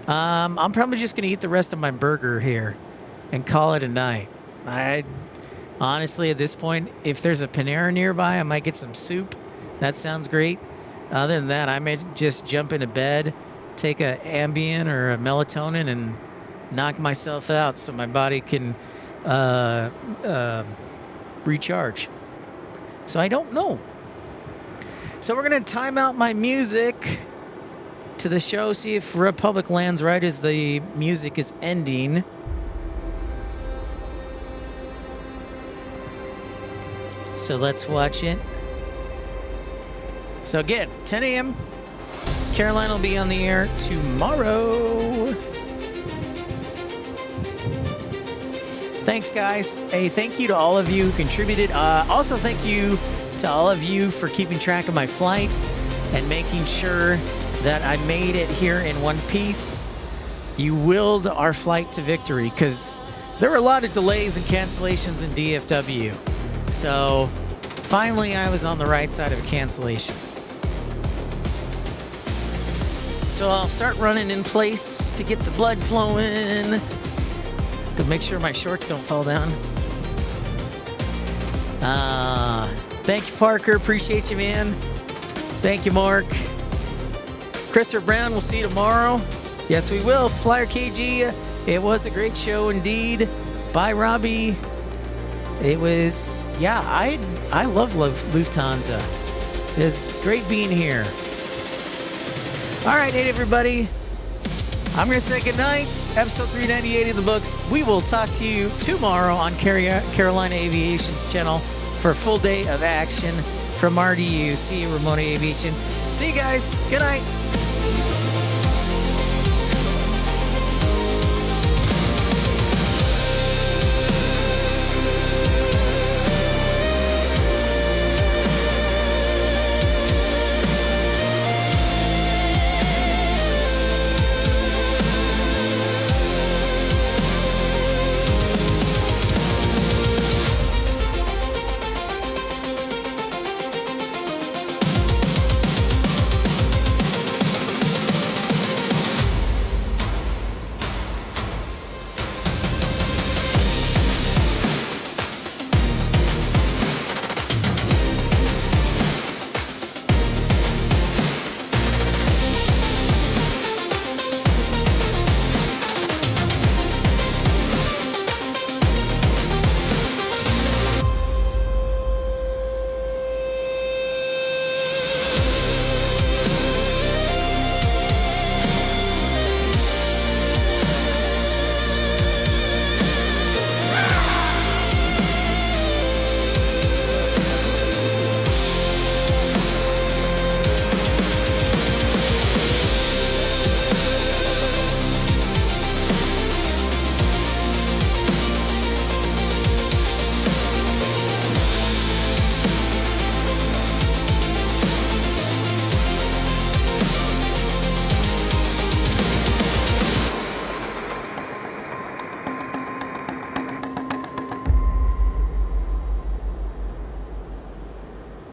I'm probably just gonna eat the rest of my burger here and call it a night. I honestly, at this point, if there's a Panera nearby, I might get some soup. That sounds great. Other than that, I may just jump into bed, take a Ambien or a melatonin and knock myself out so my body can recharge. So I don't know. So we're going to time out my music to the show, see if Republic lands right as the music is ending. So let's watch it. So again, 10 a.m. Carolina will be on the air tomorrow. Thanks, guys. Hey, thank you to all of you who contributed. Also, thank you to all of you for keeping track of my flight and making sure that I made it here in one piece. You willed our flight to victory because there were a lot of delays and cancellations in DFW. So finally, I was on the right side of a cancellation. So I'll start running in place to get the blood flowing. To make sure my shorts don't fall down. Thank you, Parker. Appreciate you, man. Thank you, Mark. Christopher Brown, we'll see you tomorrow. Yes, we will. Flyer KG, it was a great show indeed. Bye, Robbie. It was, yeah, I love Lufthansa. It's great being here. All right, everybody. I'm going to say goodnight. Episode 398 in the books. We will talk to you tomorrow on Carolina Aviation's channel for a full day of action from RDU. See you, Ramona Aviation. See you guys. Good night.